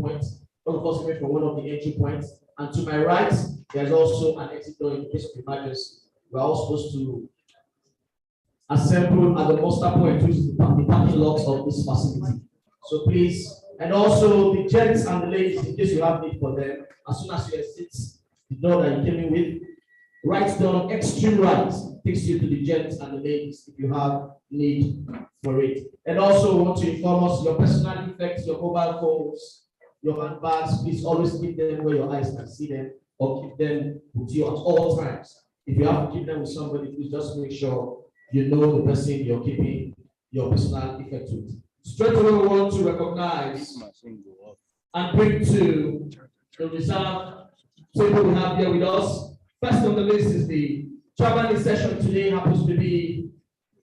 point. All of us coming from one of the entry points. And to my right, there's also an exit door in case of emergency. We're all supposed to assemble at the muster point, which is the parking lots of this facility. So please, and also the gents and the ladies, in case you have need for them, as soon as you exit the door that you came in with, right down extreme right takes you to the gents and the ladies if you have need for it. And also want to inform us your personal effects, your mobile phones, your handbags, please always keep them where your eyes can see them or keep them with you at all times. If you have to keep them with somebody, please just make sure you know the person you're keeping your personal effects with. Straight away, we want to recognize and bring to the reserve table we have here with us. First on the list is the chairman in session today, happens to be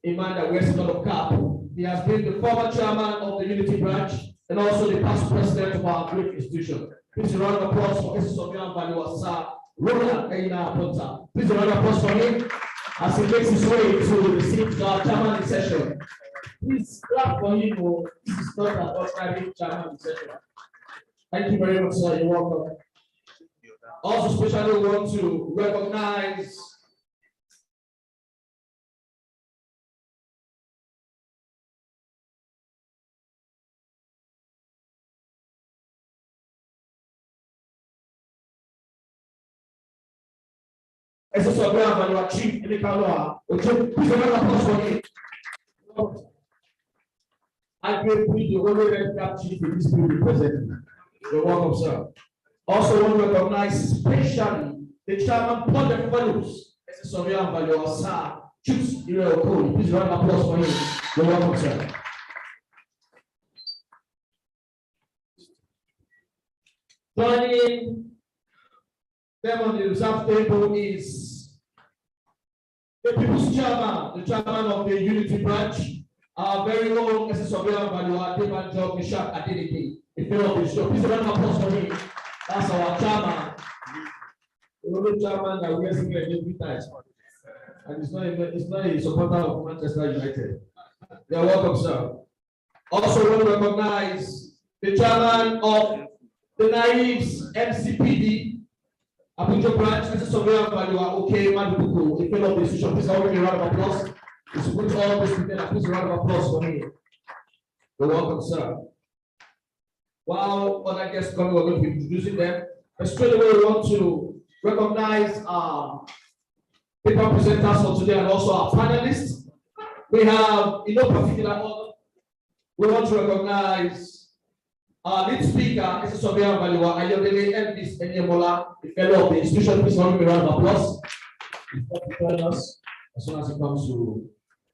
a man that wears a lot of cap. He has been the former chairman of the Unity branch and also the past president of our great institution. Please a round of applause for Mrs. Sofian Valua Sir Roland Eina Aponta. Please a round of applause for him as he makes his way to the seat of our chairman in session. Please clap for him. This is not an ordinary chairman in session. Thank you very much, sir. You're welcome. Also, especially we want to recognize Chief I give you the only red cap chief in this building present. You're welcome, sir. Also want to recognize especially the chairman Paul de Fellows, as a surveyor and value, sir. Choose your code. Please round of applause for him. You're welcome, sir. Joining them on the reserve table is the People's Chairman, the chairman of the Unity branch, our very own SSW Valua, Devan Job, Mishak Adeleke, in favor of the show. Please round of applause for him. That's our chairman. The only chairman that wears here every time. And it's not a supporter of Manchester United. You're welcome, sir. Also want to recognize the chairman of the Niesv Mcpd, Abuja branch, SSW Valua, okay, Madubuku, in favor of the institution. Please give me a round of applause. Please put all this together. Please a round of applause for me. You're welcome, sir. While other guests come, we're going to be introducing them. But straight away, we want to recognize our paper presenters for today and also our panelists. We have, in no particular order, we want to recognize our lead speaker, SSW Valua, Ayodele Elvis Enyemola, the fellow of the institution. Please give me a round of applause. Us. As soon as he comes to,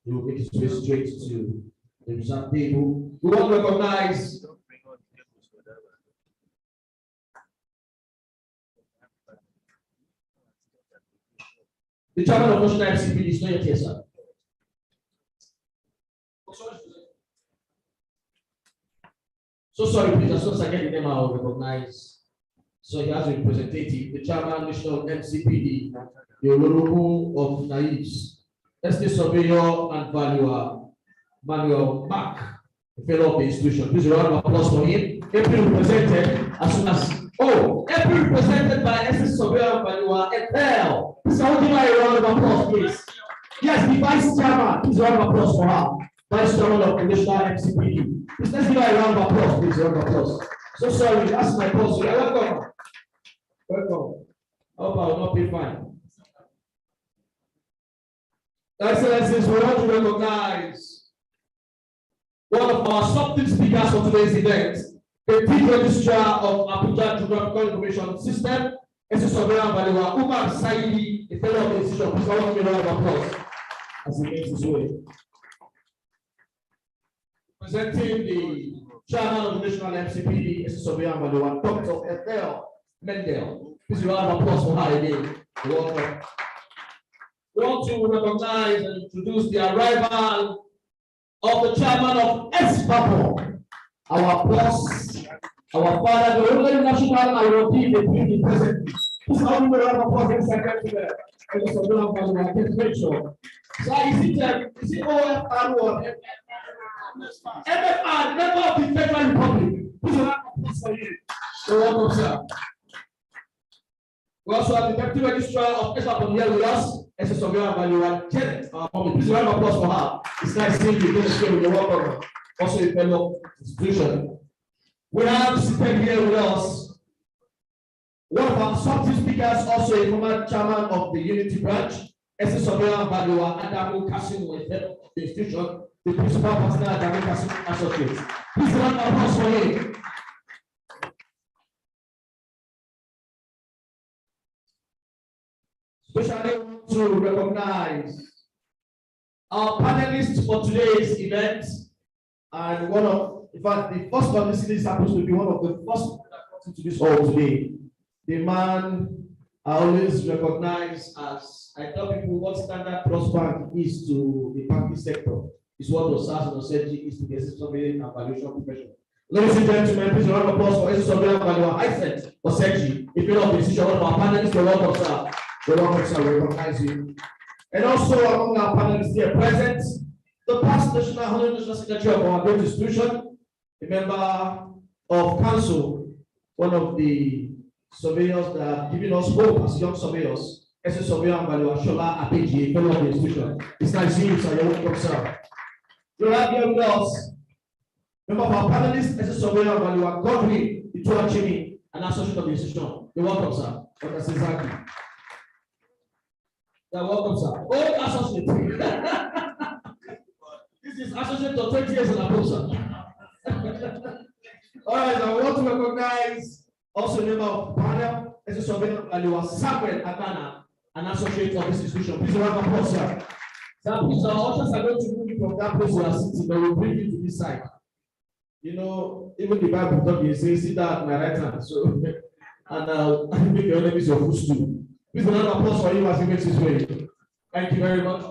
he will make his way straight to the reserve table. We want to recognize the chairman of National Mcpd is not yet here, sir. So sorry, please. As soon as I get the name, I will recognize. So he has a representative, the chairman National Mcpd, the Olorobu of Niesv, Estate Surveyor and Valuer, Manuel Mark, the fellow of the institution. Please a round of applause for him. April represented as soon as April represented by Estate Surveyor and Valuer, Ethel. Please I will give her a round of applause, please. Yes, the vice chairman. Please a round of applause for her. Vice chairman of the National Mcpd. Please let's give her a round of applause, please. A round of applause. So sorry, that's my pause. Welcome. Welcome. I hope I will not be fine. Excellencies, we want to recognize one of our subject speakers for today's event, the Chief Registrar of Abuja Geographical Information System, SSW Valua, Umar Saidi, the fellow of the institution. Please give me a round of applause as he makes his way. Presenting the chairman of the National Mcpd, SSW Valua, Dr. Ethel Mendel. Please a round of applause for her again. You're welcome. We want to recognize and introduce the arrival of the chairman of SPAPO, our boss, our father, the only national IoT that we present. Please help me round of applause in a second to the make sure. So is it OFR or MFR, member of the Federal Republic? Please round of applause for you. So welcome, sir. We also have the Deputy Registrar of Eswapon here with us, SS Obiora Valuwa Janet. Please round of applause for her. It's nice seeing you again here with your welcome. Also a fellow institution. We have seated here with us one of our substitute speakers, also a former chairman of the Unity Branch, SS Obiora Valuwa Adamu Kasim, with head of the institution, the principal partner Adamu Kasim Associates. Please round of applause for him. Especially to recognize our panelists for today's event, and one of, in fact, the first publicity happens to be one of the first to this hall today. The man I always recognize as, I tell people what Standard Trust Bank is to the banking sector, is what Osas and Oseji is to the surveying and valuation profession. Ladies and gentlemen, please round of applause for surveying and valuation. Oseji, if you know the decision, one of our panelists, you're welcome, sir. The officer will recognize you. And also among our panelists here present, the past National Honorary National Secretary of our great institution, a member of council, one of the surveyors that have given us hope as young surveyors, SS Surveyor and Valuwa Shola Apeji, fellow of the institution. It's nice seeing you, sir. You're welcome, sir. We have here with us, member of our panelists, SS Surveyor and Valuwa Godwin Ituachimi, an associate of the institution. You're welcome, sir. Dr. Sezaki. You're welcome, sir. Old associate. This is associate of 20 years and above, sir. All right, I want to recognize also a member of the panel, as a surveyor Valuwa Samuel Akana, an associate of this institution. Please round of applause, sir. Sir, please, our ushers are going to move you from that place you are sitting, but we'll bring you to this side. You know, even the Bible talk, you say, sit down at my right hand. So, and I make your enemies your footstool. Please round of applause for him as he makes his way. Thank you very much.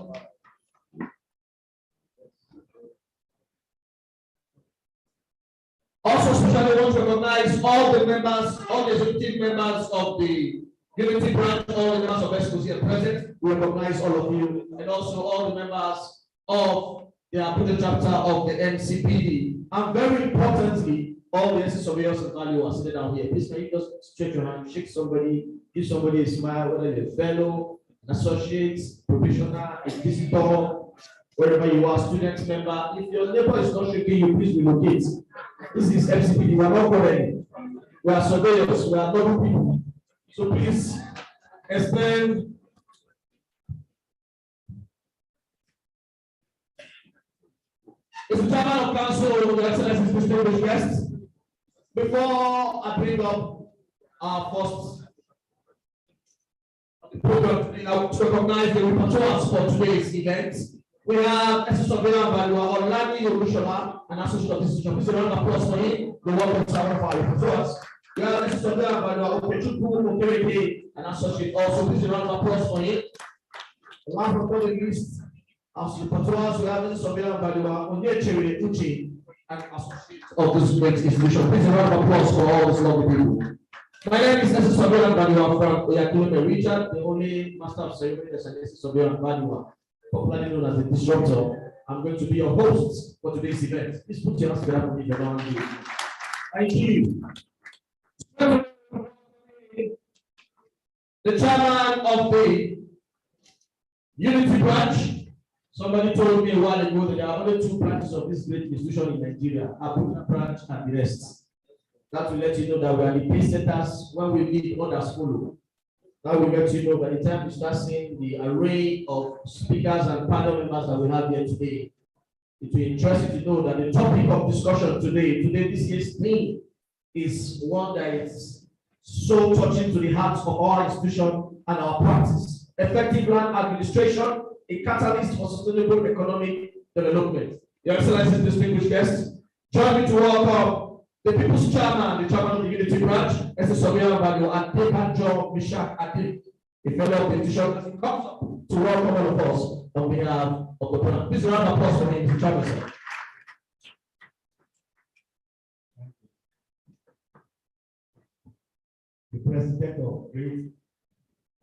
Also, especially want to recognize all the members, all the executive members of the Unity Branch, all the members of ESCOs here present. We recognize all of you, and also all the members of the Abuja chapter of the Mcpd, and very importantly, all the SS surveyors and value are sitting down here. Please can you just stretch your hand, shake somebody, give somebody a smile, whether you're a fellow, an associate, probationer, a visitor, wherever you are, student member. If your neighbor is not shaking you, please relocate. This is MCPD. We are not calling. We are surveyors. We are noble people. So please explain. As the chairman of council, Your Excellency, distinguished guests, before I bring up our first program today, I want to recognize the repertoires for today's event. We have SS Surveyor Valuwa Olani Yorushola, an associate of this institution. Please a round of applause for him. The welcome to our repertoires. We have SS Surveyor Valuwa Okechukwu Okereke, an associate also. Please a round of applause for him. Last but not least, as repertoires, we have SS Surveyor Valuwa Onyechere Uche, an associate of this great institution. Please a round of applause for all these lovely people. My name is SS Surveyor Valuwa from Oyakilome region, the only master of ceremonies and SS Surveyor Valuwa, popularly known as the disruptor. I'm going to be your host for today's event. Please put your hands together for me if you don't want to. Thank you. The chairman of the Unity Branch. Somebody told me a while ago that there are only two branches of this great institution in Nigeria, Abuja branch and the rest. That will let you know that we are the pace setters. When we lead, others follow. Now we let you know by the time we start seeing the array of speakers and panel members that we have here today, it will interest you to know that the topic of discussion today, this year's theme, is one that is so touching to the hearts of our institution and our practice. Effective land administration, a catalyst for sustainable economic development. Your Excellency, distinguished guests, join me to welcome the People's Chairman, the Chairman of the Unity Branch, SS Surveyor Valuwa and Debanjo Mishak Ade, a fellow of the institution, as he comes up to welcome all of us on behalf of the panel. Please round of applause for him, Mr. Chairman, sir. The president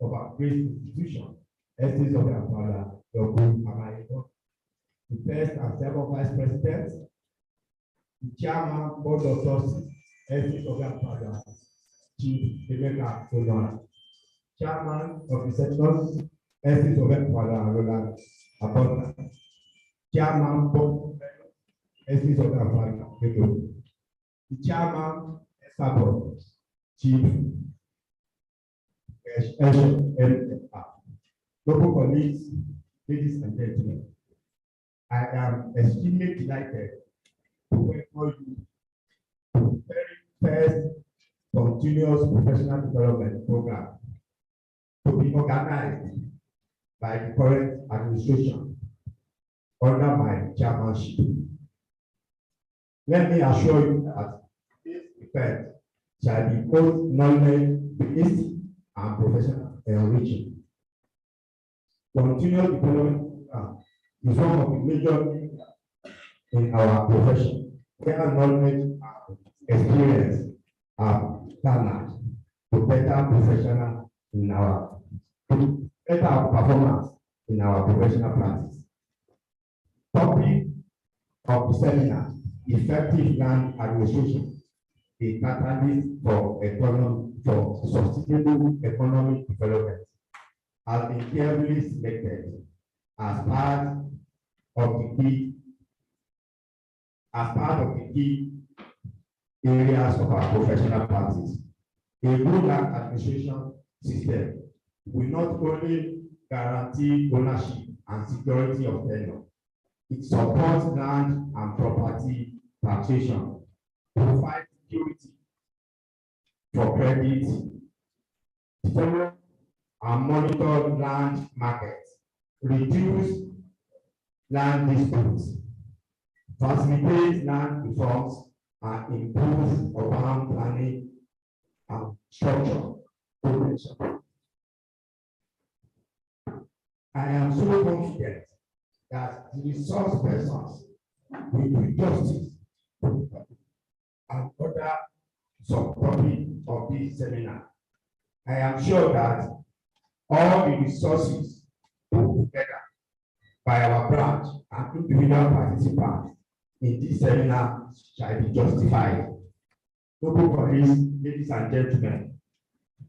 of our great institution, SS Surveyor Valuwa, the first and second vice president, the chairman, board of trustees, SS Surveyor Valuwa, Chief Emeka Onora, Chairman of the Senators, Estate of Roland Abuja, Chairman Board Estate of the Chairman Estabor, Chief local colleagues, ladies and gentlemen, I am extremely delighted to welcome you to the very first continuous professional development program to be organized by the current administration under my chairmanship. Let me assure you that this event shall be both knowledge-based and professional enriching. Continuous development program is one of the major things in our profession, where knowledge and experience are garnered to better professional in our better performance in our professional practice. Topic of the seminar: effective land administration, a catalyst for sustainable economic development, has been carefully selected as part of the key areas of our professional practice. A good land administration system will not only guarantee ownership and security of tenure, it supports land and property taxation, provide security for credit, develop and monitor land markets, reduce land disputes, facilitate land reforms, and improve urban planning and structure prevention. I am so confident that the resource persons will do justice and other sub-topic of this seminar. I am sure that all the resources put together by our branch and individual participants in this seminar shall be justified. Local colleagues, ladies and gentlemen,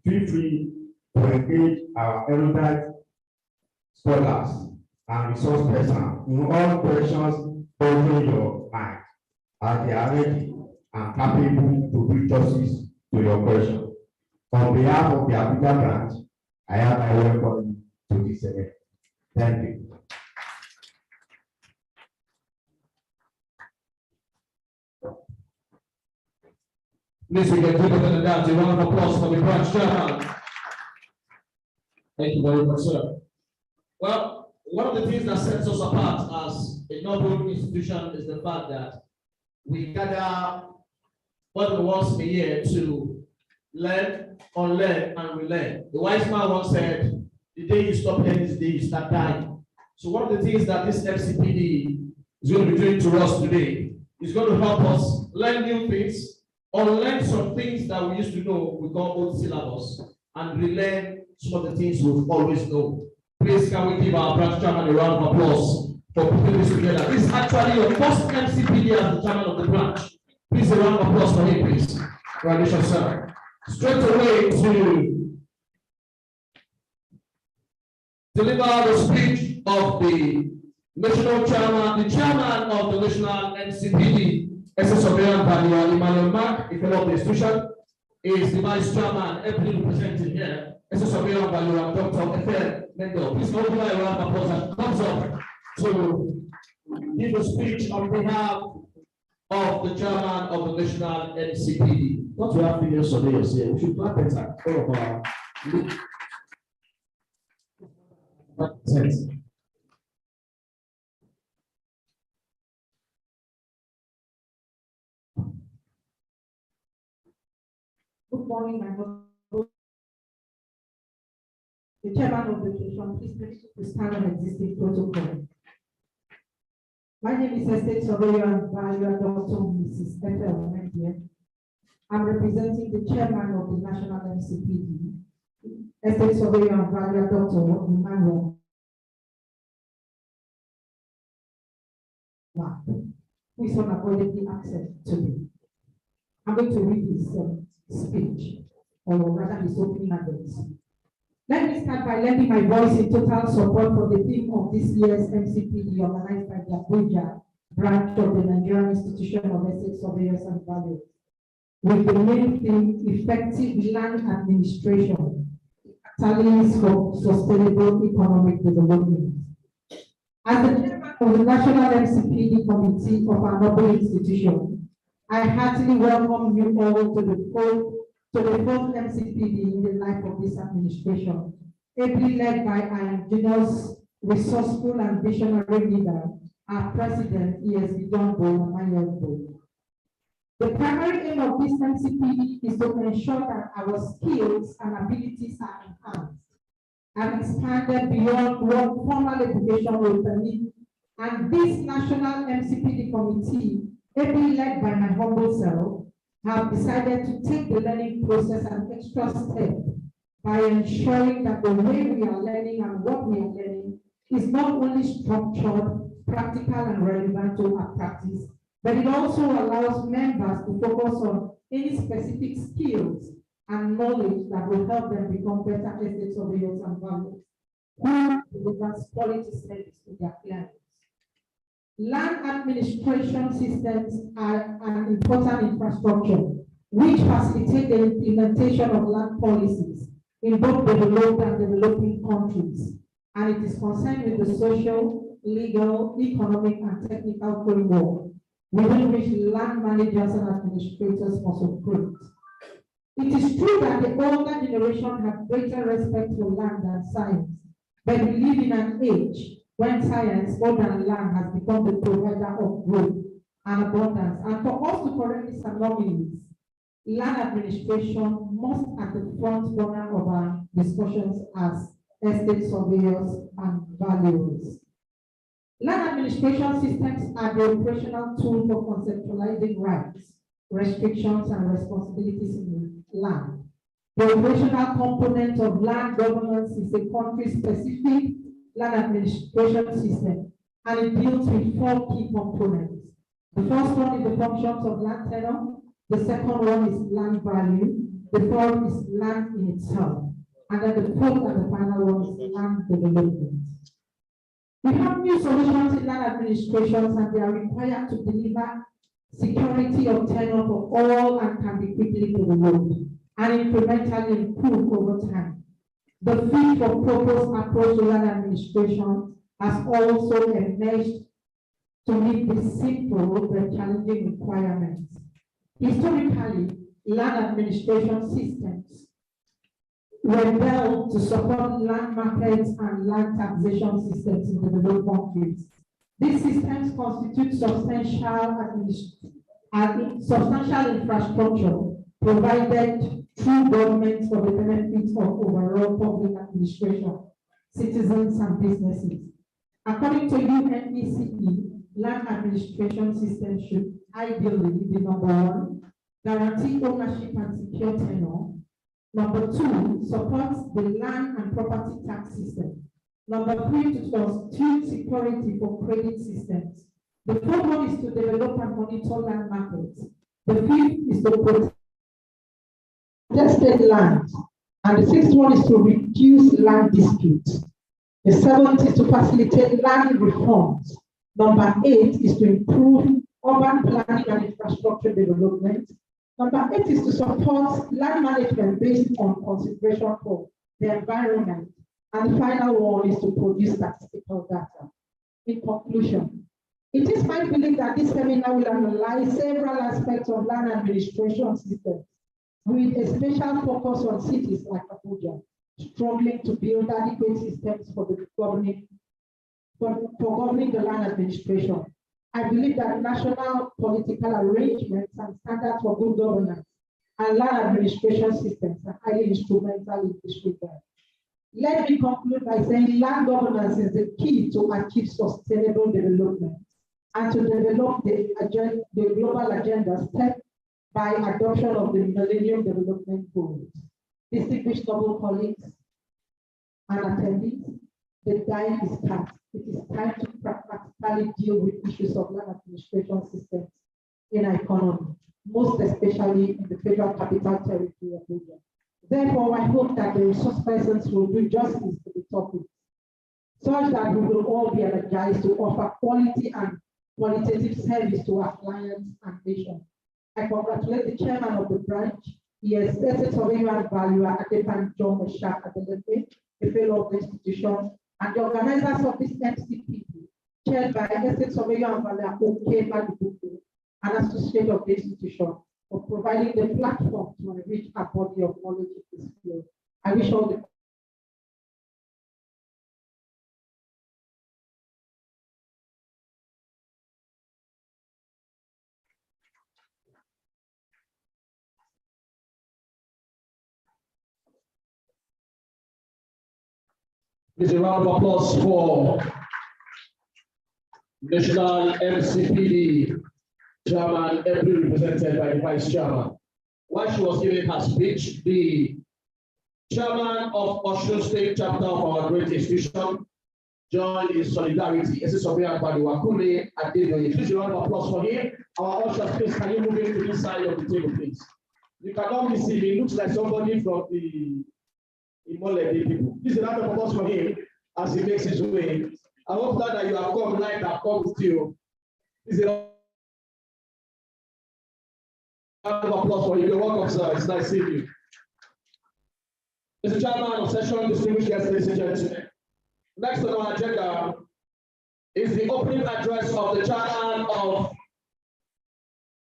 feel free to engage our erudite scholars and resource persons in all questions over your mind, as they are ready and capable to do justice to your question. On behalf of the Abuja branch, I am welcome to this event. Thank you. Please, we can give it a round of applause for the branch chairman. Thank you very much, sir. Well, one of the things that sets us apart as a noble institution is the fact that we gather more than once a year to learn, unlearn, and relearn. The wise man once said, the day you stop learning is the day you start dying. So one of the things that this Mcpd is going to be doing to us today is going to help us learn new things, unlearn some things that we used to know we call old syllabus, and relearn some of the things we've always known. Please, can we give our branch chairman a round of applause for putting this together? This is actually your first Mcpd as the chairman of the branch. Please, a round of applause for him, please. Congratulations, sir. Straight away to deliver the speech of the national chairman, the chairman of the national Mcpd, SS Surveyor Value Emmanuel Mark, a fellow of the institution, is the vice chairman, everybody represented here, SS Surveyor Value Dr. F. Mendel. Please go give a round of applause and thumbs up to give a speech on behalf of the chairman of the national Mcpd. Not to have female surveyors here, we should clap better. All of our Good morning, my honorable. The chairman of the occasion, please permit to stand on existing protocol. My name is Estate Surveyor and Value Dr. Mrs. Ethel Mendia. I'm representing the chairman of the national Mcpd, Estate Surveyor and Value Dr. Emmanuel Mark, who is unavoidably absent today. I'm going to read his speech or rather his opening address. Let me start by lending my voice in total support for the theme of this year's MCPD organized by the Abuja branch of the Nigerian Institution of Estate Surveyors and Valuers, with the main theme, effective land administration, catalyst for sustainable economic development. As the chairman of the National MCPD Committee of our noble institution, I heartily welcome you all to the fourth MCPD in the life of this administration, ably led by our ingenious, resourceful, and visionary leader, our president, Niesv. The primary aim of this MCPD is to ensure that our skills and abilities are enhanced and expanded beyond what formal education will permit. And this National MCPD Committee, ably led by my humble self, have decided to take the learning process an extra step by ensuring that the way we are learning and what we are learning is not only structured, practical, and relevant to our practice, but it also allows members to focus on any specific skills and knowledge that will help them become better estate surveyors and valuers who deliver quality service to their clients. Land administration systems are an important infrastructure which facilitate the implementation of land policies in both developed and developing countries, and it is concerned with the social, legal, economic, and technical framework within which land managers and administrators must operate. It is true that the older generation have greater respect for land than science, but we live in an age when science, more than land, has become the provider of growth and abundance. And for us to correct these anomalies, land administration must at the front burner of our discussions as estate surveyors and valuers. Land administration systems are the operational tool for conceptualizing rights, restrictions, and responsibilities in land. The operational component of land governance is a country-specific land administration system, and it deals with 4 key components. The first one is the functions of land tenure, the second one is land value, the third is land in itself, and then the fourth and the final one is land development. We have new solutions in land administrations, and they are required to deliver security of tenure for all and can be quickly developed and incrementally improve over time. The fit for purpose approach to land administration has also emerged to meet the simple but challenging requirements. Historically, land administration systems were built to support land markets and land taxation systems in developed countries. These systems constitute substantial infrastructure provided through governments for the benefits of overall public administration, citizens, and businesses. According to UNECE, land administration systems should ideally be number 1, guarantee ownership and secure tenure. Number 2, supports the land and property tax system. Number 3, to constitute security for credit systems. The 4th one is to develop and monitor land markets. The 5th is to protect state land. And the 6th one is to reduce land disputes. The 7th is to facilitate land reforms. Number 8 is to improve urban planning and infrastructure development. Number 8 is to support land management based on consideration for the environment. And the final one is to produce statistical data. In conclusion, it is my belief that this seminar will analyze several aspects of land administration systems with a special focus on cities like Abuja, struggling to build adequate systems for governing the land administration. I believe that national political arrangements and standards for good governance and land administration systems are highly instrumental in this regard. Let me conclude by saying land governance is the key to achieve sustainable development and to develop the global agenda set by adoption of the Millennium Development Goals. Distinguished noble colleagues and attendees, the time is past. It is time to practically deal with issues of land administration systems in our economy, most especially in the Federal Capital Territory of Abuja. Therefore, I hope that the resource persons will do justice to the topic, such that we will all be energized to offer quality and qualitative service to our clients and patients. I congratulate the chairman of the branch. He has stated surveyor and valuer Adepan John Meshach Adeleke, a fellow of the institution, and the organizers of this MCPD, chaired by Estate Surveyor and Valuer OK Madibuku, an associate of the institution, for providing the platform to enrich our body of knowledge in this field. I wish all the Please a round of applause for National MCPD Chairman, ably represented by the Vice Chairman. While she was giving her speech, the Chairman of Osun State Chapter of our great institution joined in solidarity. This is Sophia Badiwakule Adedoye. Please a round of applause for him. Our ushers, please, can you move into this side of the table, please? You cannot miss him. He looks like somebody from the Mcpd people. Please a round of applause for him as he makes his way. I hope that you have come, light have come with you. Please a round of applause for you. You're welcome, sir. It's nice seeing you. Mr. Chairman of Session, distinguished guests, ladies and gentlemen. Next on our agenda is the opening address of the chairman of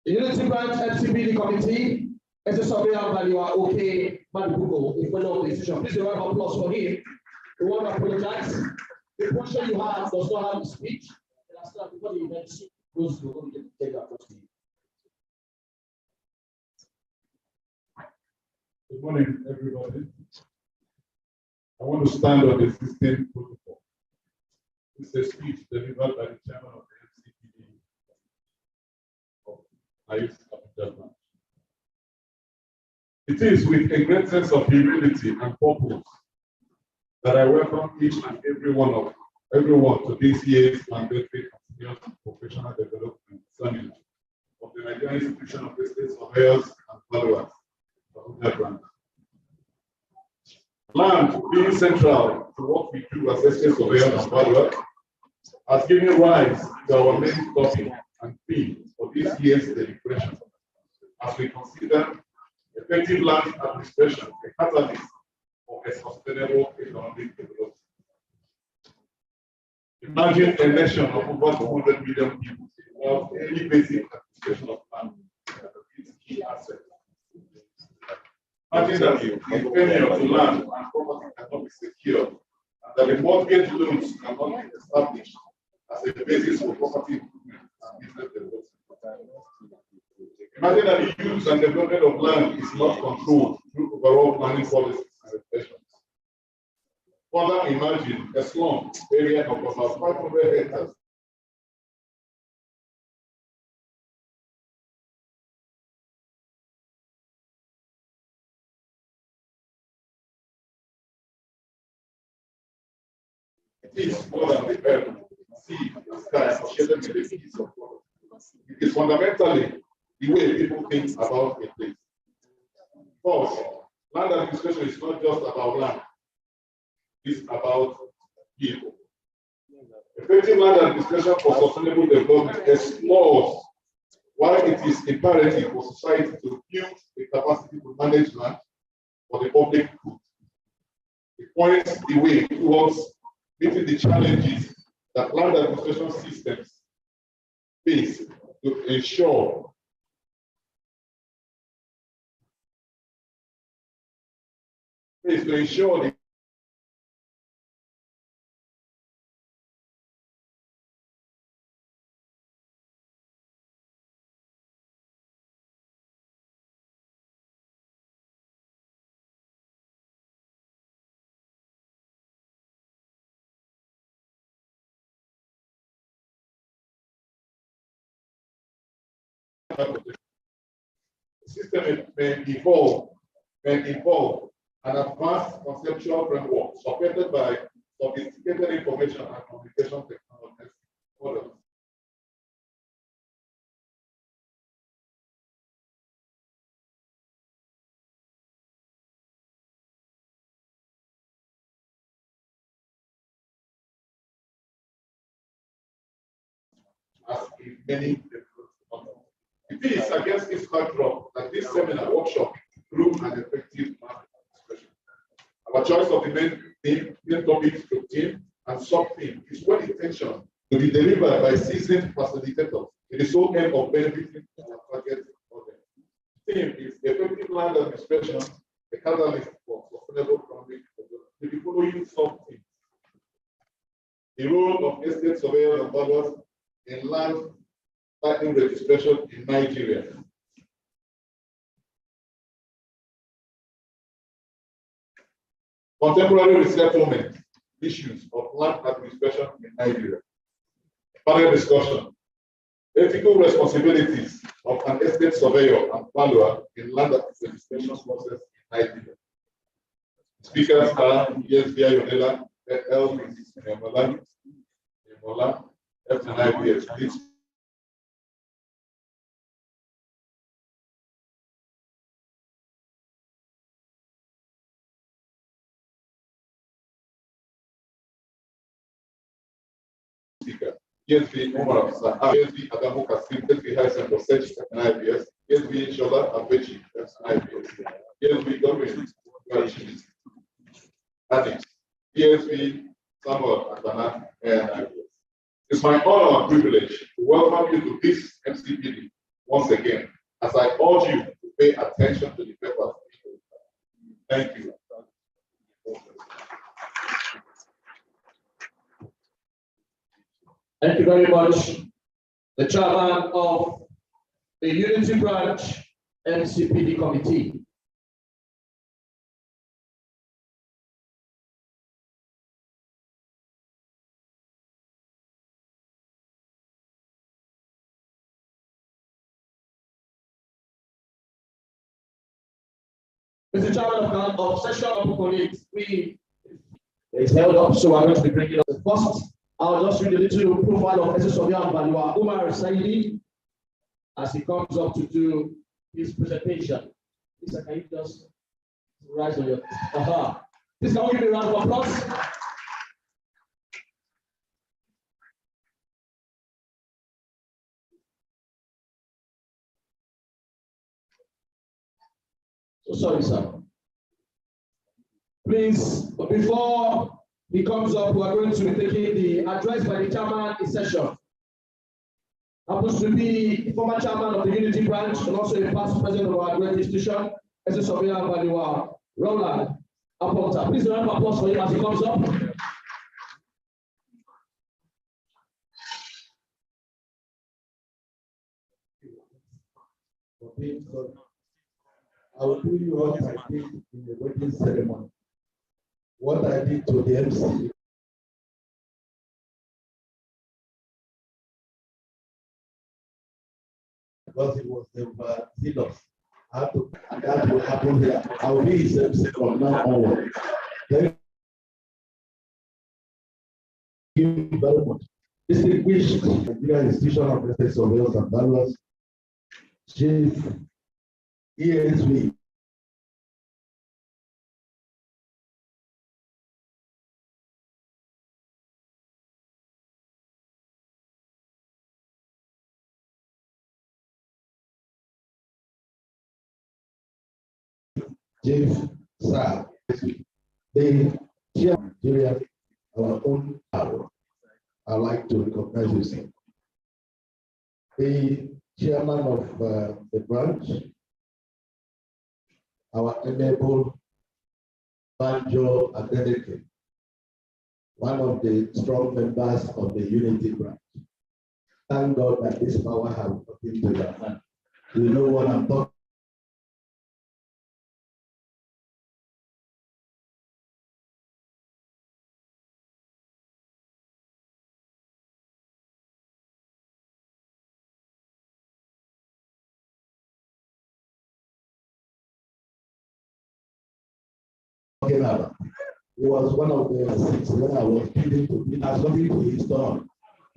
the Unity Branch MCPD Committee, Mr. Surveyor Valuer OK Madibuku, a fellow of the institution. Please a round of applause for him. We want to apologize. The portion you have does not have a speech. Before the event goes to go to take that first. Good morning, everybody. I want to stand on the existing protocol. It's a speech delivered by the chairman of the MCPD of Abuja branch. It is with a great sense of humility and purpose that I welcome each and everyone to this year's mandatory continuous professional development seminar of the Nigerian Institution of Estate Surveyors and Valuers, Abuja branch. Land being central to what we do as estate surveyors and valuers has given rise to our main topic and theme for this year's deliberation as we consider effective land administration a catalyst for a sustainable economic development. Imagine a nation of over 200 million people without any basic administration of land as a key asset. Imagine that the tenure of the land and property cannot be secured, and that the mortgage loans cannot be established as a basis for property improvement and business development. Imagine that the use and development of land is not controlled through overall planning policies and regulations. Further, imagine a slum area of about 500 hectares is more than the earth, sea, and sky associated with the piece of water. It is fundamentally the way people think about a place. First, land administration is not just about land, it's about people. Effective land administration for sustainable development explores why it is imperative for society to build the capacity to manage land for the public good. It points the way towards meeting the challenges that land administration systems face to ensure the system may involve an advanced conceptual framework supported by sophisticated information and communication technologies. as in many developed. It is against this backdrop that this seminar workshop proved an effective expression. Our choice of the main topic, theme, and sub-theme is well intentioned to be delivered by seasoned facilitators with the sole aim of benefiting our target audience. Theme is effective land administration, a catalyst for sustainable economic development. With the following sub-themes: the role of estate surveyors and valuers in land title registration in Nigeria. Contemporary resettlement issues of land administration in Nigeria. Panel discussion: ethical responsibilities of an estate surveyor and valuer in land registration process in Nigeria. Speakers are Niesv Yonela, LB Mola, FNIPS. Please. Speaker. Niesv Omar Niesv Adamu Kasim, Niesv Hyson Research, FNIPS. Niesv Shola Abechi, FNIPS. Niesv Domin, Annex. Niesv Samuel Atana, NIPS. It's my honor and privilege to welcome you to this MCPD once again, as I urge you to pay attention to the papers. Thank you. Thank you very much. The chairman of the Unity Branch MCPD Committee. Mr. Chairman of Session of Colleagues, it's held up, so I'm going to be bringing up the first. I'll just read a little profile of Estate Surveyor and Valuer Umar Saidi as he comes up to do his presentation. Lisa, can you just rise on your Please can we give a round of applause? So sorry, sir. Please, before he comes up, we are going to be taking the address by the chairman in session. Happens to be former chairman of the Unity Branch and also a past president of our great institution, Estate Surveyor and Valuer Roland Aponta. Please round of applause for him as he comes up. I will do you what I did in the wedding ceremony. What I did to the MC. Because it was the zealous. And that will happen here. I will be his MC from now onward. Thank you very much. Distinguished Nigerian Institution of Estate Surveyors and Valuers, Chief ESV. Chief Sir, the chairman of Nigeria, our own power. I'd like to recognize you, sir. The chairman of the branch, our enable Banjo Adeleke, one of the strong members of the Unity Branch. Thank God that this power has come into your hand. You know what I'm talking about. He was one of the six when I was pleading to be as something to his turn.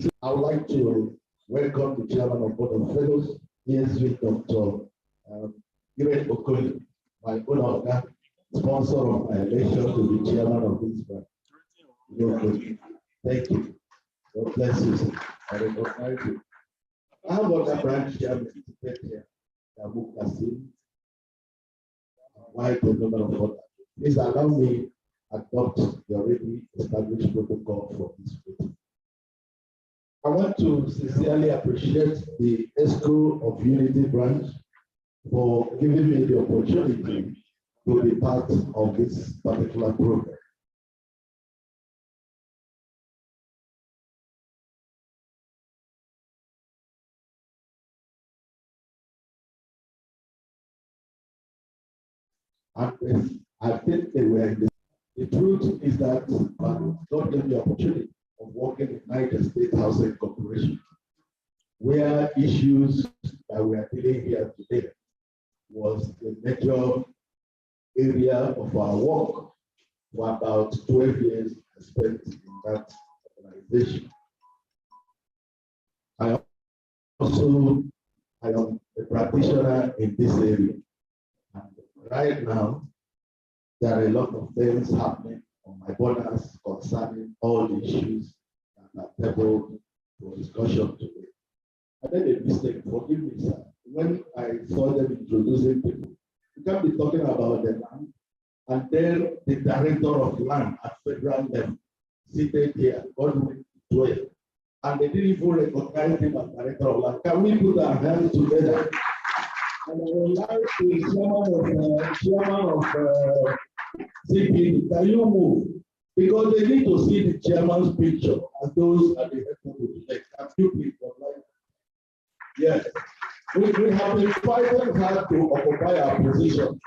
So I would like to welcome the chairman of Board of Fellows, Niesv Dr. Irene Okoli, my own organ, sponsor of my election to be chairman of this branch. Thank you. God bless you, sir. I recognize you. I have other branch chairman to take here, Abuja, why the number of others. Please allow me adopt the already established protocol for this meeting. I want to sincerely appreciate the ESCO of Unity branch for giving me the opportunity to be part of this particular program. And I think they were in the truth is that God gave me the opportunity of working in United States Housing Corporation, where issues that we are dealing here today was the major area of our work. For about 12 years I spent in that organization. I am a practitioner in this area. And right now, there are a lot of things happening on my borders concerning all the issues that are tabled for discussion today. I made a mistake, forgive me, sir. When I saw them introducing people, you can't be talking about the land, and then the director of land at federal level seated here, Godwin 12, and they didn't even recognize him as director of land. Can we put our hands together? And I would like the chairman of CPD, can you move? Because they need to see the chairman's picture and those at the headquarters. Can you please? Yes. We have been fighting hard to occupy our position,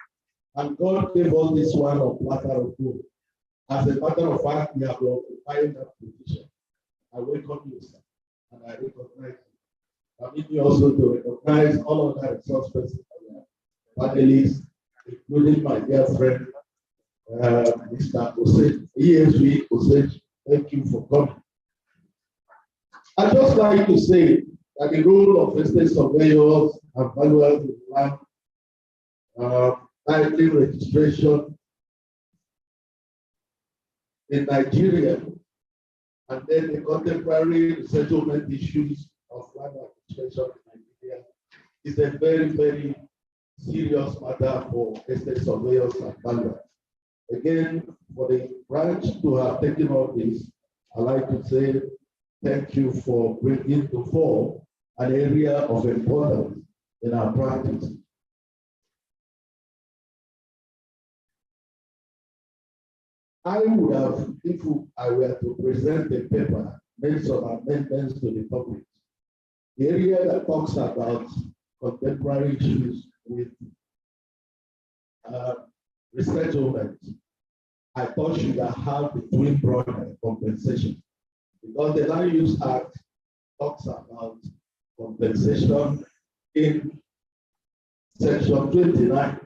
and God gave us this one of platter of gold. As a matter of fact, we have been occupying that position. I welcome you, sir, and I recognize you. I need you also to recognize all of the resource persons, panelists, including my dear friend, Mr. Osage, ESV Osage. Thank you for coming. I'd just like to say that the role of estate surveyors and valuers in land, title registration in Nigeria, and then the contemporary settlement issues of land administration in Nigeria is a very, very serious matter for estate surveyors and valuers. Again, for the branch to have taken on this, I'd like to say thank you for bringing to fore an area of importance in our practice. I would have, if I were to present a paper, made some amendments to the public. The area that talks about contemporary issues with resettlement, I thought should have the twin brother compensation, because the Land Use Act talks about compensation in section 29,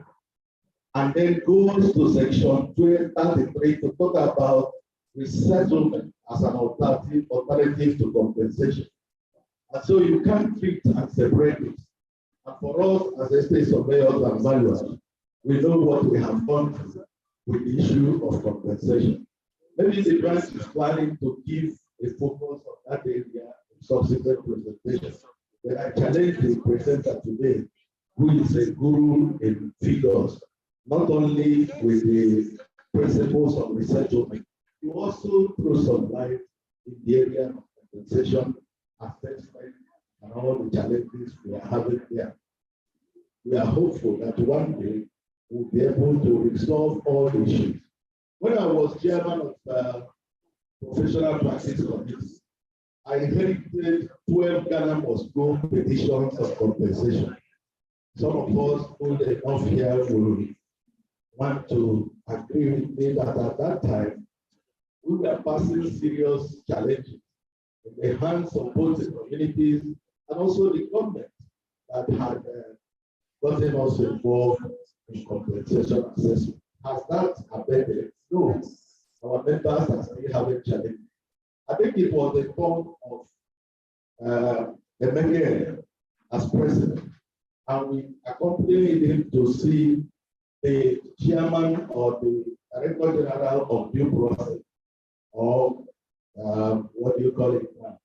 and then goes to section 33 to talk about resettlement as an alternative to compensation. And so you can't treat and separate it. And for us as estate surveyors and valuers, we know what we have done with the issue of compensation. Maybe the branch is planning to give a focus on that area in subsequent presentations. But I challenge the presenter today, who is a guru in figures, not only with the principles of resettlement, you also throw some light in the area of compensation, assessment, and all the challenges we are having there. We are hopeful that one day we'll be able to resolve all the issues. When I was chairman of professional practice committee, I inherited 12 Ghana must go petitions of compensation. Some of us old enough here will want to agree with me that at that time, we were passing serious challenges in the hands of both the communities and also the government that had gotten us involved in compensation assessment. Has that abated? No. Our members are still having challenges. I think it was the turn of Mcpd as president, and we accompanied him to see the chairman or the director general of due process, or what do you call it now?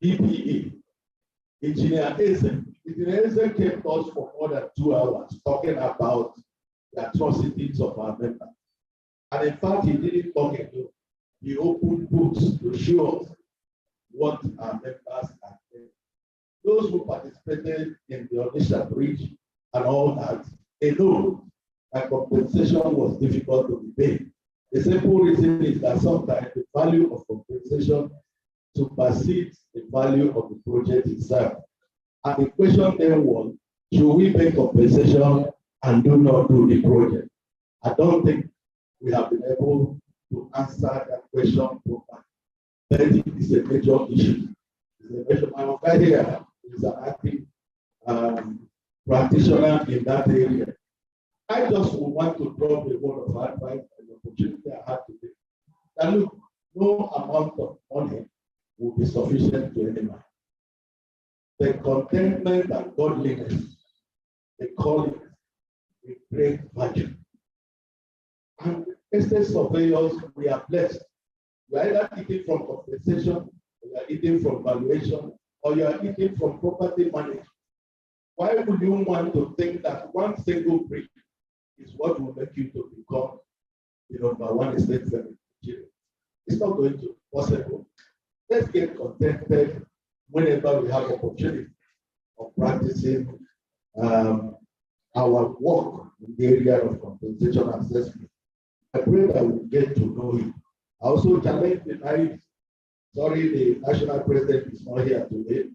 DPE. Engineer Eze kept us for more than 2 hours talking about the atrocities of our members. And in fact, he didn't talk alone. He opened books to show us what our members are doing. Those who participated in the Onitsha Bridge and all that, they know that compensation was difficult to be paid. The simple reason is that sometimes the value of compensation supersedes the value of the project itself. And the question then was, should we pay compensation and do not do the project? I don't think we have been able to answer that question properly. But it is a major issue. It's a major. My guy here is an active practitioner in that area. I just would want to drop a word of advice and opportunity I had today. That look, no amount of money will be sufficient to any man. The contentment and godliness, they call it a great virtue. And estate surveyors, we are blessed. You are either eating from compensation, or you are eating from valuation, or you are eating from property management. Why would you want to think that one single brick is what will make you to become the number one estate firm in Nigeria? It's not going to be possible. Let's get contented whenever we have opportunity of practicing our work in the area of compensation assessment. I pray that we get to know it. I also challenge the the national president is not here today.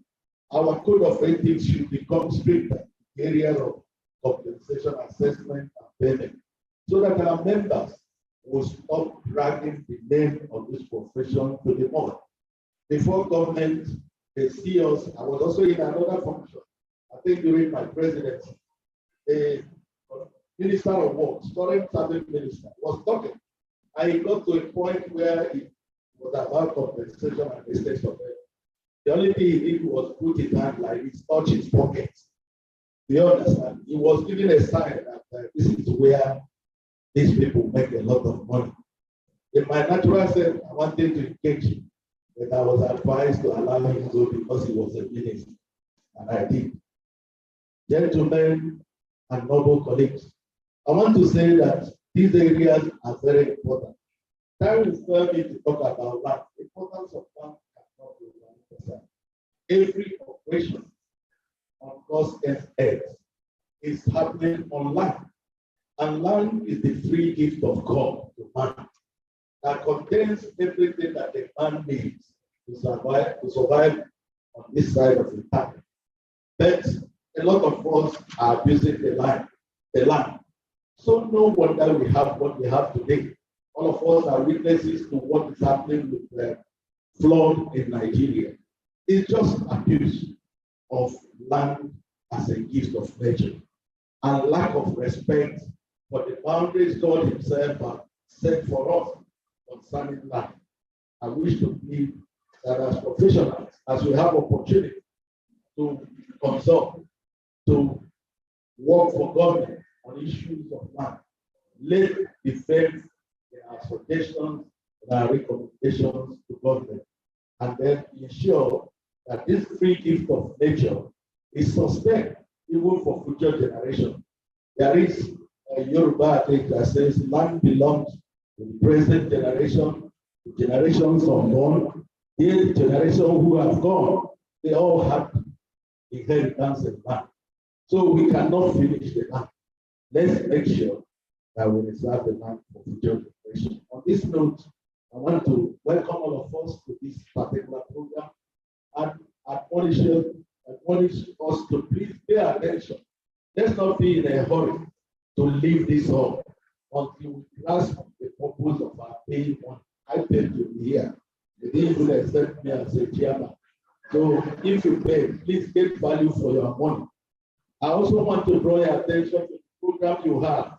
Our code of ethics should become stricter in the area of compensation assessment and payment, so that our members will stop dragging the name of this profession to the mud. Before government, they see us. I was also in another function. I think during my presidency, the Minister of Works, current service minister, was talking. I got to a point where it was about compensation and estate survey. The only thing he did was put his hand like this, touch his pockets. Do you understand? He was giving a sign that this is where these people make a lot of money. In my natural sense, I wanted to engage him, but I was advised to allow him to go because he was a minister, and I did. Gentlemen and noble colleagues, I want to say that these areas are very important. Time will fail me to talk about land. The importance of land cannot be 100%. Every operation on God's earth is happening on land. And land is the free gift of God to man that contains everything that the man needs to survive on this side of the planet. But a lot of us are abusing the land. So no wonder we have what we have today. All of us are witnesses to what is happening with the flood in Nigeria. It's just abuse of land as a gift of nature and lack of respect for the boundaries God Himself has set for us concerning land. I wish to believe that as professionals, as we have opportunity to consult, to work for government on issues of land, let defend our suggestions and our recommendations to government, and then ensure that this free gift of nature is sustained even for future generations. There is a Yoruba adage that says land belongs to the present generation, the generations unborn, the generation who have gone, they all have inheritance in land. So we cannot finish the land. Let's make sure that we reserve the land for future generations. On this note, I want to welcome all of us to this particular program and admonish us to please pay attention. Let's not be in a hurry to leave this hall until we grasp the purpose of our paying money. I paid to be here. They didn't even accept me as a chairman. So if you pay, please get value for your money. I also want to draw your attention to the program you have.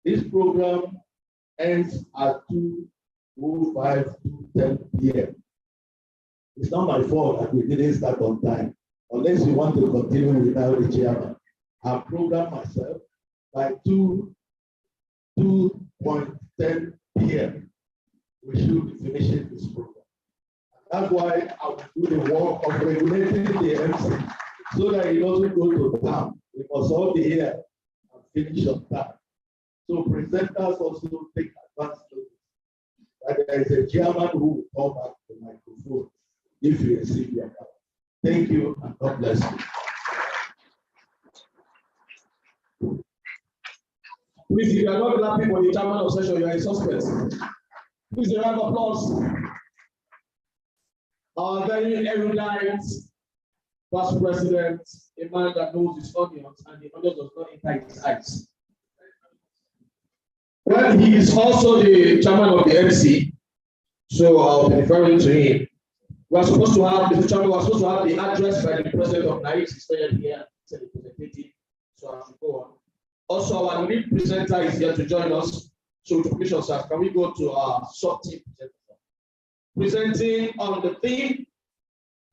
This program ends at 2:05 to 10 p.m. It's not my fault that we didn't start on time, unless you want to continue without the chairman. I program myself by 2:10 p.m. We should be finishing this program. That's why I will do the work of regulating the MC so that it doesn't go to town. We must all be here and finish on time. So presenters also take advance notice that there is a chairman who will come back to the microphone if you receive your card. Thank you and God bless you. Please, if you are not clapping for the chairman of session, you are a suspect. Please, a round of applause. Our very erudite past president, a man that knows his onions and the onions does not enter his eyes. Well, he is also the chairman of the MC, so I'll be referring to him. We are supposed to have the chairman. We are supposed to have the address by the president of Niesv. He's here, he's representative, so I should go on. Also, our lead presenter is here to join us. So, with permission, sir, can we go to our sub-team presenter? Presenting on the theme,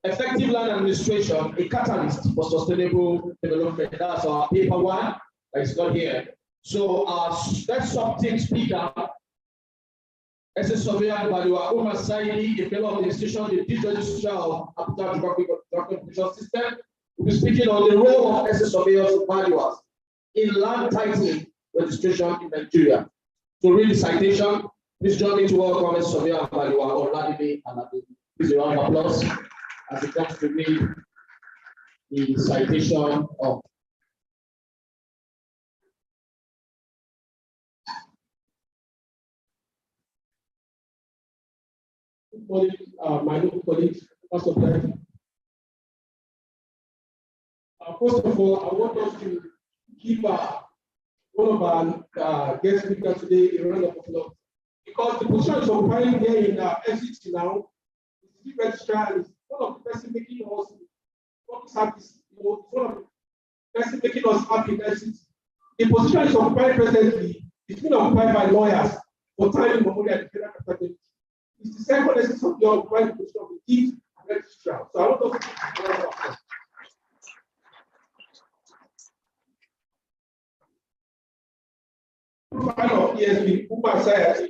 effective land administration, a catalyst for sustainable development. That's our paper one that is not here. So our next sub-team speaker, SS Surveyor Balua Umar Saidi, a fellow of the institution, the District Registrar of Abuja Geographical System, will be speaking on the role of SS Surveyors and Valuers in land titling registration in Nigeria. To read the citation, please join me to welcome SS Surveyor Balua Oladide Alabi. Please a round of applause as he comes to read the citation of my new colleagues, first of all, I want us to give one of our guest speakers today a round of applause because the position is occupying here in FCT now. The registrar is one of the person making us happy. One of the person making us happy in FCT. The position is occupied presently. It's been occupied by lawyers for time immemorial at the Federal Capital. It's the second essence of your right position of the chief registrar. So I want us to profile of ESB Human Society.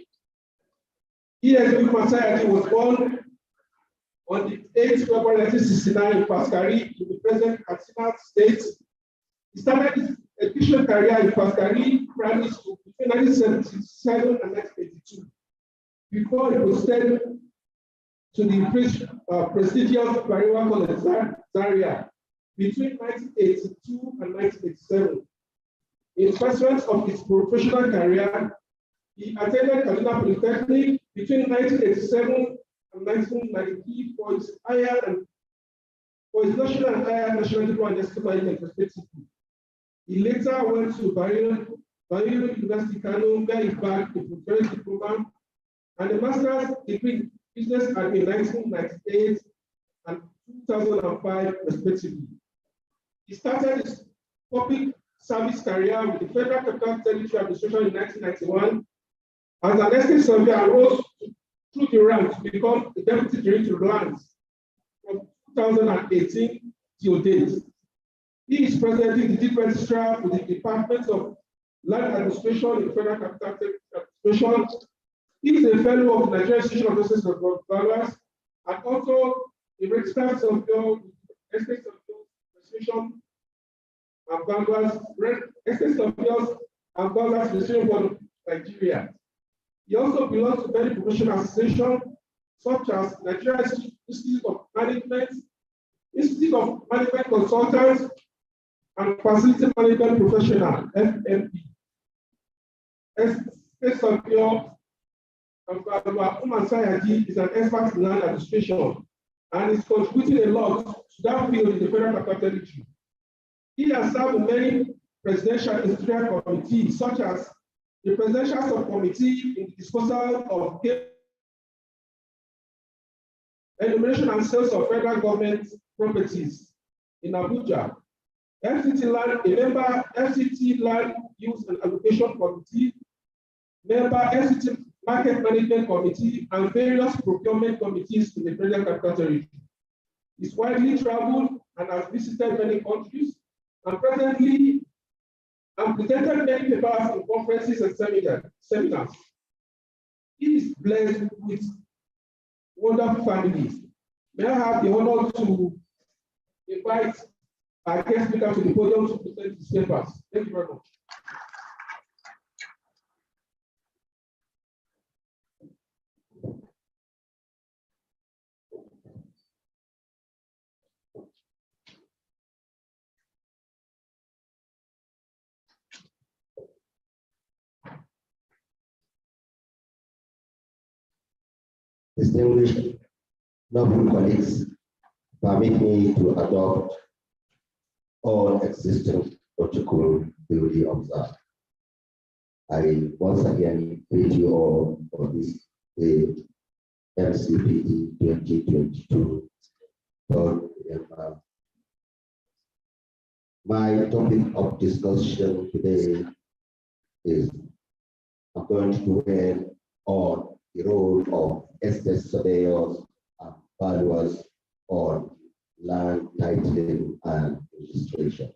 ESB Human Society was born on the 8th February 1969 in Paskari in the present Katsina State. He started his education career in Paskari Primary School between 1977 and 1982. Before he proceeded to the prestigious Bariwa College Zaria between 1982 and 1987. In pursuance of his professional career, he attended Kaduna Polytechnic between 1987 and 1993 for his national and higher national diploma and estimate respectively. He later went to Bayero University Kano, where he bagged the professional diploma and a master's degree in business in 1998 and 2005 respectively. He started his public service career with the Federal Capital Territory Administration in 1991 as an estate surveyor and rose through the ranks to become the Deputy Director of Lands from 2018 till date. He is presently the Chief Registrar with the Department of Land Administration in the Federal Capital Territory Administration. He is a fellow of the Nigerian Institution of Justice of Valuers and also the Registrar of the Estate Administration and Valuers, Estate Surveyors and Valuers Administration of Nigeria. He also belongs to many professional associations such as Nigeria Institute of Management, Institute of Management Consultants, and Facility Management Professional, FMP. Estate Surveyor Umar Sayadi is an expert in land administration and is contributing a lot to that field in the Federal Capital Territory. He has served in many presidential institutional committees, such as the Presidential Subcommittee in the Disposal of Enumeration and Sales of Federal Government Properties in Abuja, FCT Land, a member FCT Land Use and Allocation Committee, member FCT Market Management Committee, and various procurement committees in the Federal Capital Territory. He's widely traveled and has visited many countries, and presently presented many papers in conferences and seminars. He is blessed with wonderful families. May I have the honor to invite our guest speaker to the podium to present his papers. Thank you very much. Distinguished noble colleagues, permit me to adopt all existing protocol duly observed. I once again greet you all for this Mcpd 2022 third November. My topic of discussion today is I'm going to dwell on the role of estate surveyors and valuers on land titling and registration.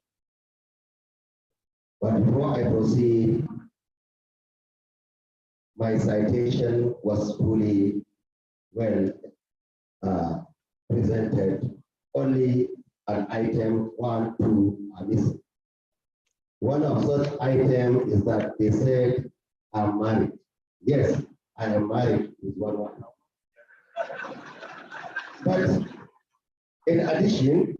But before I proceed, my citation was fully well presented. Only an item 1, 2 are missing. One of such items is that they said I'm married. Yes, I am married with one wife. But in addition,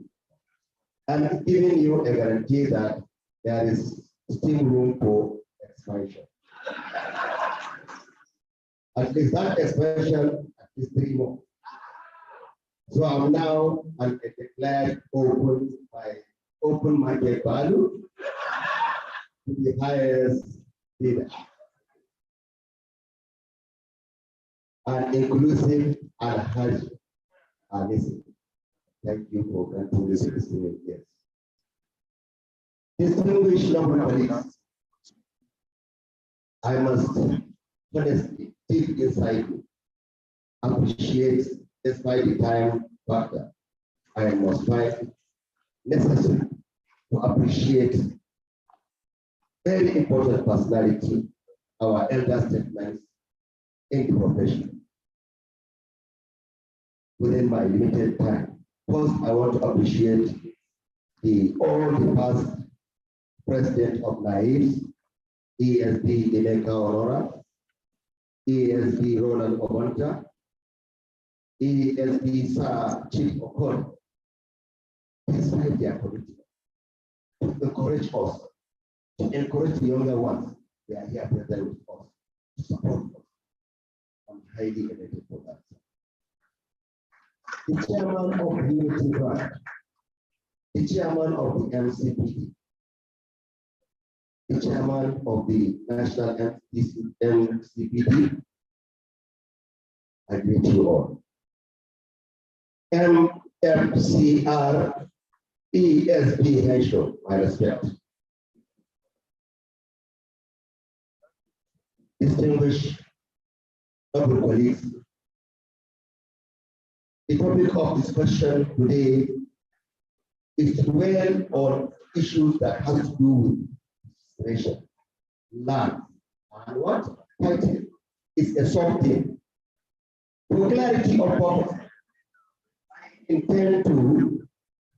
I'm giving you a guarantee that there is still room for expansion. At least that expansion, at least 3 more. So I'm now declared open market value to the highest bidder. And inclusive and harsh are missing. Thank you for granting this listening. Yes. Distinguished noble colleagues, I must honestly, deep inside me, appreciate, despite the time factor, I must find necessary to appreciate very important personality, our elder statesmen in the profession. Within my limited time, first I want to appreciate all the past president of Niesv, ESB Emeka Aurora, ESB Roland Obonta, ESB Sir Chief Okon, despite their commitment to encourage us, to encourage the younger ones, they are here present with us, to support us. I'm highly elated for that. The chairman of the Unity Branch, the chairman of the Mcpd, the chairman of the National Mcpd, I greet you all. MFCR ESB Henshaw, my respect. Distinguished noble colleagues, the topic of discussion today is to dwell on issues that have to do with registration, land, and what? Title is a something. For clarity of purpose, I intend to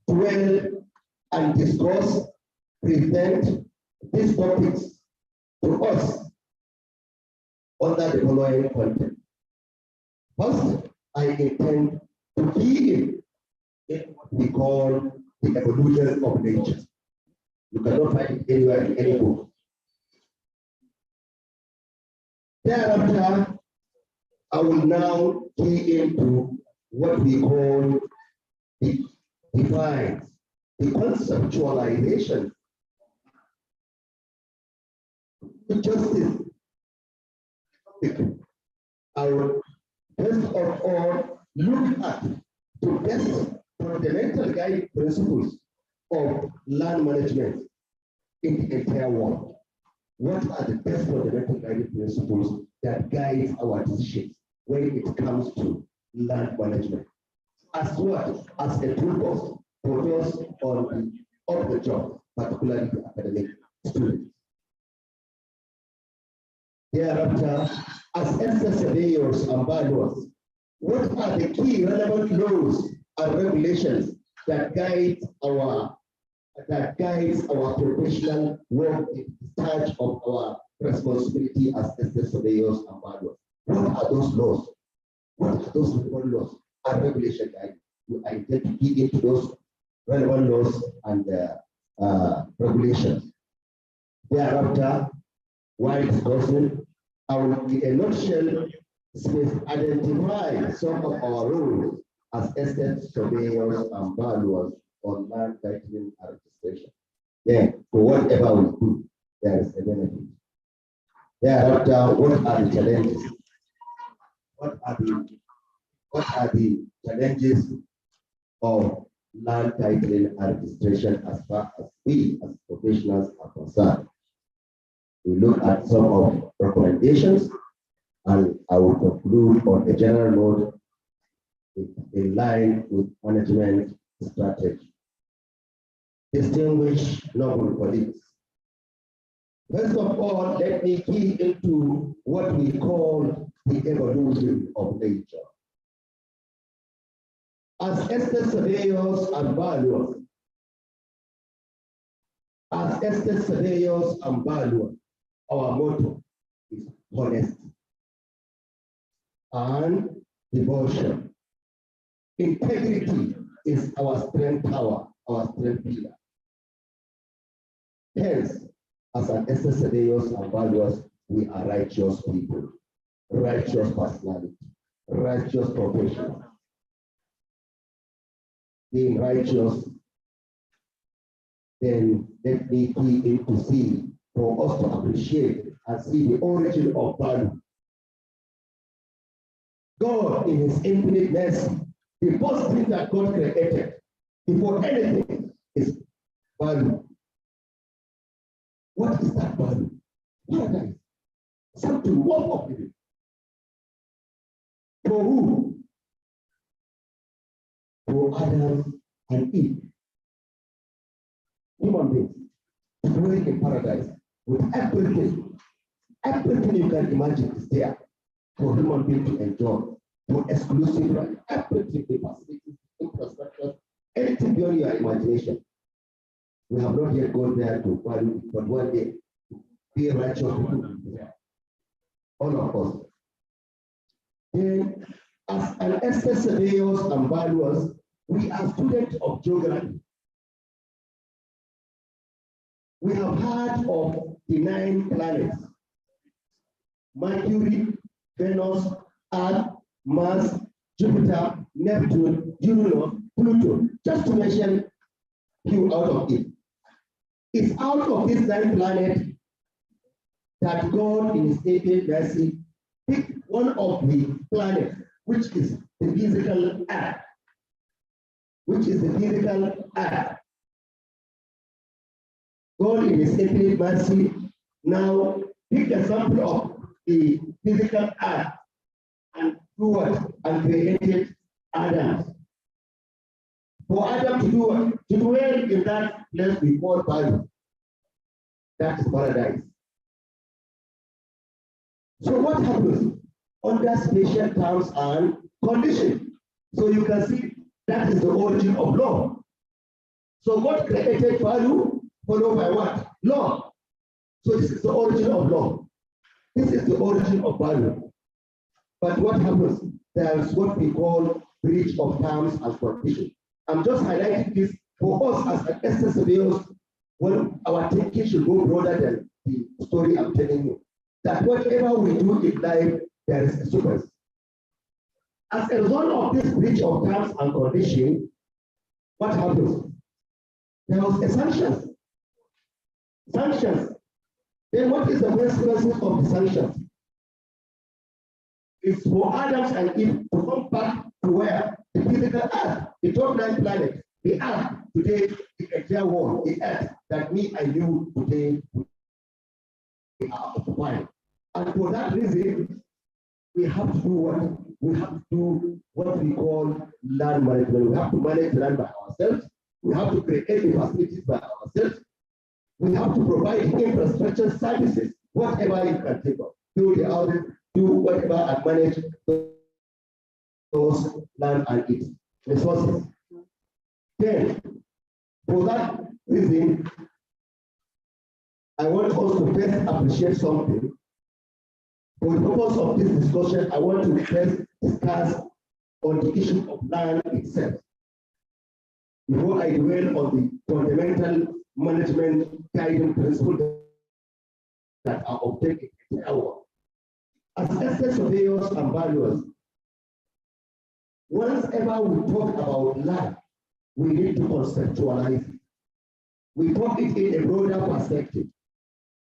dwell and discuss, present these topics to us under the following content. First, I intend to key in what we call the evolution of nature. You cannot find it anywhere in any book. Thereafter, I will now key into what we call the defines, the conceptualization of justice. I will first of all look at the best fundamental guiding principles of land management in the entire world. What are the best fundamental guiding principles that guide our decisions when it comes to land management? As well as a toolbox for those on the job, particularly the academic students. Thereafter, as estate surveyors and valuers, What are the key relevant laws and regulations that guides our professional work in discharge of our responsibility as estate surveyors and valuers? What are those laws? What are those relevant laws and regulations that I intend to key into those relevant laws and regulations? Thereafter, while discussing, I will in a nutshell identify some of our roles as estate surveyors and valuers on land titling and registration. Then, for whatever we do, there is a benefit. Thereafter, what are the challenges? What are the challenges of land titling and registration as far as we as professionals are concerned? We look at some of recommendations, and I will conclude on a general note in line with management strategy. Distinguished noble colleagues, first of all, let me key into what we call the evolution of nature. As estate surveyors and valuers, our motto is honesty and devotion. Integrity is our strength tower, our strength pillar. Hence, as an estate surveyors and valuers, we are righteous people, righteous personality, righteous professionals. Being righteous, then let me key into see for us to appreciate and see the origin of value. God, in his infinite mercy, the first thing that God created before anything is value. What is that value? Paradise. Something worth of living. For who? For Adam and Eve. Human beings dwelling in paradise with everything you can imagine is there for human beings to enjoy, for exclusive right, everything, the facilities, infrastructure, anything beyond your imagination. We have not yet gone there to value, but one day, be righteous people, all of us. Then, as an estate surveyors and valuers, we are students of geography. We have heard of the 9 planets: Mercury, Venus, Earth, Mars, Jupiter, Neptune, Uranus, Pluto, just to mention a few out of it. It's out of these 9 planets that God, in his infinite mercy, picked one of the planets, which is the physical Earth. God, in his infinite mercy, now picked a sample of the physical Earth and do what? And created Adam. For Adam to do what? To dwell in that place we call value. That is paradise. So what happens under special terms and conditions? So you can see that is the origin of law. So God created value, followed by what? Law. So this is the origin of law. This is the origin of value. But what happens? There is what we call breach of terms and conditions. I'm just highlighting this for us as an estate surveyors. Well, our thinking should go broader than the story I'm telling you. That whatever we do in life, there is a sequence. As a result of this breach of terms and conditions, what happens? There was a sanctions. Sanctions. Then what is the consequences of the sanctions? It's for Adam and Eve to come back to where? The physical Earth, the top 9 planets, the Earth today, the entire world, the Earth that me and you today we are occupying. And for that reason, we have to do what? We have to do what we call land management. We have to manage land by ourselves. We have to create the facilities by ourselves. We have to provide infrastructure services, whatever you can think of. Do the audit, do whatever and manage those diverse land and its resources. Then, for that reason, I want us to first appreciate something. For the purpose of this discussion, I want to first discuss on the issue of land itself, before I dwell on the fundamental management guiding principles that are obtained in our work. As estate surveyors and valuers, whenever we talk about land, we need to conceptualize it. We talk it in a broader perspective.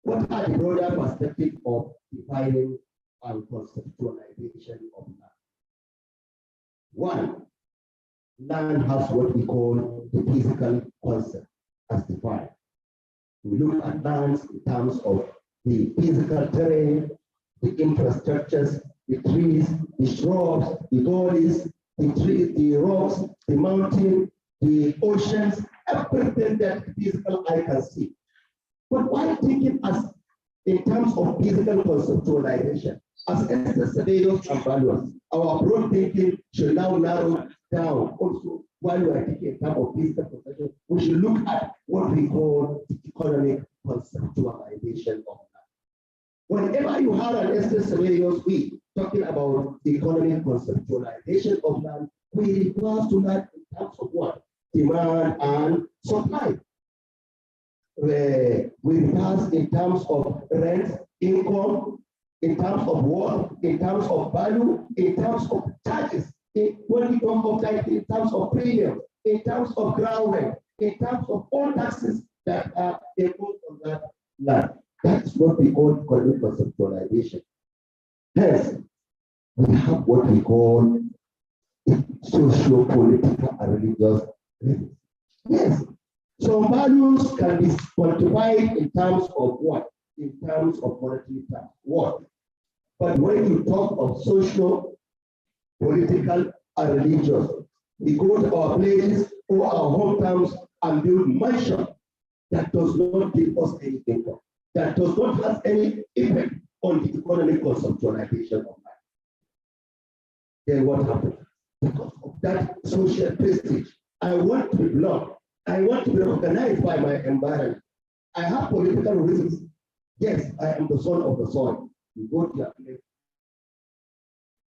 What are the broader perspective of defining and conceptualization of land? One, land has what we call the physical concept as defined. We look at lands in terms of the physical terrain, the infrastructures, the trees, the shrubs, the gullies, the trees, the rocks, the mountain, the oceans, everything that the physical eye can see. But while thinking as in terms of physical conceptualization, as estate surveyors and valuers, our broad thinking should now narrow down also while we are thinking in terms of physical conceptualization, we should look at what we call the economic conceptualization of land. Whenever you have an estate surveyors, we talking about the economic conceptualization of land, we refer to that in terms of what? Demand and supply. We refer in terms of rent, income, in terms of work, in terms of value, in terms of charges, when we talk of that, in terms of premium, in terms of ground rent, in terms of all taxes that are imposed on that land. That's what we call economic conceptualization. Hence, we have what we call socio-political and religious reasons. Yes, some values can be quantified in terms of what? In terms of monetary terms. What? But when you talk of social, political, and religious, we go to our places or our hometowns and build mansions that does not give us any income, that does not have any effect on the economic conceptualization of life. Then what happens? Because of that social prestige, I want to be loved. I want to be recognized by my environment. I have political reasons. Yes, I am the son of the soil. You go to your place.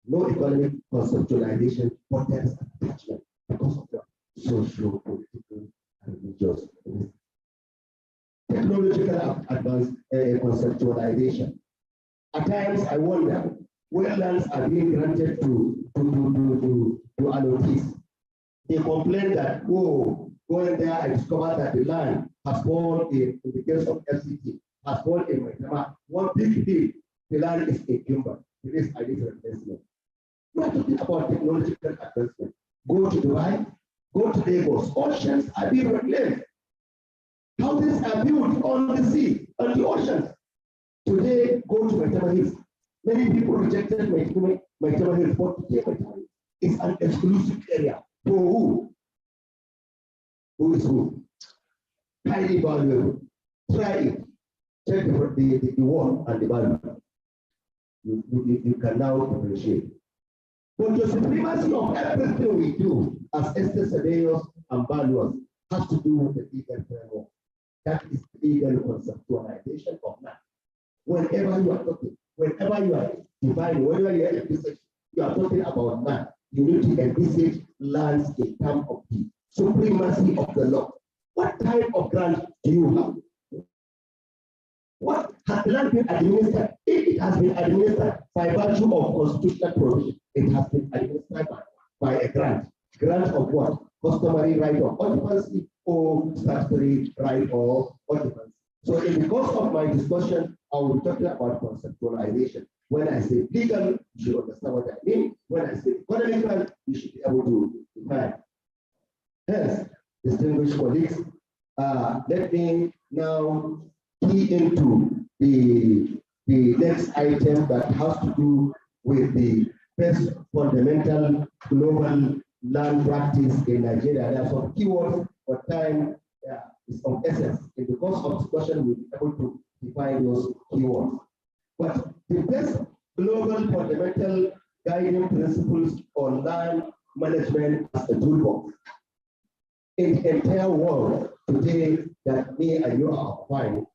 No economic conceptualization, but there is attachment because of the social, political, and religious reasons. Technological advance conceptualization. At times, I wonder where lands are being granted to allotees. They complain that, oh, going there, I discovered that the land has fallen in the case of FCT, has fallen in Mcpd. One big deal, the land is in timber. It is a different investment. We are talking about technological advancement. Go to Dubai, go to Lagos. Oceans are being reclaimed. Houses are built on the sea, on the oceans. Today, go to Mcpd. Many people rejected Mcpd, but today Mcpd is an exclusive area. For who? Who is who? Highly valuable. Try it. Check the word and the value. You can now appreciate. But the supremacy of everything we do as estate surveyors and valuers has to do with the legal framework. That is legal conceptualization of land. Whenever you are talking, whenever you are defining, whenever you are talking about land, you need to envisage lands in terms of the supremacy of the law. What type of grant do you have? What has the land been administered? If it has been administered by virtue of constitutional provision, it has been administered by a grant. Grant of what? Customary right of occupancy or statutory right of occupancy. So in the course of my discussion, I will be talking about conceptualization. When I say legal, you should understand what I mean. When I say economical, you should be able to define. Yes, distinguished colleagues, let me now key into the next item that has to do with the first fundamental global land practice in Nigeria. There are some keywords, but time is of essence. In the course of discussion, we'll be able to define those keywords. But the first global fundamental guiding principles on land management as a toolbox. In the entire world today that me and you are applying,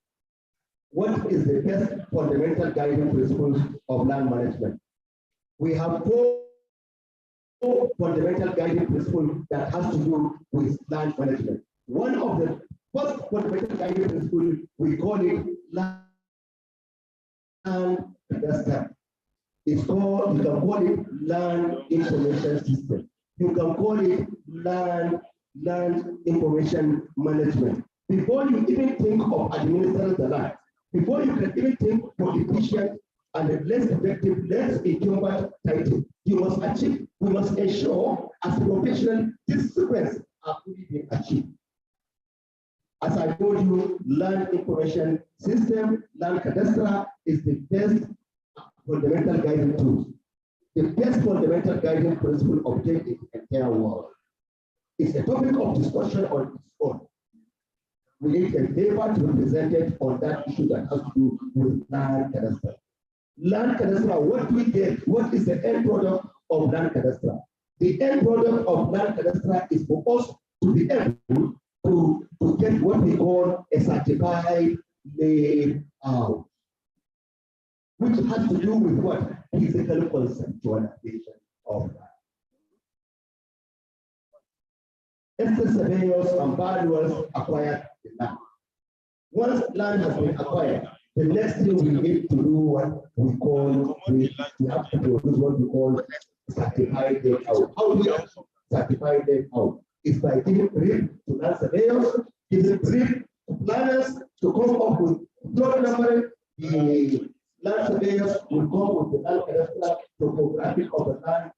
what is the best fundamental guiding principles of land management? We have four fundamental guiding principles that has to do with land management. One of the first fundamental guiding principles, we call it land cadastre. It's called, you can call it land information system. You can call it land information management. Before you even think of administering the land, before you can even think for efficient and less effective, less incumbent title, you must achieve, we must ensure as a professional, these sequence are fully being achieved. As I told you, land information system, land cadastre is the best fundamental guiding tool. The best fundamental guiding principle obtained in the entire world. It's a topic of discussion on its own. We need a paper to be presented on that issue that has to do with land cadastre. Land cadastre, what do we get? What is the end product of land cadastre? The end product of land cadastre is for us to be able to get what we call a certified layout, which has to do with what? Physical conceptualization of that. Estate surveyors and valuers acquire the land. Once land has been acquired, the next thing we need to do what we call, we have to produce what we call certified layout. How do we certify layout? It's by giving brief to land surveyors, giving brief to planners to come up with plot number. The land surveyors will come with the land cadastre topographic of the land,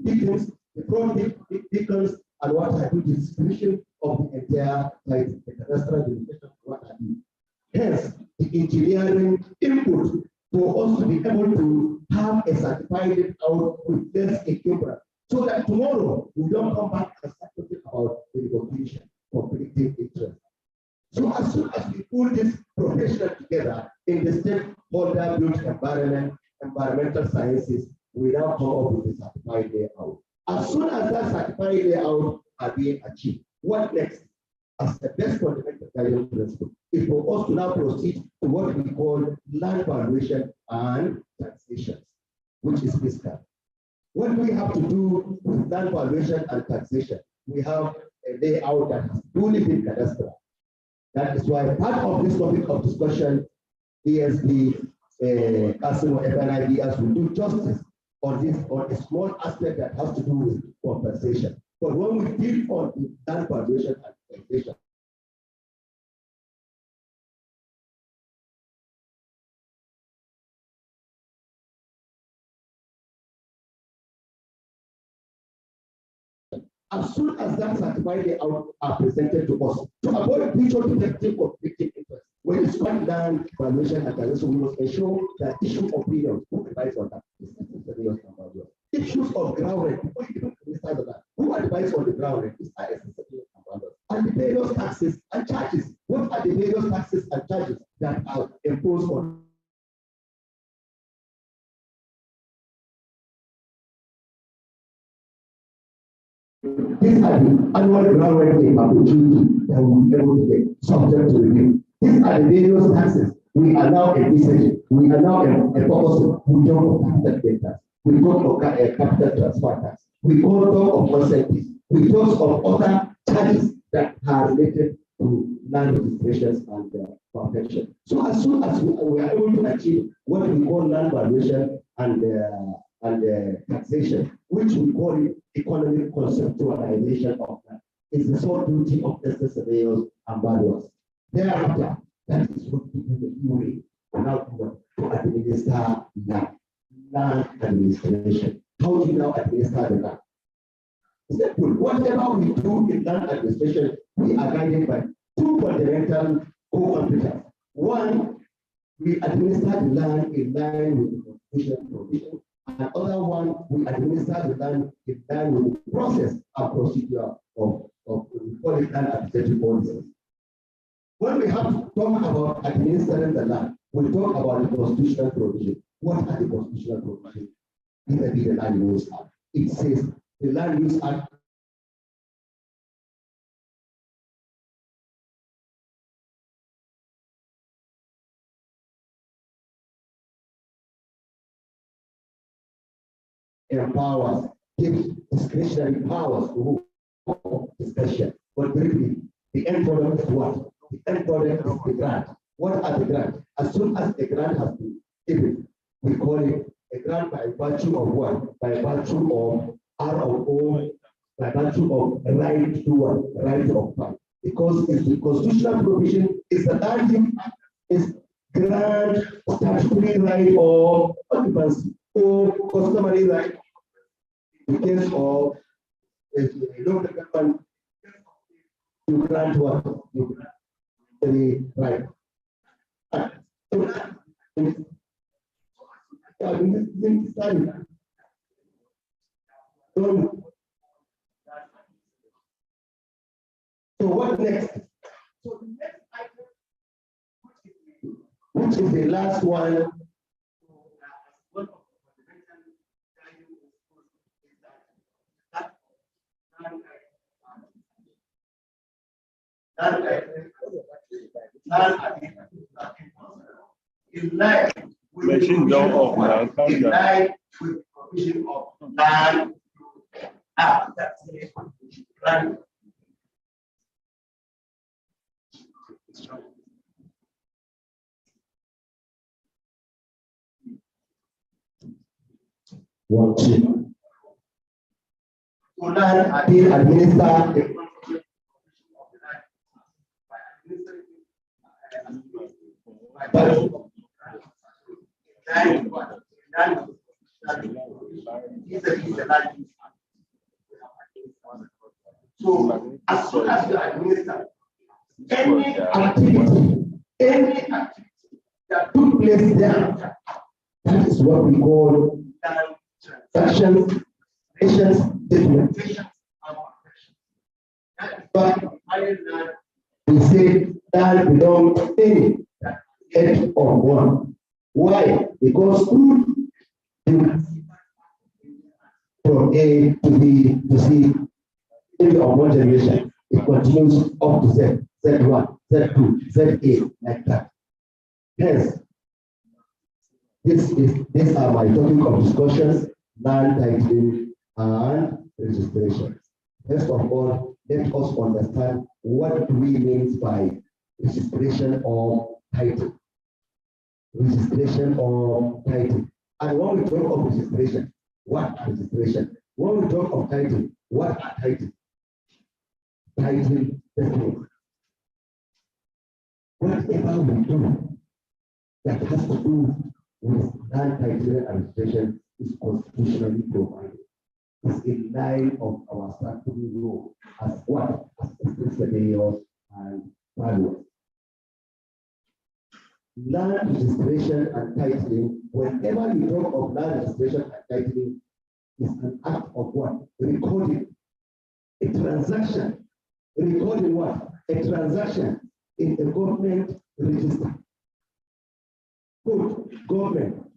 beacons, the front beacons, and what I do the description of the entire site, the cadastral delimitation of what I do. Hence, the engineering input for us to be able to have a certified layout with less equipment, so that tomorrow we don't come back and start talking about the negotiation, conflicting interest. So as soon as we pull this professional together in the stakeholder built environment, environmental sciences, we now come up with a certified layout. As soon as that certified layout are being achieved, what next? As the best fundamental guiding principle is for us to now proceed to what we call land valuation and taxation, which is fiscal. What do we have to do with land valuation and taxation? We have a layout that has fully been cadastral. That is why part of this topic of discussion, ESB, Casino, FNIDs will do justice on this, on a small aspect that has to do with compensation. But when we deal on the land valuation and taxation, as soon as that certified layout are presented to us, to avoid future defective conflicting interest, when it's about land valuation and taxation, we must ensure that issue of opinions, who advise on that? Issues of ground rent, before you even criticize that, who advise on the ground rent? It's and the various taxes and charges. What are the various taxes and charges that are imposed on? These are the annual ground rent opportunity that we will be able to get subject to review. These are the various taxes we are now envisaging. We are now focusing. We talk of capital gain tax. We talk of capital transfer tax. We talk of consent. We talk of other charges that are related to land registrations and protection. So as soon as we are able to achieve what we call land valuation and taxation, which we call it economic conceptualization of that, is the sole duty of estate surveyors and valuers. Thereafter, that is what we do the way to administer land administration. How do you now administer the land? Simple. Whatever we do in land administration, we are guided by two fundamental co-competence. One, we administer the land in line with the constitutional provision. And other one, we administer the land in line with the process and procedure of land administrative policies. When we have to talk about administering the land, we talk about the constitutional provision. What are the constitutional provisions? vis-a-vis the Land Use Act. It says the Land Use Act empowers, gives discretionary powers to who? Discretion. But briefly, the end product is what? The end product is the grant. What are the grants? As soon as a grant has been given, we call it a grant by virtue of what? By virtue of R of O, by virtue of right to what? Right of fund. Because it's the constitutional provision is the land is grant statutory right of occupancy or customary right in case of local government, you grant what? You grant the right. So what next? So the next item, which is the last one, in line with Machine don't off now. in line with the provision of land act. That's it. Land. One, two. So land administer the so as soon as you administer any activity that took place there, that is what we call transactions, nations, documentation, and protection. That is why we say that belongs to any edge of one. Why? Because from A to B to C, in of one generation, it continues up to Z, Z1, Z2, Z8, like that. Hence, these are my topic of discussions, land titling and registration. First of all, let us understand what we mean by registration of title. Registration of title. And when we talk of registration, what are registration? When we talk of title, what are title? Title definitely. Whatever we do that has to do with land title and registration is constitutionally provided. It's in line of our statutory law as what? As surveyors and valuers. Land registration and titling, whenever you talk of land registration and titling, is an act of what? Recording a transaction. Recording what? A transaction in a government register. Good. Government.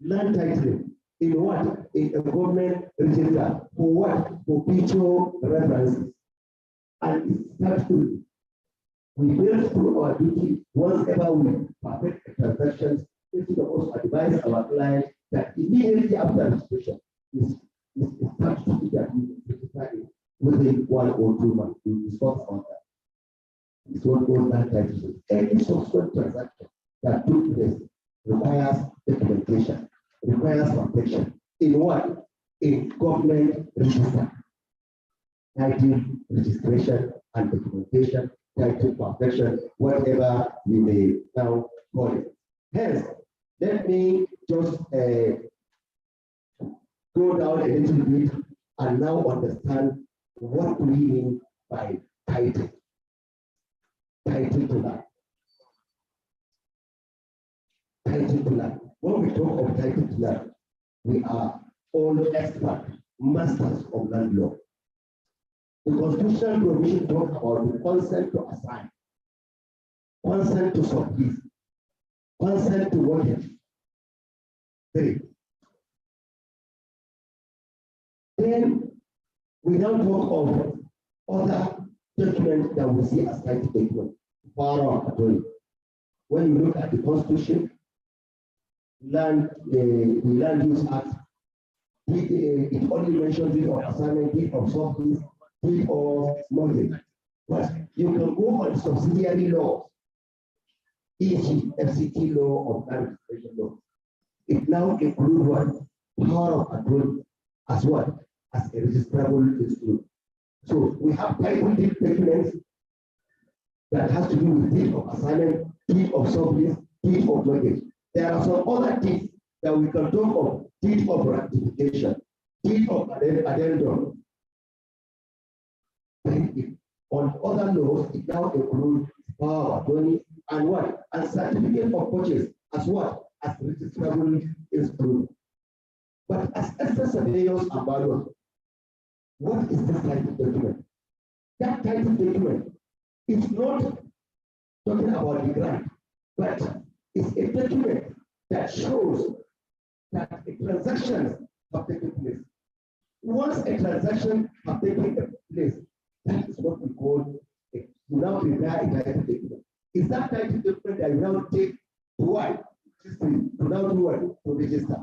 Land titling. In what? In a government register. For what? For future references. And it's statutory. We build through our duty once ever we perfect the transactions, instead of us advise our client that immediately after registration is statutory that we register it within 1 or 2 months. We discuss on that. It's what goes that title. Any subsequent transaction that took place requires documentation, requires protection. In what? In government register. Title, registration, and documentation, title, perfection, whatever you may now call it. Hence, let me just go down a little bit and now understand what we mean by title. Title to land. Title to land. When we talk of title to land, we are all experts, masters of land law. The constitutional provision talks about the consent to assign, consent to sublease, consent to mortgage. 3. Then we now talk of other documents that we see as title document, power of attorney. When you look at the Constitution, the Land Use Act, it only mentions deed of assignment, deed of surplus, deed of mortgage. But you can go on subsidiary laws, e.g., FCT law or land registration law. It now includes what? Power of attorney as what? As a registrable instrument. So we have title deed documents that has to do with deed of assignment, deed of surplus, deed of mortgage. There are some other deeds that we can talk of: deed of ratification, deed of addendum. On other laws, it now includes power of attorney and what? And certificate of purchase as what? As registrable instrument. But as excess surveyors and valuers, what is this title document? That title document is not talking about the grant, but it's a document that shows that a transaction have taken place. Once a transaction has taken place, that is what we call a, you now prepare a title document. Is that title document that you now take to what? To now do what? To register.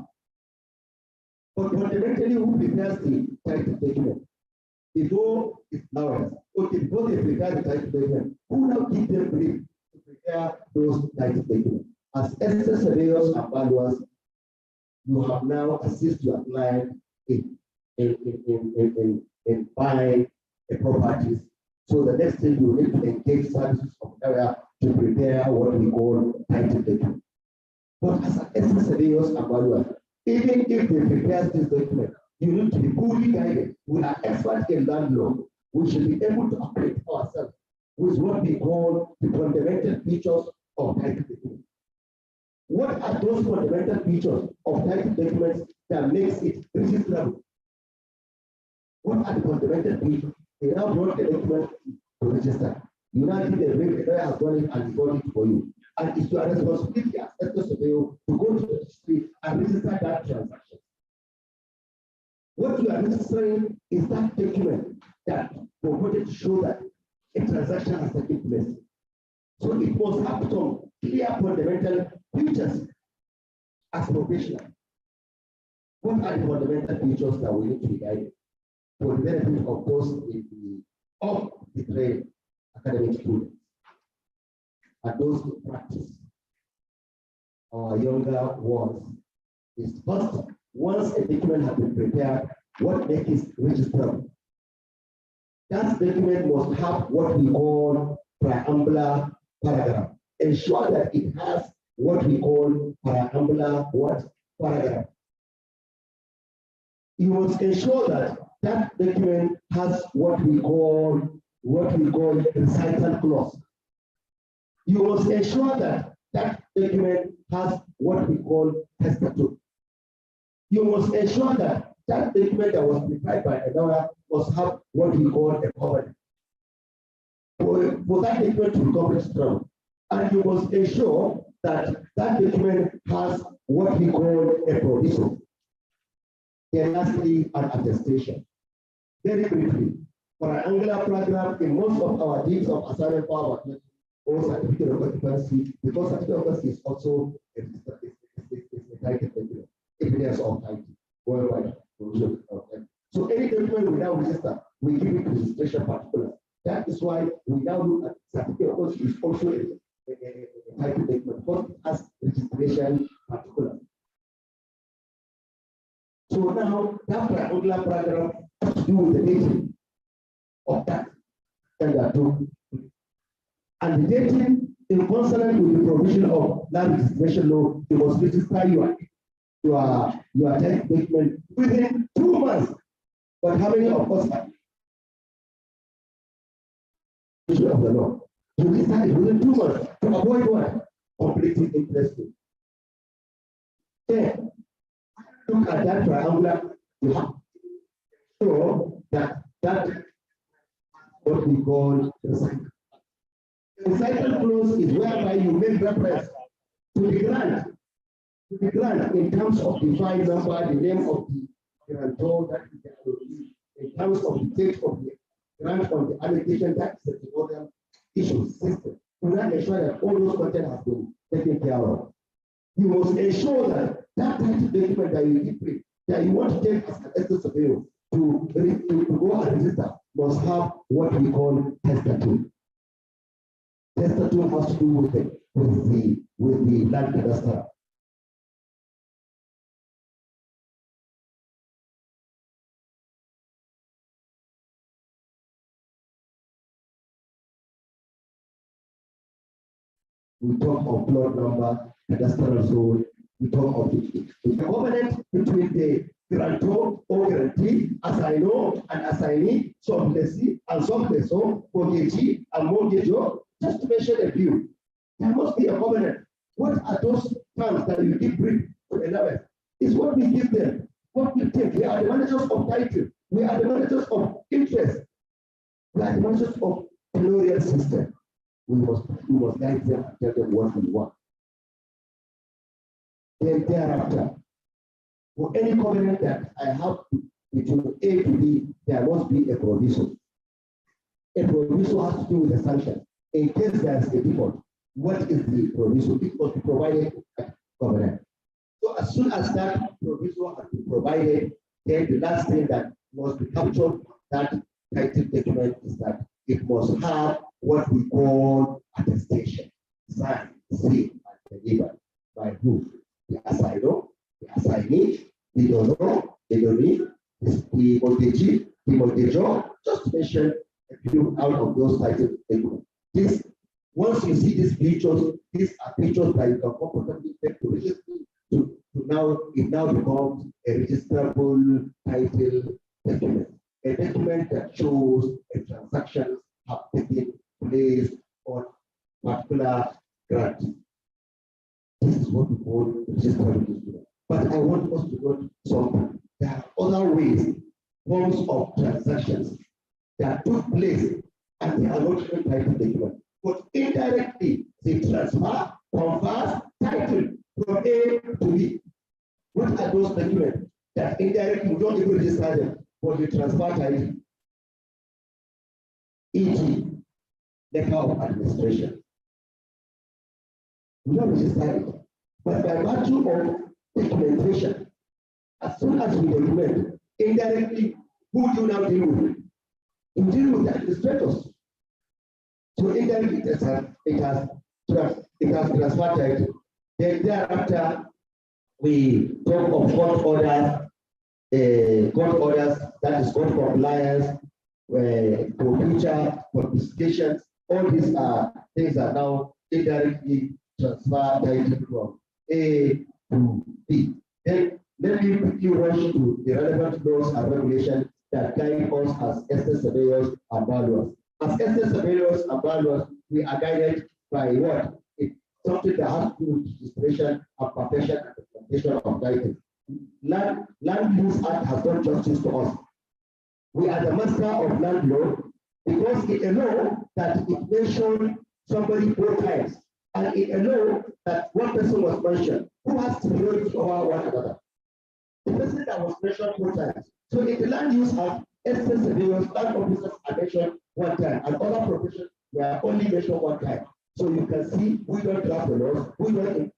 But fundamentally, who prepares the title document? Before it's ours. Okay, before they prepare the title document, who now give them brief to prepare those title documents? As excess surveyors and valuers, you have now assist your client in buying a properties. So the next thing you need to engage services of area to prepare what we call title document. But as an excess surveyors and valuers, even if they prepare this document, you need to be fully guided. We are experts in land law. We should be able to operate ourselves with what we call the fundamental features of title document. What are those fundamental features of title documents that makes it registrable? What are the fundamental features? They now brought the document to register. You now need a way, the lawyer has done it and he's done it for you. And it's your responsibility as a surveyor to go to the registry and register that transaction. What you are registering is that document that purported to show that a transaction has taken place. So it must have some clear fundamental features as professional. What are the fundamental features that we need to be guided for the benefit of those in the trade academic students and those who practice? Our younger ones is first, once a document has been prepared, what makes it registrable? That document must have what we call preambular paragraph. Ensure that it has what we call preambular paragraph. You must ensure that that document has what we call recital clause. You must ensure that that document has what we call testator. You must ensure that that document that was prepared by a lawyer must have what we call a covenant. For that document to become registrable. And you must ensure that that document has what we call a provision. Then lastly, an attestation. Very briefly, for an angular paragraph in most of our deeds of assignment power or certificate of occupancy, because certificate of occupancy is also a title document, evidence of title, worldwide. So any document we now register, we give it registration particulars. That is why we now look at certificate of occupancy is also a title document because it has registration particulars. So now that particular paragraph has to do with the dating of that tender. And the dating in consonant with the provision of land registration law, you must register your title document within 2 months. But how many of us are of the law? You register it within 2 months to avoid what? Completing interest. Then look at that triangular, you have to show that what we call the cycle. The cycle clause is whereby you make reference to the grant in terms of the file number, the name of the grantor, that is the terms of the date of the grant on the allocation, that is a development issue system. We want to ensure that all those content has been taken care of. You must ensure that that title document that you give, that you want to take as an estate surveyor to go and register, must have what we call testative. Testative has to do with the land cadastre. We talk of plot number, cadastral zone, we talk of the covenant between the grantor or grantee, assignor and assignee, sublessee and sublessor, mortgagee and mortgagor, just to mention a few. There must be a covenant. What are those terms that you give brief to elevate? Is what we give them, what we take. We are the managers of title, we are the managers of interest, we are the managers of colonial system. We must guide them and tell them what we want. Then thereafter, for any covenant that I have between A to B, there must be a provision. A provision has to do with the sanction. In case there is a default, what is the provision? It must be provided at covenant. So as soon as that provision has been provided, then the last thing that must be captured that title document is that it must have what we call attestation, signed, sealed, and delivered by who? The assignor, the assignee, the donor, the donee, the mortgagee, the mortgagor, just to mention a few out of those titles. This, once you see these pictures are pictures that you can comfortably take to register to now, it now becomes a registrable title document. A document that shows a transaction have taken place on particular grant. This is what we call registrable. But I want us to note something. There are other ways, forms of transactions that took place and they are not even title document. But indirectly, they transfer, convert title from A to B. What are those documents that indirectly we don't even register them, but we transfer title? E.g., letter of administration. We don't register it, but by virtue of documentation, as soon as we document, indirectly, who do you now deal with? You deal with the administrators. So indirectly, it has transferred title. Then thereafter, we talk of court orders, that is court compliance, forfeiture, confiscations. All these are things that now indirectly transfer title from A to B. Then let me quickly rush to the relevant laws and regulations that guide us as estate surveyors and valuers. As estate surveyors and valuers, we are guided by what? It's something that has to do with registration and perfection and implementation of title. Land Use Act has done justice to us. We are the master of land law because it allows that it mentioned somebody 4 times, and it allows that one person was mentioned who has priority over one another. The person that was mentioned 4 times. So in the Land Use Act, estate surveyors, land officers are mentioned 1 time, and other professions were only mentioned 1 time. So you can see we don't draft the laws, we don't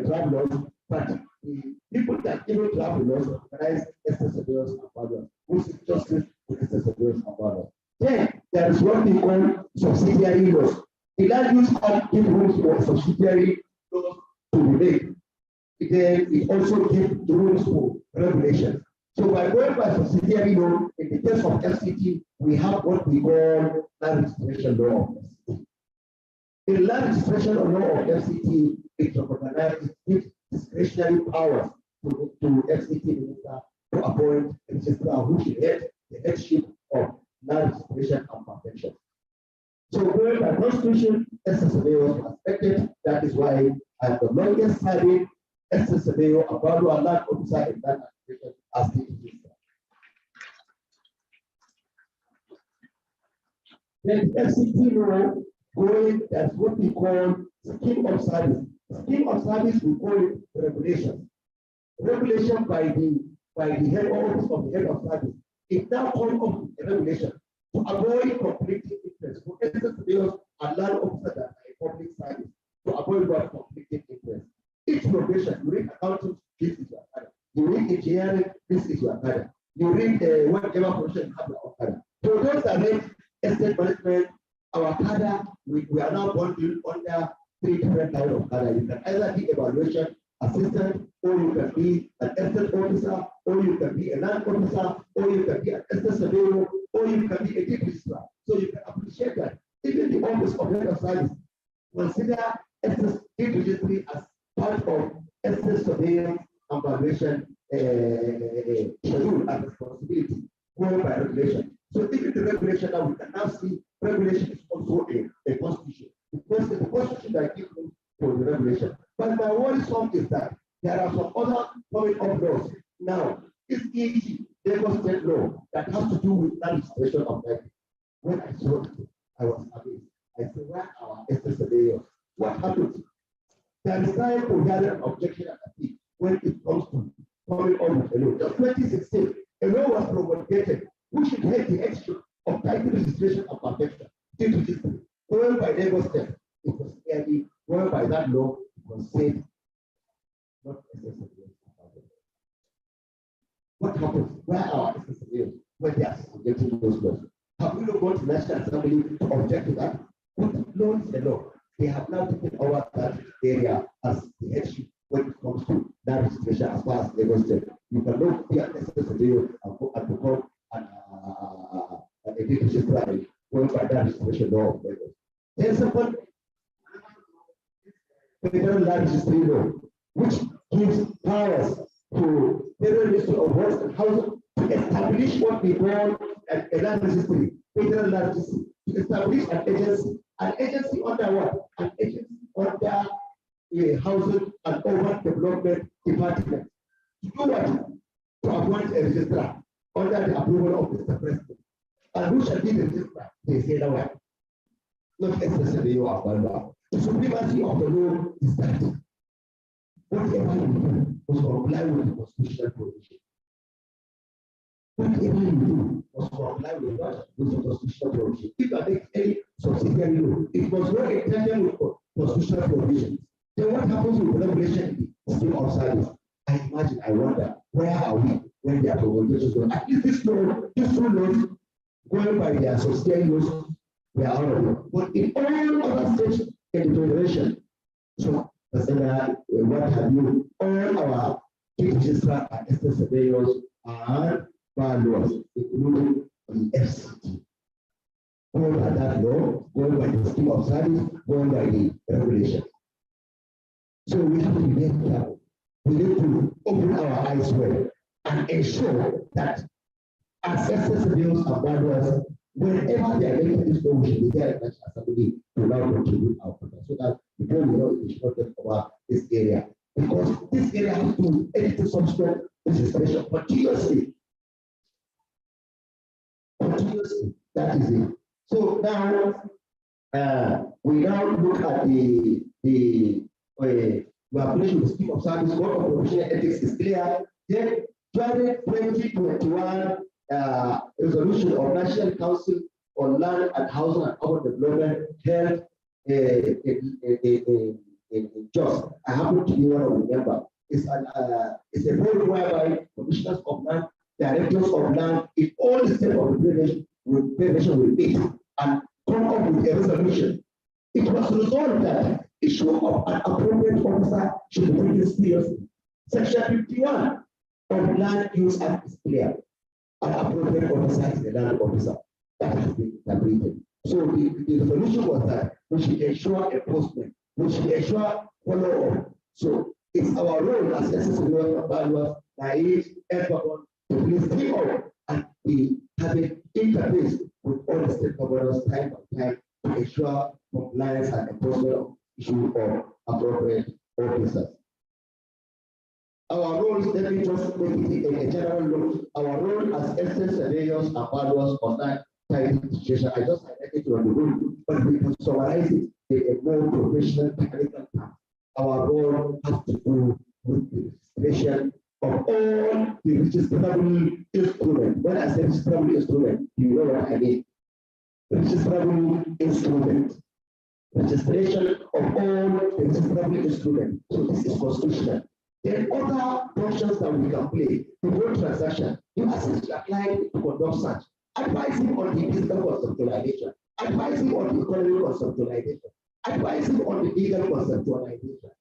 draft laws, but the people that even draft the laws recognize estate surveyors and valuers, which is justice to estate surveyors and valuers. Then there is what we call subsidiary laws. The Land Use Act gives rules for subsidiary laws to be made. Then it also gives rules for regulations. So by going by subsidiary law, in the case of FCT, we have what we call land registration law of FCT. In land registration law of FCT, it recognizes, it gives discretionary powers to FCT minister to appoint a registrar who should head the headship of land registration and perfection. So going by constitution, estate surveyors are expected. That is why I'm the longest serving estate surveyor, a value and land officer in land administration as the minister. Then FCT law going, that's what we call scheme of service. Scheme of service, we call it regulations. Regulation by the by the head office of the head of service, it now comes up with a regulation to avoid conflicting interest for SS surveyors and land officers that are in public service, to avoid what conflicting interest. Each profession, you read accounting, this is your father. You read engineering, this is your father. You read whatever profession you have your father. So those that read estate management, our father, we are now bundled under 3 different lines of father. You can either be evaluation assistant, or you can be an estate officer, or you can be a land officer, or you can be an estate surveyor, or you can be a deed registrar. So you can appreciate that even the office of head of service consider estate deed registry as part of estate surveillance and valuation schedule and responsibility going by regulation. So even the regulation that we can now see, regulation is also a constitution. Because the constitution that gives room for the regulation. But my worry some is that there are some other coming up laws. Now, it's easy, Lagos state law that has to do with registration of life. When I saw it, I was amazed. I said, where our estate surveyors? What happens? There is time for hearing an objection at the peak when it comes to coming on with a law. Just 2016, a law was promulgated which should help the issue of title registration of perfection into history. Going by Lagos State, it was clearly going by that law, it was said not necessary. What happens? Where are our SSAs when they are subjecting those laws? Have we not gone to National Assembly to object to that? What law is the law? They have now taken over that area as the issue when it comes to that registration as far as Lagos State. You cannot be an SSA and become a education strategy going by that registration law of Lagos. There's a federal land registry law, which gives powers to federal ministry of works and housing to establish what we call a land registry, federal land registry, to establish an agency under what? An agency under a housing and urban development department. To do what? To appoint a registrar under the approval of Mr. President. And who shall be the registrar? They say that way. Not necessarily you are one. The supremacy of the law is that whatever you do must comply with the constitutional provision. Whatever you do must comply with what? With the constitutional provision. If you make any subsidiary law, it must work in tandem with constitutional provisions. Then what happens with the regulation in the scheme of service? I imagine, I wonder, where are we when they are promulgated? At least this law, these two laws, going by their subsidiary laws, we are out of it. But in all other states in the federation, so what have you, all our chief registrar and estate surveyors are valuers, including the FCT. Going by that law, going by the scheme of service, going by the regulation. So we have to be very careful. We need to open our eyes well and ensure that as estate surveyors and valuers, whenever they are making this law, we should be there as assembly to now contribute our product so that before we know it, we should not take over this area. Because this area has to edit some strong registration continuously. Continuously. That is it. So now we now look at we are playing with the scheme of service. What of professional ethics is clear. Then 2021 resolution of National Council on Land and Housing and Urban Development held in Jos. I happen to be one of the members. It's a forum whereby commissioners of land, directors of land in all the states of the federation will meet and come up with a resolution. It was resolved that issue of an appropriate officer should be taken seriously. Section 51 of Land Use Act is clear. An appropriate officer is a land officer. That has been interpreted. So the resolution was that we should ensure enforcement, we should ensure follow-up. So it's our role as SSA valuers, naive, everyone, to please team up and be having interface with all the stakeholders time by time to ensure compliance and enforcement of issue of appropriate officers. Our role, let me just make it a general look. Our role as estate surveyors and valuers on that type of situation, I just highlighted it on the room, but we can summarize it in a more professional technical term. Our role has to do with the registration of all the registrable instruments. When I say registrable instrument, you know what I mean. Registrable instrument. Registration of all the registrable instruments. So this is constitutional. There are other functions that we can play. The whole transaction, you assist to apply to conduct search, advising on the physical conceptualization, advising on the economic conceptualization, advising on the legal conceptualization,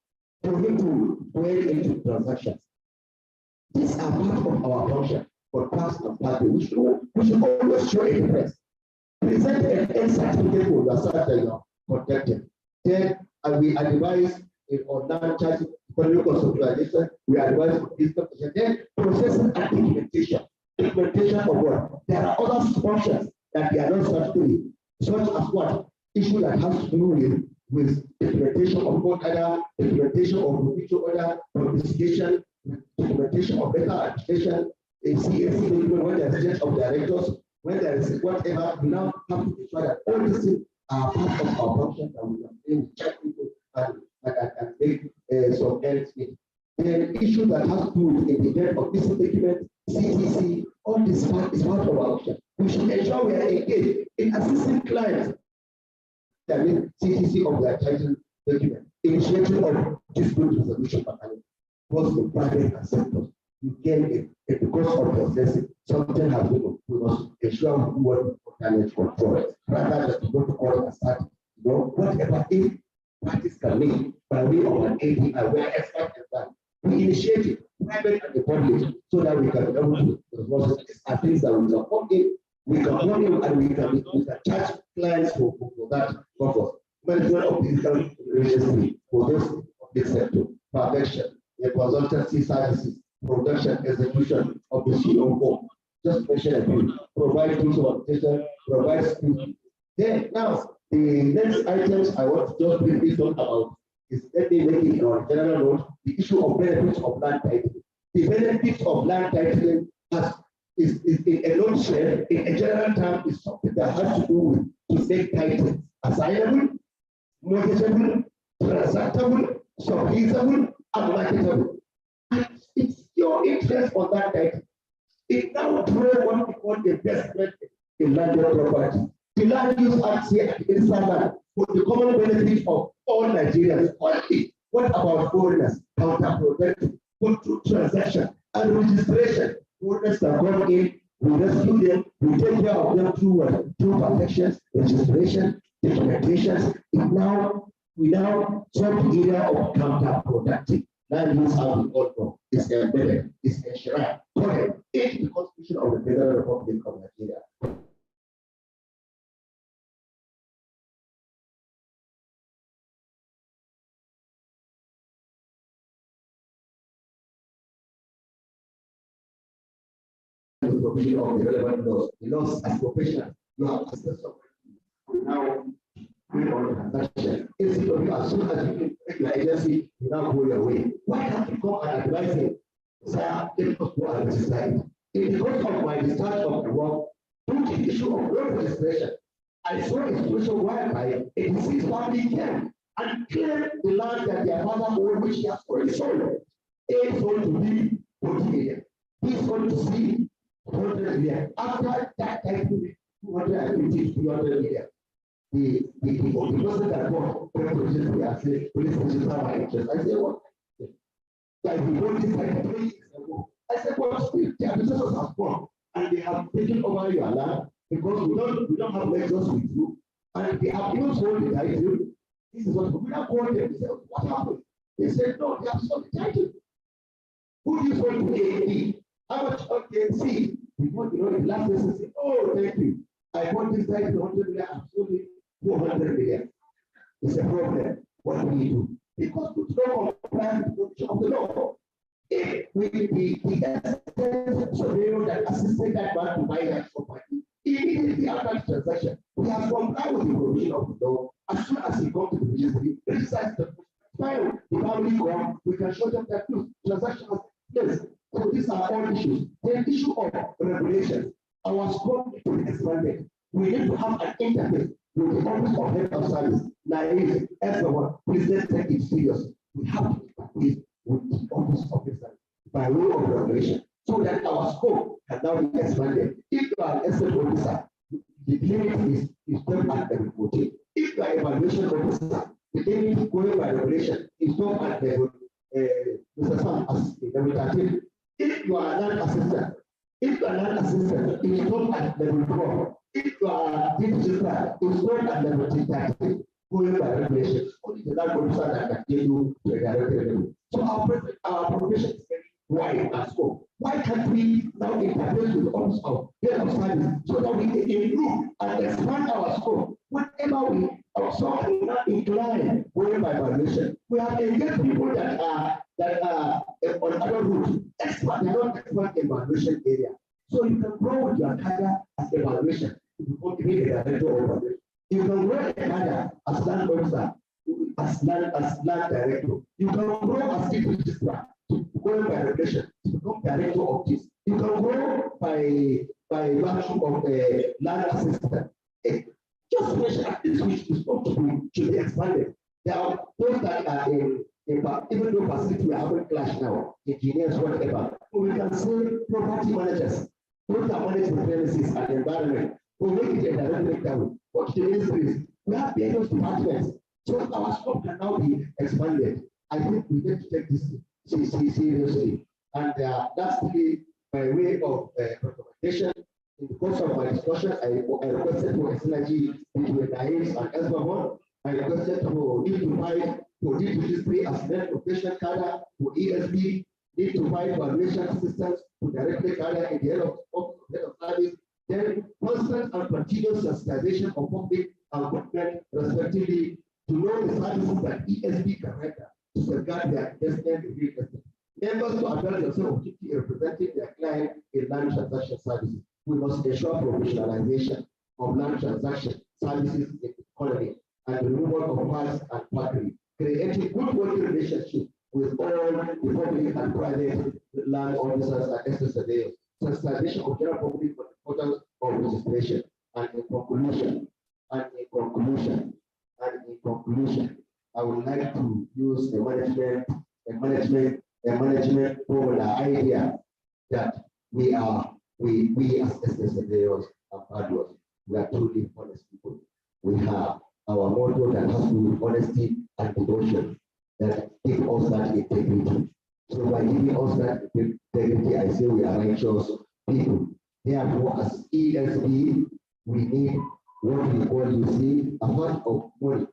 for him to dwell into transactions. These are part of our function for past and party. We should always show a difference. Present an end certificate for the search that you are conducting. Then we advise on non-charge economic conceptualization, we advise on physical, then processing and documentation. Documentation of what? There are other functions that they are not statutory, such as what? Issue that has to do with documentation of court order, documentation of judicial order, investigation, documentation of better administration, a CAC document when there is change of directors, when there is whatever, we now have to ensure that all these things are part of our function that we can play with check people and make some ends meet. The issue that has to do with the event of this document, CTC, all this part is part of our action. We should ensure we are engaged in assisting clients that means CTC of their title document, initiative of dispute resolution mechanism, both the private and sector. You get it because of processing. Something has been, we must ensure we do what damage control rather than to go to court and start, whatever if practice can make by way of an API, we are expecting that. We initiate it, private and the public, so that we can be able to resolve things that we can come in, and we can charge clients for that purpose. Management of physical registry for those of the sector, perfection, the consultancy services, production, execution of the CEO. Just mention a few. Provide tools of application, provide speed. Then now the next items I want to just briefly talk about is, let me make it on general note, the issue of benefits of land titling. The benefits of land titling is in a nutshell, in a general term, is something that has to do with to make titles assignable, mortgageable, transactable, subleasable, and marketable. And it's your interest on that title. It now draws what we call investment in landed property. The Land Use Act here in Sandland for the common benefit of all Nigerians. Only what about foreigners? Counterproductive, both through transaction and registration. Foreigners that come in, we rescue them, we take care of them through protections, registration, documentations. We now solve the area of counterproductive. Land Use Act we all know is embedded, is enshrined, in the Constitution of the Federal Republic of Nigeria. The provision of the relevant laws, the laws as professional, you have access to now. Transaction. As soon as you regular agency, you now go your way. Why can't you come and advise him? Sir, let us go and decide. In the course of my discharge of the work, due to the issue of road registration, I saw a situation whereby a deceased family came and claimed the land that their father owned, which he has already sold. A is going to be 40 million. B is going to see 100 million. After that time, 250, 300 million. The person that bought we are saying, police station have my interest. I say, what? Like we bought this like 3 years ago. I said, what? The administrators have gone and they have taken over your land because we don't have lectures with you. And they have even sold the title. This is what we now call them. They said, what happened? They said, no, they have sold the title. Who do you sold to A? How much of ANC? Before the last person said, oh, thank you. I bought this title 100 million, I'm sold it 400 million. It's a problem. What do we do? Because we don't comply with the provision of the law. If we the surveyor that assisted that man to buy that property, immediately after the transaction, we have complied with the provision of the law. As soon as he comes to the registry, registers the file, the family come, we can show them that transaction has yes. So these are all issues. The issue of regulation. Our scope to be expanded. We need to have an interface with the Office of Health and Service. Naive, everyone, please let's take it serious. We have to interface with the Office of Health and Service. by way of regulation, so that our scope can now be expanded. If you are an estate officer, the limit is 12 at level 14. If you are an evaluation officer, the limit going by regulation is 12 at level Mr. Sam as level 13. If you are an assistant, it is 12 at level 12. If you are digital, it's 12 at level 13. Going by regulation, only the land officer that can give you to a director level. So our profession is very wide and scope. Why can't we now interface with office of head of service so that we can improve and expand our scope? Whenever we are not inclined going by valuation, we have engaged people that are on other routes, expert, they don't expert in valuation area. So you can grow with your cadre as evaluation to become the director of valuation. You can grow a cadre as land officer, as land director. You can grow as chief registrar to go by regulation to become director of this. You can grow by virtue of a land assistant. Just mention at this which is not to be expanded. There are those that are in even though facility we haven't clashed now, engineers, whatever. We can say property managers, those that manage the premises and the environment. We make it a direct down. What the ministries, we have various departments. So our scope can now be expanded. I think we need to take this seriously. And that's really by way of recommendation. In the course of my discussion, I requested for a synergy between Niesv and Abuja. I requested for need to find for this registry as net professional cadre for ESB, need to find valuation assistance to directly cadre in the head of service. Then constant and continuous sensitization of public and government respectively to know the services that ESB can render to safeguard their investment in real estate. Members to avail themselves of representing their client in land transaction services. We must ensure professionalization of land transaction services in the economy and the removal of parts and factory, creating good working relationship with all the public and private land officers and estate surveyors. Sensitization of general public for the importance of registration. And in conclusion, I would like to use a management formula idea that we as estate surveyors and valuers, we are truly honest people. We have our motto that has to do with honesty and devotion that give us that integrity. So by giving us that integrity, I say we are righteous people. Therefore, as ESB, we need what we call, you see, a part of money.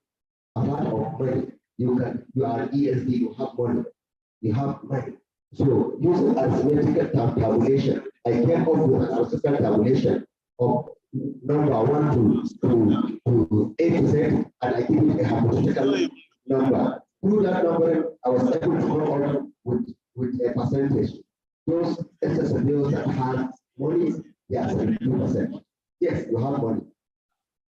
A part of money. You are an ESB, you have money. You have money. So using arithmetic tabulation, I came up with an arithmetic tabulation of number 1 to A to Z, and I give it a hypothetical number. Through that number, I was able to come up with a percentage. Those SSMEs that have money, they are 72%. Yes, you have money.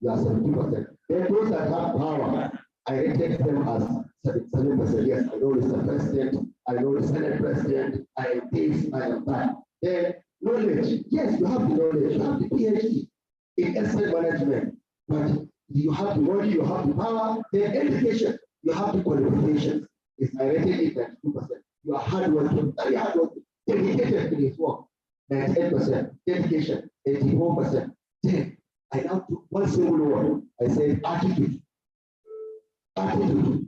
You are 72%. Then those that have power, I rated them as 77%. Yes, I know Mr. President, I know the Senate President, I am this, I am that. Then knowledge, yes, you have the knowledge, you have the PhD in asset management, but you have the money, you have the power, then education, you have the qualifications. It's I rated it at 2%. You are hardworking, very hardworking, dedicated to this work. 98%, dedication, 84%. Then I now took one single word. I said attitude. Attitude.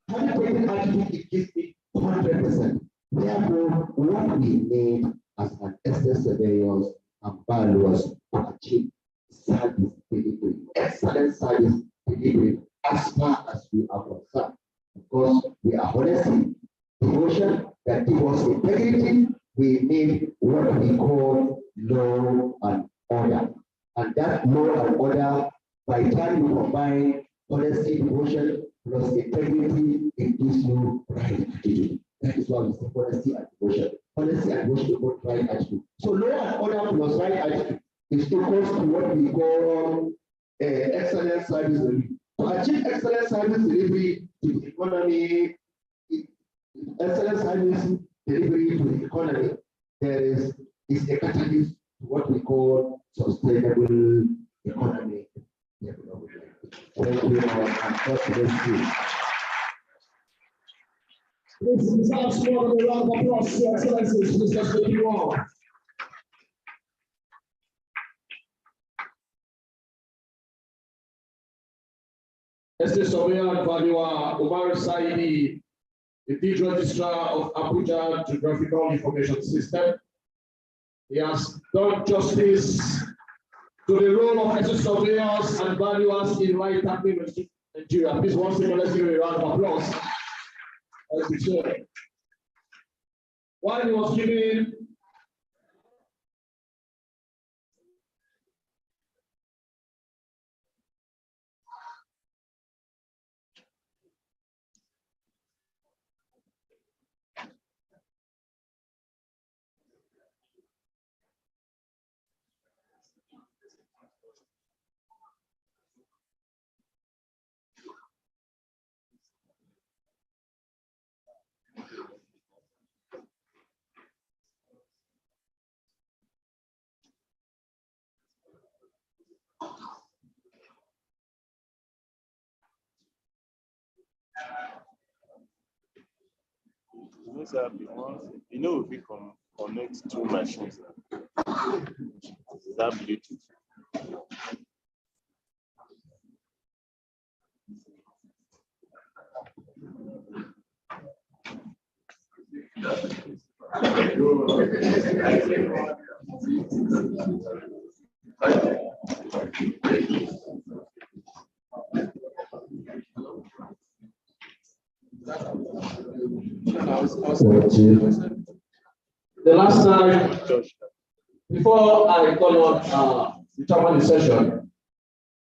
Having taken attitude, it gives me 100%. Therefore, what we need as an estate surveyors and valuers to achieve service delivery, excellent service delivery, as far as we are concerned, because we are honesty, devotion that gives us integrity. We need what we call law and order. And that law and order, by the time you combine honesty, devotion, plus integrity, it gives you right attitude. That is why we say honesty and devotion. Honesty and devotion is both right attitude. So law and order plus right attitude is equals to what we call excellent service delivery. To achieve excellent service delivery to the economy, excellent service delivery to the economy, there is a catalyst to what we call sustainable economy development. Thank you, and God bless you. This deserves more than a round of applause, Your Excellency, Mr. Speaker. Estate Surveyor and Valuer Umar Saidi, the District Registrar of Abuja Geographical Information System. He has done justice to the role of estate surveyors and valuers in right tapping Nigeria. Please, once again, let's give a round of applause. As we share. While he was giving you know, if we can connect two machines, that Bluetooth. the last time, before I call on the chairman session,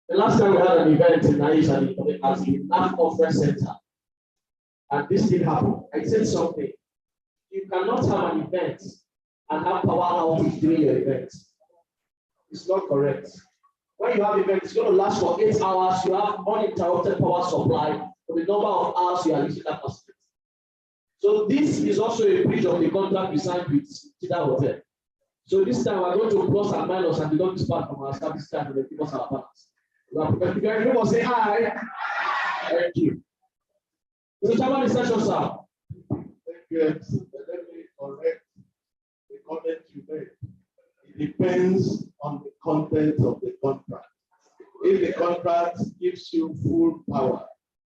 the last time we had an event in Niesv as the NAF Conference Center, and this did happen. I said something. You cannot have an event and have power outage during your event. It's not correct. When you have an event, it's going to last for 8 hours. You have uninterrupted power supply for the number of hours you are using that facility. So this is also a breach of the contract we signed with Tida Hotel. So this time we're going to plus and minus and deduct this part from our service time and give us our balance. We are prepared to get everyone say hi. Thank you. Mr. Chairman, session, sir. Thank you. Let me correct the comment you made. It depends on the content of the contract. If the contract gives you full power,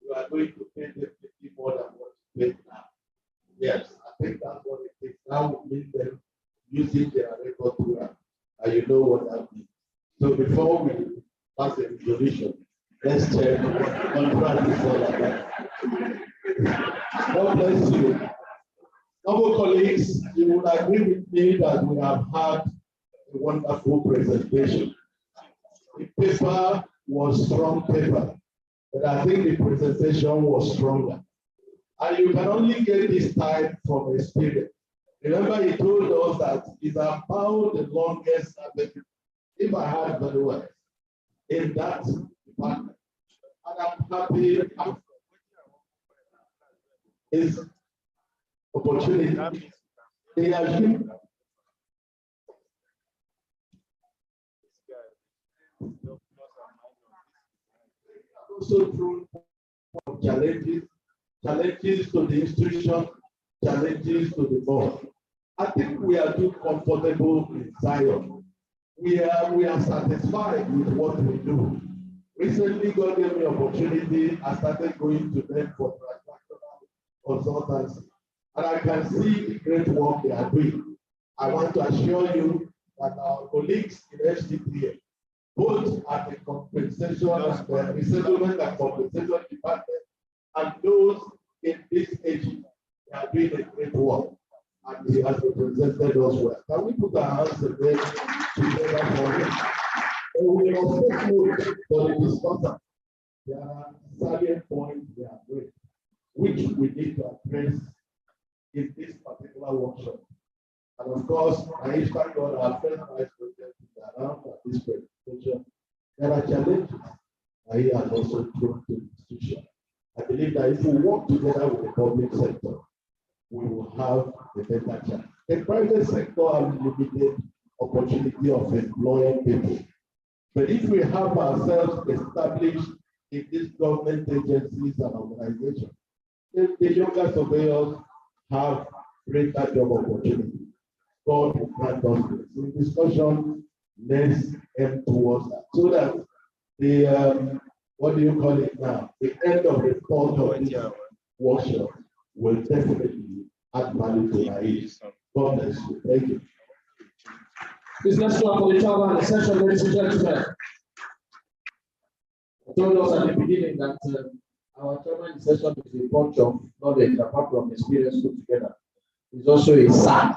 you are going to pay definitely more than what you pay now. Yes, I think that's what it takes. Now we need them using their record to run. And you know what that means. So before we pass the resolution, let's check what the contract is all about. God bless you. Noble colleagues, you would agree with me that we have had a wonderful presentation. The paper was strong paper, but I think the presentation was stronger. And you can only get this type from experience. Remember, he told us that it's about the longest service, if I had very well, in that department. And I'm happy is opportunity. They are also through challenges to the institution, challenges to the board. I think we are too comfortable in Zion. We are satisfied with what we do. Recently, God gave me opportunity. I started going to them for transactional consultancy, and I can see the great work they are doing. I want to assure you that our colleagues in HTPA, both at the compensation and the resettlement and compensation department, and those in this agency, they are doing a great work, and he has represented us well. Can we put our hands together for him? We also note for the discussion, there are salient points they are doing, which we need to address in this particular workshop. And of course, I thank God our first vice president is around at this presentation. There are challenges that he has also thrown to the institution. I believe that if we work together with the public sector, we will have a better chance. The private sector has limited opportunity of employing people. But if we have ourselves established in these government agencies and organizations, the younger surveyors have greater job opportunity. God will grant us this. The discussion, let's aim towards that, so that the what do you call it now? The end of the part of this workshop will definitely add value to our age. God bless you. Thank you. This next one for the chairman, the session, ladies and gentlemen. I told us at the beginning that our chairman session is a bunch of knowledge apart from experience put together. He's also a son.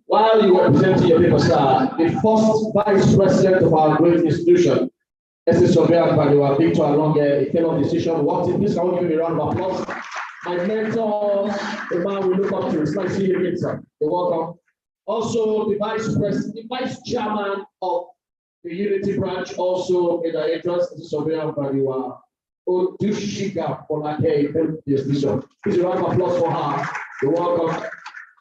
While you were presenting your paper, sir, the first vice president of our great institution, SS Sovereign Value, Victor along a fellow decision, walked in. Please, I want to give you a round of applause. My mentor, the man we look up to, it's nice to see you again, sir. You're welcome. Also, the vice president, the vice chairman of the Unity branch, also in the entrance, SS Sovereign Value, Odushiga Polake, decision. Please, a round of applause for her. You're welcome.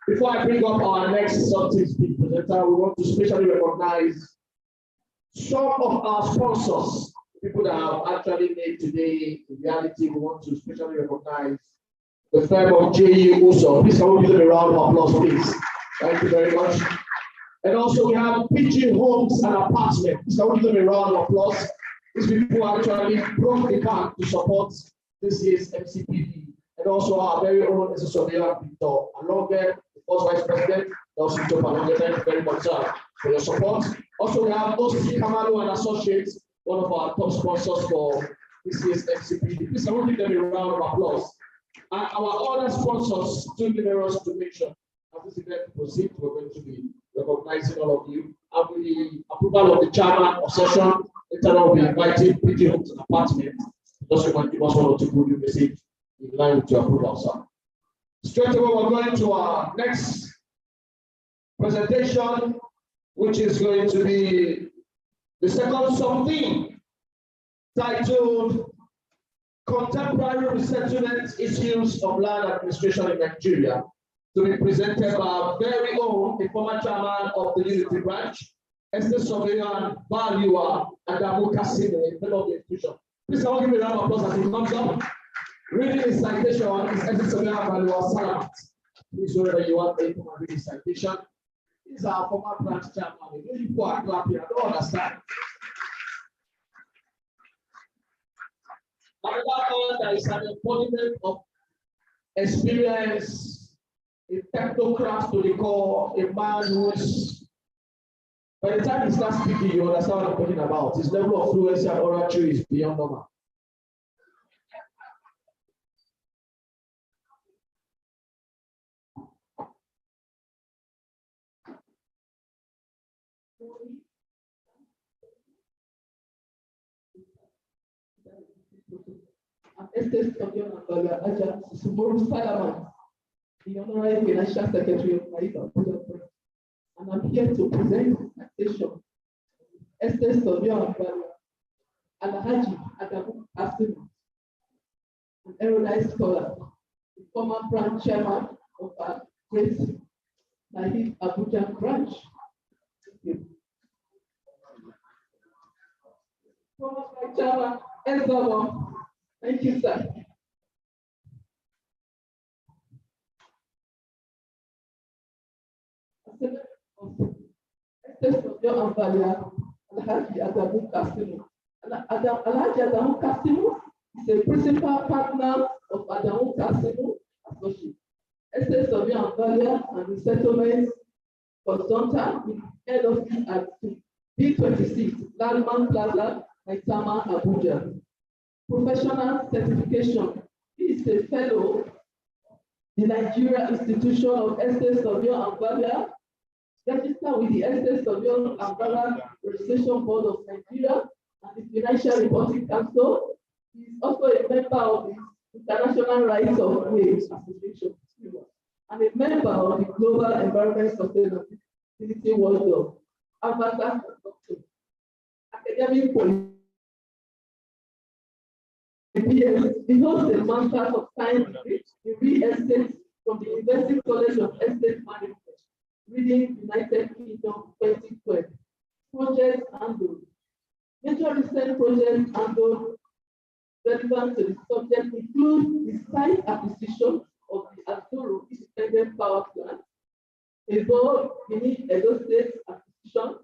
Before I bring up our next subject presenter, we want to specially recognize some of our sponsors, people that have actually made today a reality. We want to specially recognize the firm of J.U. Uso. Please can we give them a round of applause, please? Thank you very much. And also we have PG Homes and Apartments. Please can we give them a round of applause? These people actually broke the bank to support this year's Mcpd. And also our very own SSOBR Victor along there, the first vice president, also Victor along there. Thank you very much, sir, for your support. Also, we have OC Kamalo and Associates, one of our top sponsors for this year's Mcpd. Please, I want to give them a round of applause. And our other sponsors, too numerous to mention. As this event proceeds, we're going to be recognizing all of you. And with the approval of the chairman of session, later on, we'll be inviting PG Homes and Apartments. Just want to give us one or two good messages in line with your approval, sir. Straight away, we're going to our next presentation, which is going to be the second sub-theme titled Contemporary Resettlement Issues of Land Administration in Nigeria, to be presented by our very own, the former chairman of the Unity branch, Esther Sovereign Valua and Abuja, fellow of the institution. Please, I want to give a round of applause as he comes up. Reading the citation is Esther Sovereign Valua Salamat. Please, wherever you want, to come and read the citation. This is our former branch chairman. You people are clapping, I don't understand. Another one that is an embodiment of experience, a technocrat to the core, a man who is, by the time he starts speaking, you understand what I'm talking about. His level of fluency and oratory is beyond normal. Estate of your Abuja, Sumoru Salaman, the Honorary Financial Secretary of Abuja, and I'm here to present the citation. Estate of your Abuja, Alhaji Adamu Asimu, an erudite scholar, the former branch chairman of our great Niesv Abuja branch. Thank you. Former branch chairman, Ezra. Thank you, sir. Alhaji Adamu Kasimu. Alhaji Adamu Kasimu is a principal partner of Adamu Kasimu Associates, Estate Survey and Value and Resettlement Consultant with head office at B26 Landmark Plaza, Maitama, Abuja. Professional certification. He is a fellow, the Nigeria Institution of Estate Survey and Value, registered with the Estate Survey and Value Registration Board of Nigeria and the Financial Reporting Council. He is also a member of the International Rights of Way Association and a member of the Global Environment Sustainability World Ambassador Academic Policy. He holds a Master of Science degree in Real Estate from the University College of Estate Management, reading United Kingdom 2012. Project handled. Major recent projects handled relevant to the subject include the site acquisition of the Azuru Independent Power Plant, involve Benin Edo State acquisition,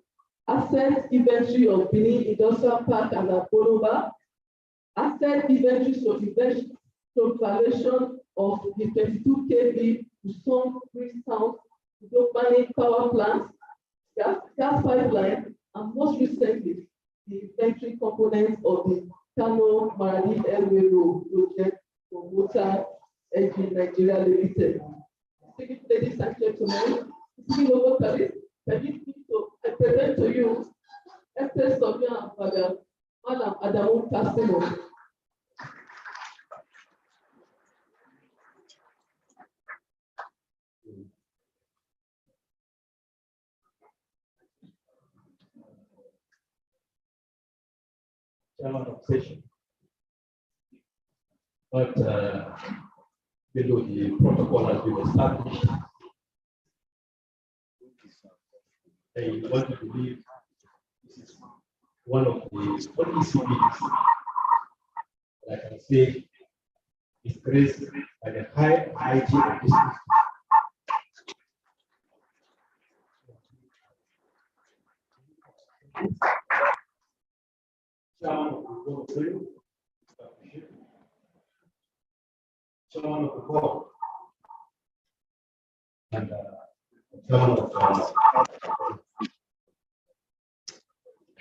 asset inventory of Benin Industrial Park and Aboloba, asset inventory so valuation of the 22 kV Usong Freetown Dopamine Power Plant, gas pipeline, and most recently, the inventory components of the Kano Maradi Airway Road project for Motor Engine Nigeria Limited. Ladies and gentlemen, speaking over Paris, permit me to present to you Esther Sonia and Father Madam Adamu Casimo. Chairman of session. But below the protocol has been established, I want to believe this is one of the only CBDs that I can say is graced by the high hygiene of this. Chairman of the board, chairman of the board, and chairman of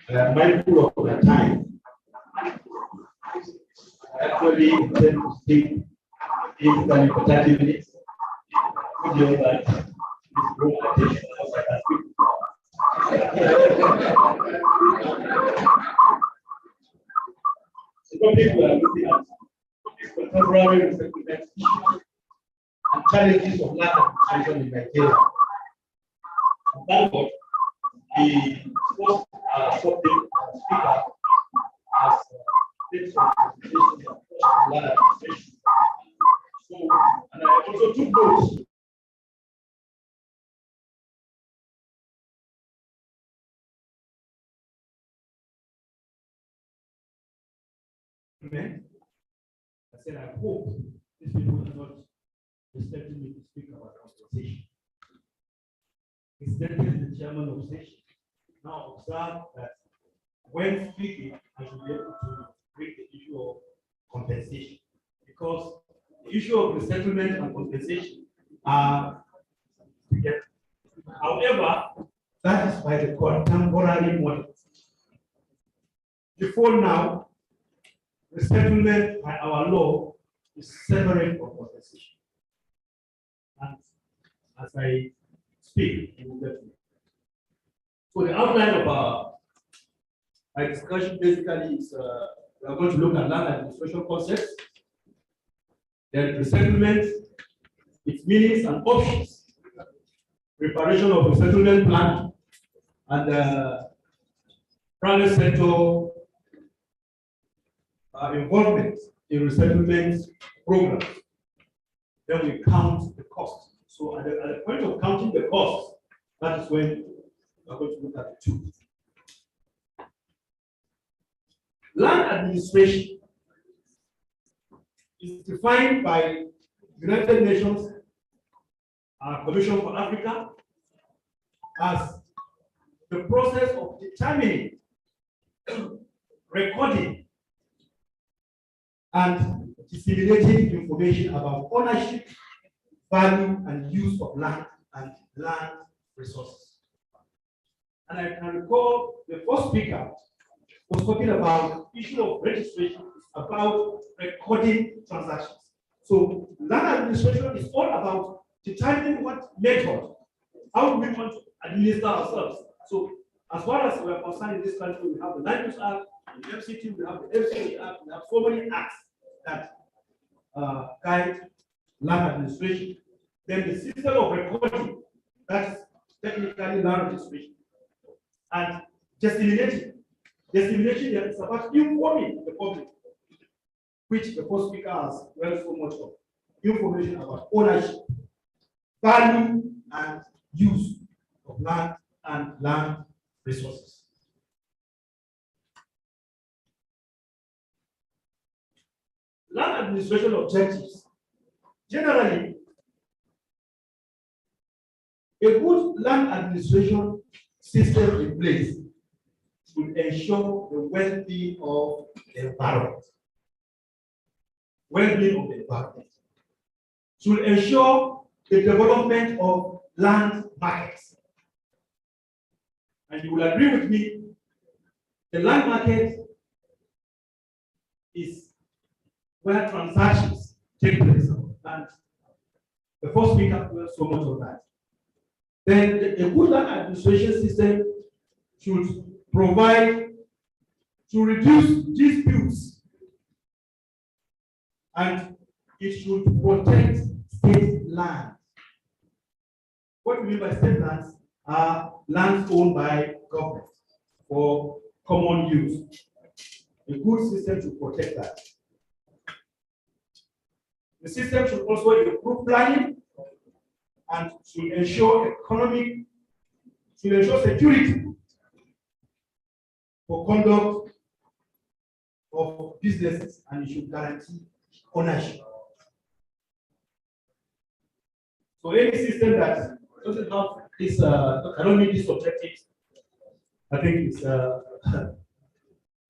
the mindful of the time. I actually intend to speak in 30 minutes. Could you that this group attention as I can speak? The topic we are looking at is contemporary resettlement issues and challenges of land administration in Nigeria. And thank God, the first subject speaker has did some presentations on land administration. So, and I also took notes. Amen. I said, I hope these people are not expecting me to speak about compensation. Incidentally, the chairman of session now observe that when speaking, I should be able to bring the issue of compensation, because the issue of resettlement and compensation are together. However, that is by the contemporary model. Before now, resettlement by our law is separate from compensation. And as I speak, you will get to. So the outline of my discussion basically is we are going to look at land administration concepts, then resettlement, its meanings and options, preparation of resettlement plan, and private sector involvement in resettlement programs. Then we count the cost. So at the point of counting the cost, that is when we're going to look at the two. Land administration is defined by United Nations Commission for Africa as the process of determining, recording, and disseminating information about ownership, value, and use of land and land resources. And I can recall the first speaker was talking about the issue of registration, about recording transactions. So land administration is all about determining what method, how we want to administer ourselves. So as far as we are concerned in this country, we have the Land Use Act, the FCT, we have the FCT Act, we have so many acts that guide land administration. Then the system of recording, that is technically land registration. And disseminating. Dissemination is about informing the public, which the first speaker has well so much of. Information about ownership, value, and use of land and land resources. Land administration objectives. Generally, A good land administration system in place should ensure the well-being of the environment. Well-being of the environment. Should ensure the development of land markets. And you will agree with me, the land market is where transactions take place. And the first speaker will so much of that. Then a good land administration system should provide to reduce disputes, and it should protect state land. What we mean by state lands are lands owned by government for common use. A good system should protect that. The system should also improve planning and should ensure security for conduct of businesses, and it should guarantee ownership. So any system that doesn't have this, cannot meet these objectives, I think it's a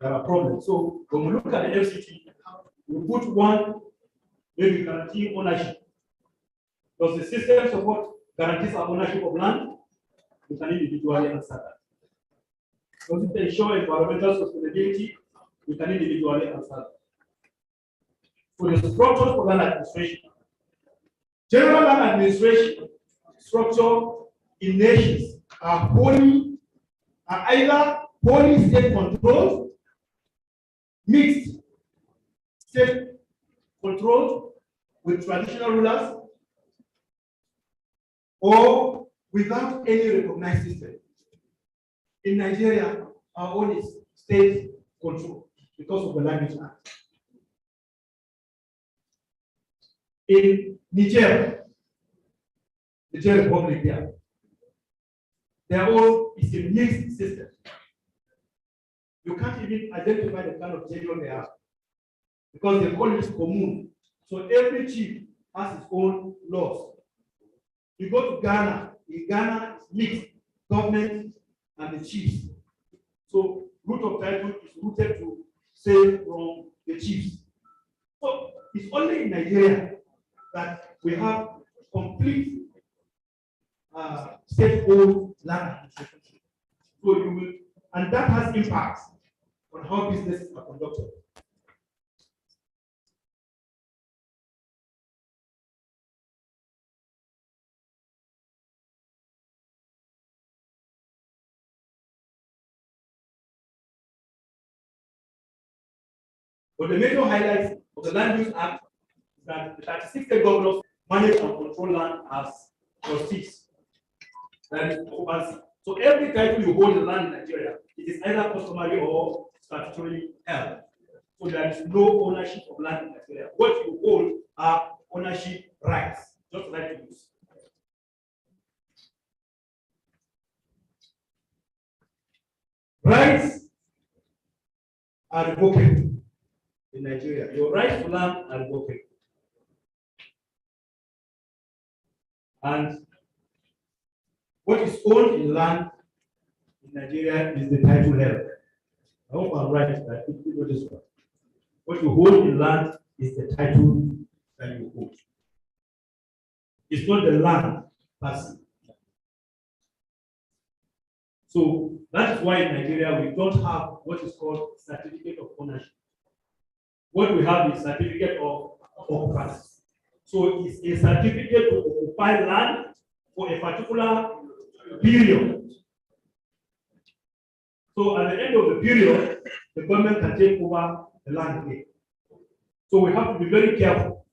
problem. So when we look at the FCT, we put one, maybe guarantee ownership. Does the system support guarantees of ownership of land? We can individually answer that. Does it ensure environmental sustainability? We can individually answer that. For the structures for land administration, general land administration structure in nations are either wholly state controlled, mixed state controlled with traditional rulers, or without any recognized system. In Nigeria, our own is state control because of the Language Act. In Niger, Niger Republic there, their own is a mixed system. You can't even identify the kind of tenure they have because they call it commune. So every chief has his own laws. You go to Ghana, in Ghana is mixed, government and the chiefs. So root of title is rooted to say from the chiefs. So it's only in Nigeria that we have complete state-owned land administration. So you will, and that has impacts on how businesses are conducted. But the major highlights of the Land Use Act is that the 36 state governors manage and control land as trustees. That is occupancy. So every title you hold in land in Nigeria, it is either customary or statutorily held. So there is no ownership of land in Nigeria. What you hold are ownership rights, just like to use. Rights are revocable in Nigeria. Your rights to land are revocable. And what is owned in land in Nigeria is the title held. I hope I'm right that you know this one. What you hold in land is the title that you hold. It's not the land per se. So that is why in Nigeria we don't have what is called certificate of ownership. What we have is certificate of occupancy. So it's a certificate to occupy land for a particular period. So at the end of the period, the government can take over the land again. So we have to be very careful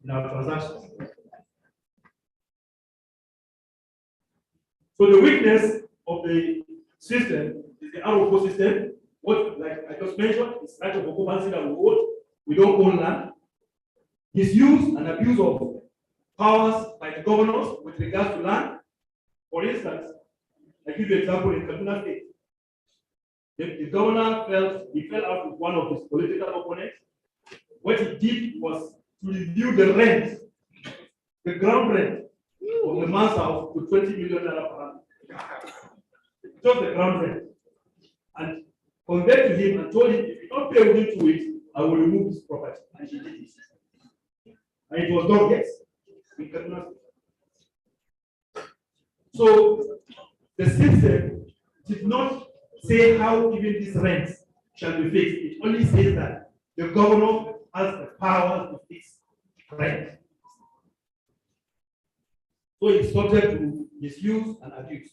in our transactions. So the weakness of the system is the ROFO system. What, like I just mentioned, is right of occupancy that we hold. We don't own land. Misuse and abuse of powers by the governors with regards to land. For instance, I give you an example in Kaduna State. The governor fell out with one of his political opponents. What he did was to review the rent, the ground rent from the man's house to 20 million naira per annum. Just the ground rent. And conveyed to him and told him, if you don't pay within 2 weeks, I will remove this property. And she did it. And it was done, yes. So the system did not say how even these rents shall be fixed. It only says that the governor has the power to fix rent. So it's subject to misuse and abuse.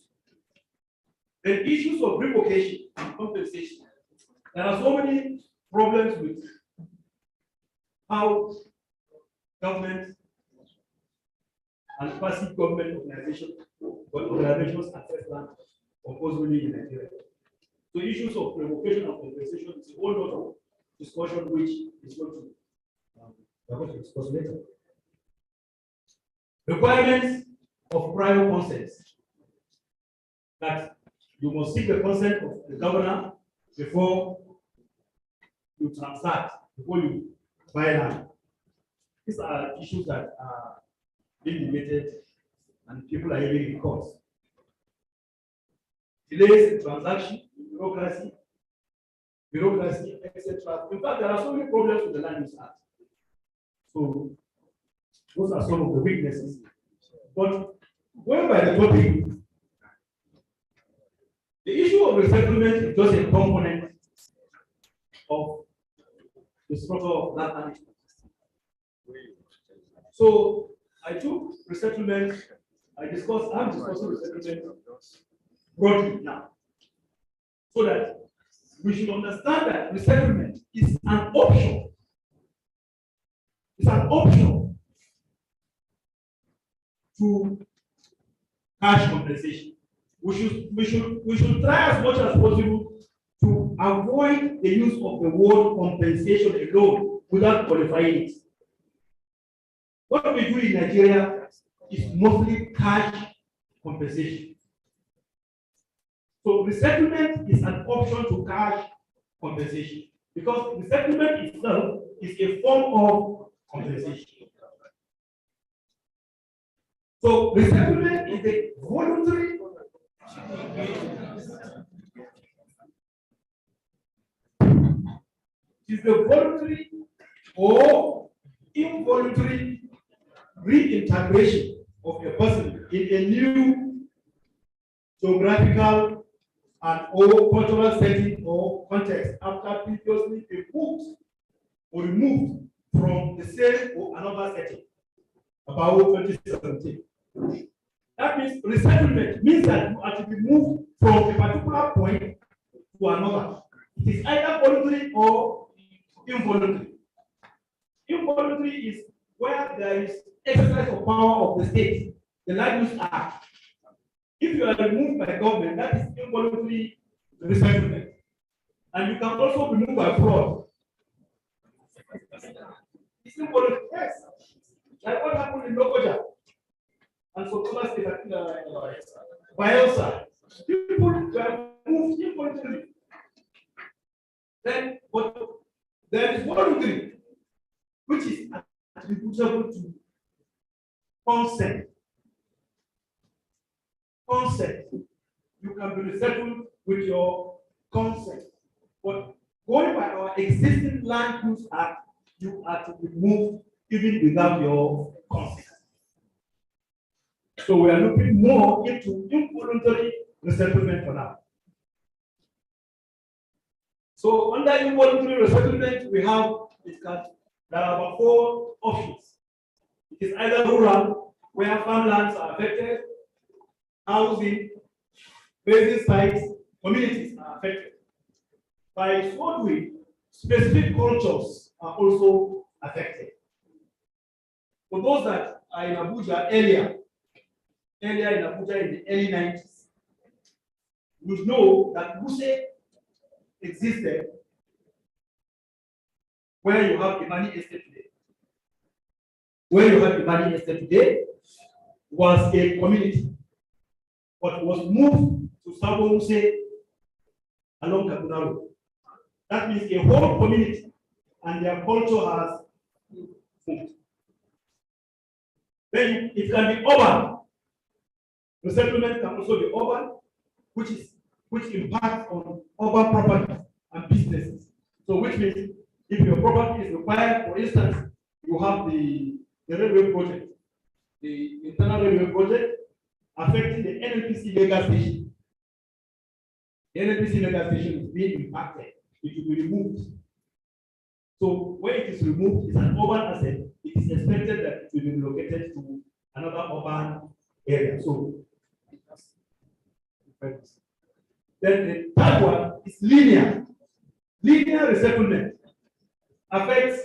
The issues of revocation and compensation. There are so many problems with how government and passive government organizations access land compulsorily in Nigeria. So issues of revocation and compensation is a whole lot of discussion which is not to we're going to discuss later. Requirements of prior consent. That you must seek the consent of the governor before you transact, before you buy land. These are issues that are being debated and people are hearing in court. Delays in transaction, bureaucracy, etc. In fact, there are so many problems with the Land Use Act. So those are some of the weaknesses. But going by the topic, the issue of resettlement is just a component of the structure of land management. So I took resettlement, I'm discussing resettlement broadly now. So that we should understand that resettlement is an option. It's an option to cash compensation. We should try as much as possible to avoid the use of the word compensation alone without qualifying it. What we do in Nigeria is mostly cash compensation. So resettlement is an option to cash compensation because resettlement itself is a form of compensation. So resettlement is a voluntary or involuntary reintegration of a person in a new geographical and or cultural setting or context after previously removed from the same or another setting about 2017. That means resettlement means that you are to be moved from a particular point to another. It is either voluntary or involuntary. Involuntary is where there is exercise of power of the state, the Land Use Act. If you are removed by government, that is involuntary resettlement. And you can also be moved by fraud. It's involuntary, yes. Like what happened in Abuja and so other states like Bielsa. People were moved involuntarily. Then, but there is voluntary, which is attributable to consent. Consent. You can be resettled with your consent. But going by our existing Land Use Act, you are to be moved even without your consent. So we are looking more into involuntary resettlement for now. So under involuntary resettlement, we have discussed there are about 4 options. It is either rural, where farmlands are affected, housing, basic sites, communities are affected. By so doing, specific cultures are also affected. For those that are in Abuja earlier in Abuja in the early 90s, we know that Muse existed where you have the money estate today. Where you have the money estate today was a community, but was moved to Sabo Muse along Kaduna Road. That means a whole community and their culture has moved. Then it can be urban, Resettlement can also be urban, which impacts on urban properties and businesses. So which means if your property is required, for instance, you have the railway project, the internal railway project affecting the NNPC mega station. The NNPC mega station is being impacted. It will be removed. So when it is removed, it's an urban asset. It is expected that it will be relocated to another urban area. So then the third one is linear. Linear resettlement affects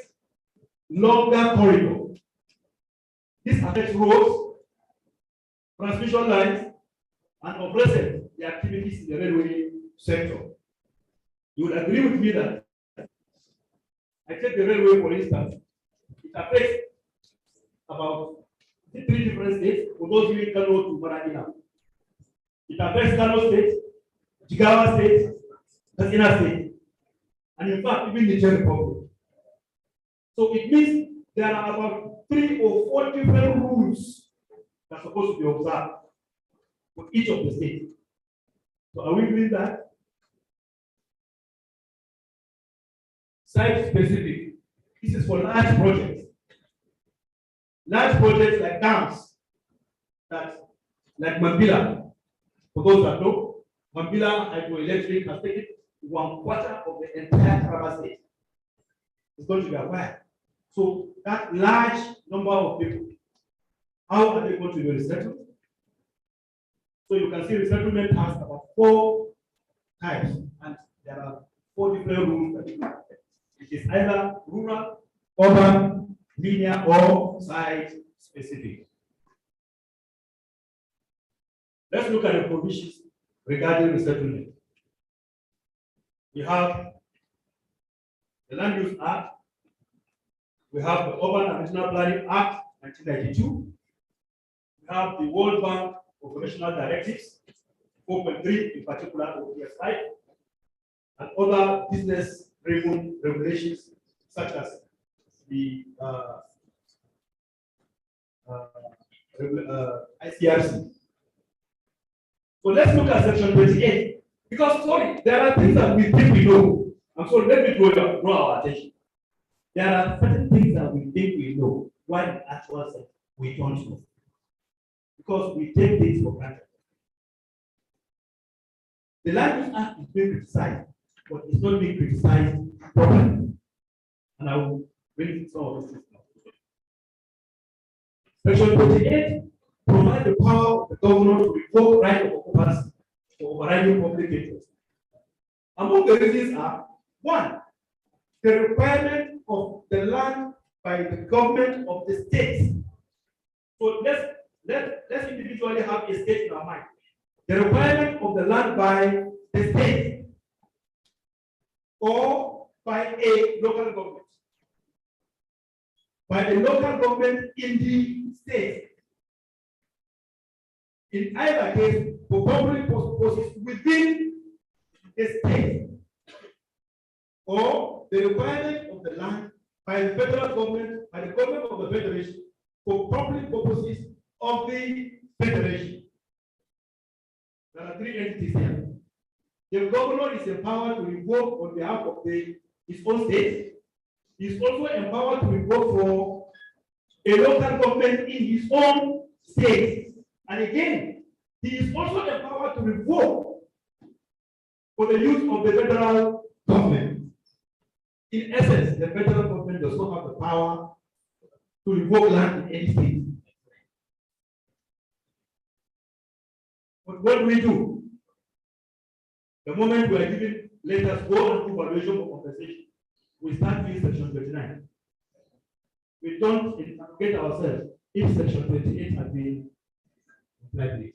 longer corridor. This affects roads, transmission lines, and of recent, the activities in the railway sector. You would agree with me that I take the railway, for instance, it affects about 3 different states, for those who can go to Maranina. It affects Kano State, Jigawa State, Katsina State, and in fact, even the Czech Republic. So it means there are about 3 or 4 different rules that are supposed to be observed for each of the states. So are we doing that? Site specific. This is for large projects. Large projects like dams, like Mcpd. For those that know, Mcpd hydroelectric has taken 1/4 of the entire Taraba state. It's going to be acquired. So that large number of people, how are they going to be resettled? So you can see resettlement has about 4 types, and there are 4 different rules that you can affect. It is either rural, urban, linear, or site specific. Let's look at the provisions regarding resettlement. We have the Land Use Act, we have the Urban and Regional Planning Act 1992, we have the World Bank Operational Directives 4.3 in particular ODS 5, and other business-driven regulations such as the ICRC. So let's look at section 28. Because sorry, there are things that we think we know. I'm sorry, let me draw our attention. There are certain things that we think we know, while in actual sense we don't know. Because we take things for granted. The Land Use Act is being criticized, but it's not being criticized properly. And I will bring some of those things now. Section 28 provides the power of the governor to revoke right of occupancy for overriding public interest. Among the reasons are: 1, the requirement of the land by the government of the state. So let's individually have a state in our mind. The requirement of the land by the state or by a local government. By a local government in the state. In either case, for public purposes within the state, or the requirement of the land by the federal government, by the government of the federation, for public purposes of the federation. There are 3 entities here. The governor is empowered to revoke on behalf of his own state. He is also empowered to revoke for a local government in his own state. And again, he is also empowered to revoke for the use of the federal government. In essence, the federal government does not have the power to revoke land in any state. But what do we do? The moment we are given letters go and do valuation for compensation, we start with section 29. We don't interrogate ourselves if section 28 has been applied to.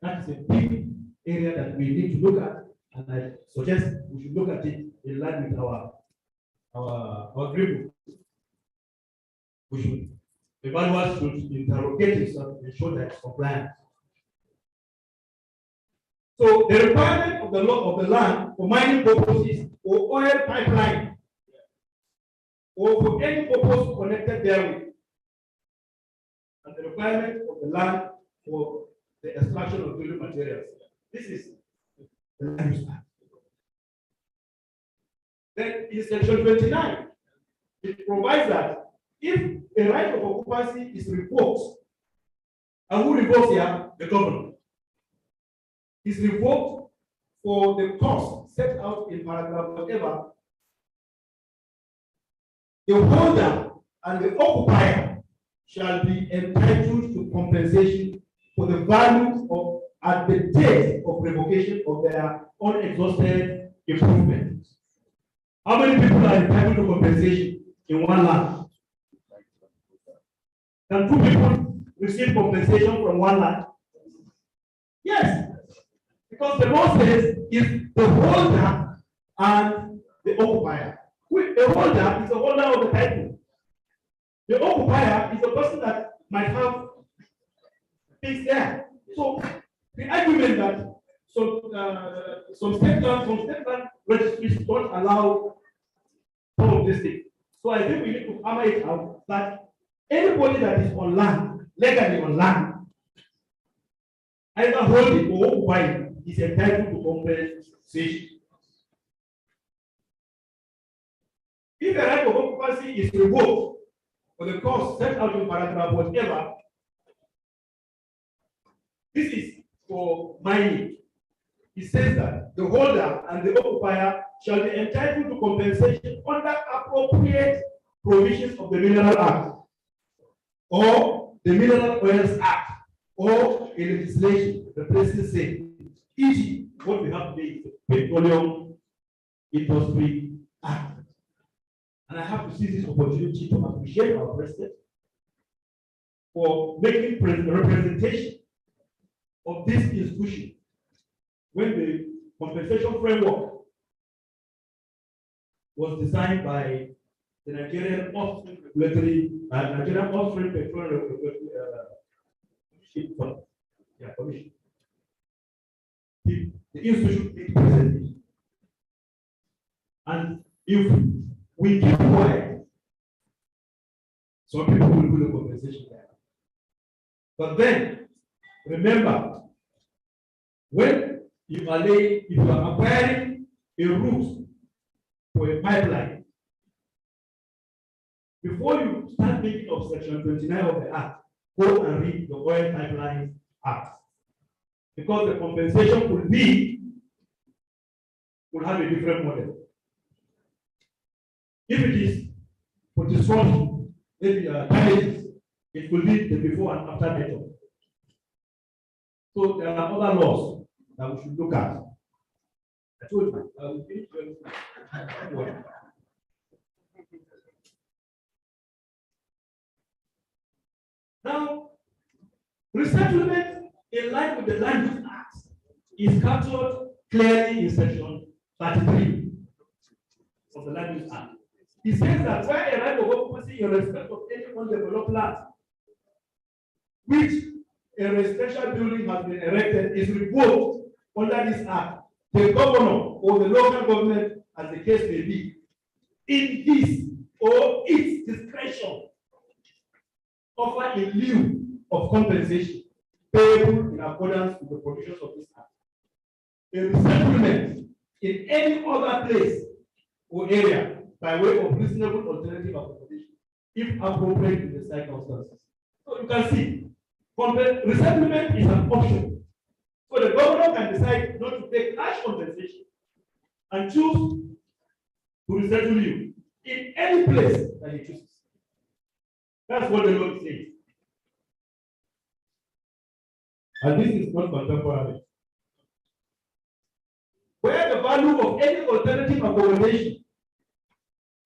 That is a big area that we need to look at, and I suggest we should look at it in line with our agreement. We should, the evaluators should interrogate itself and ensure that it's compliant. So the requirement of the law of the land for mining purposes or oil pipeline or for any purpose connected therewith, and the requirement of the land for the extraction of building materials. This is the Land Use Act. Then in section 29, it provides that if a right of occupancy is revoked, and who revokes here? The governor. Is revoked for the cost set out in paragraph whatever, the holder and the occupier shall be entitled to compensation for the value of at the date of revocation of their unexhausted improvements. How many people are entitled to compensation in one land? Can two people receive compensation from one land? Yes, because the law says is the holder and the occupier. The holder is the holder of the title. The occupier is the person that might have things there. So the argument that some state land registries don't allow some of this thing. So I think we need to hammer it out that anybody that is on land, legally on land, either holding or occupying, is entitled to compensation. If the right of occupancy is revoked for the cost set out in paragraph whatever, this is for mining. It says that the holder and the occupier shall be entitled to compensation under appropriate provisions of the Mineral Act or the Mineral Oils Act or a legislation replacing same. E.g., what we have today is the Petroleum Industry Act. And I have to seize this opportunity to appreciate our president for making representation of this institution when the compensation framework was designed by the Nigerian Offstream Regulatory, Nigerian Offstream Petroleum Commission. The institution is presented. And if we keep quiet, some people will put the compensation there. But then, remember, when you are if you are acquiring a route for a pipeline, before you start thinking of section 29 of the Act, go and read the Oil Pipeline Act. Because the compensation will have a different model. If it is for disruption, maybe damages, it will be the before and after method. So there are other laws that we should look at. I told you, I will finish your Now, resettlement in line with the Land Use Act is captured clearly in section 33 of the Land Use Act. It says that where a right of occupancy in respect of any undeveloped land, which a residential building has been erected, is revoked under this act, the governor or the local government, as the case may be, in his or its discretion, offer in lieu of compensation payable in accordance with the provisions of this act. A resettlement in any other place or area by way of reasonable alternative accommodation, if appropriate in the circumstances. So you can see, resettlement is an option. So the governor can decide not to pay cash compensation and choose to resettle you in any place that he chooses. That's what the law says. And this is not contemporary. Where the value of any alternative accommodation,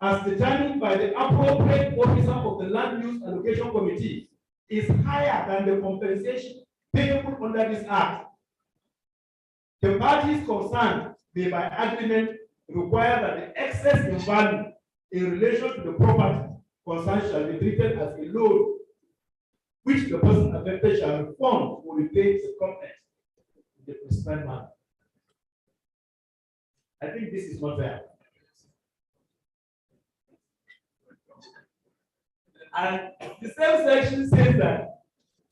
as determined by the appropriate officer of the Land Use Allocation Committee, is higher than the compensation payable under this act, the parties concerned may by agreement require that the excess in value in relation to the property concerned shall be treated as a loan, which the person affected shall refund or repay the company in the prescribed manner. I think this is not fair. And the same section says that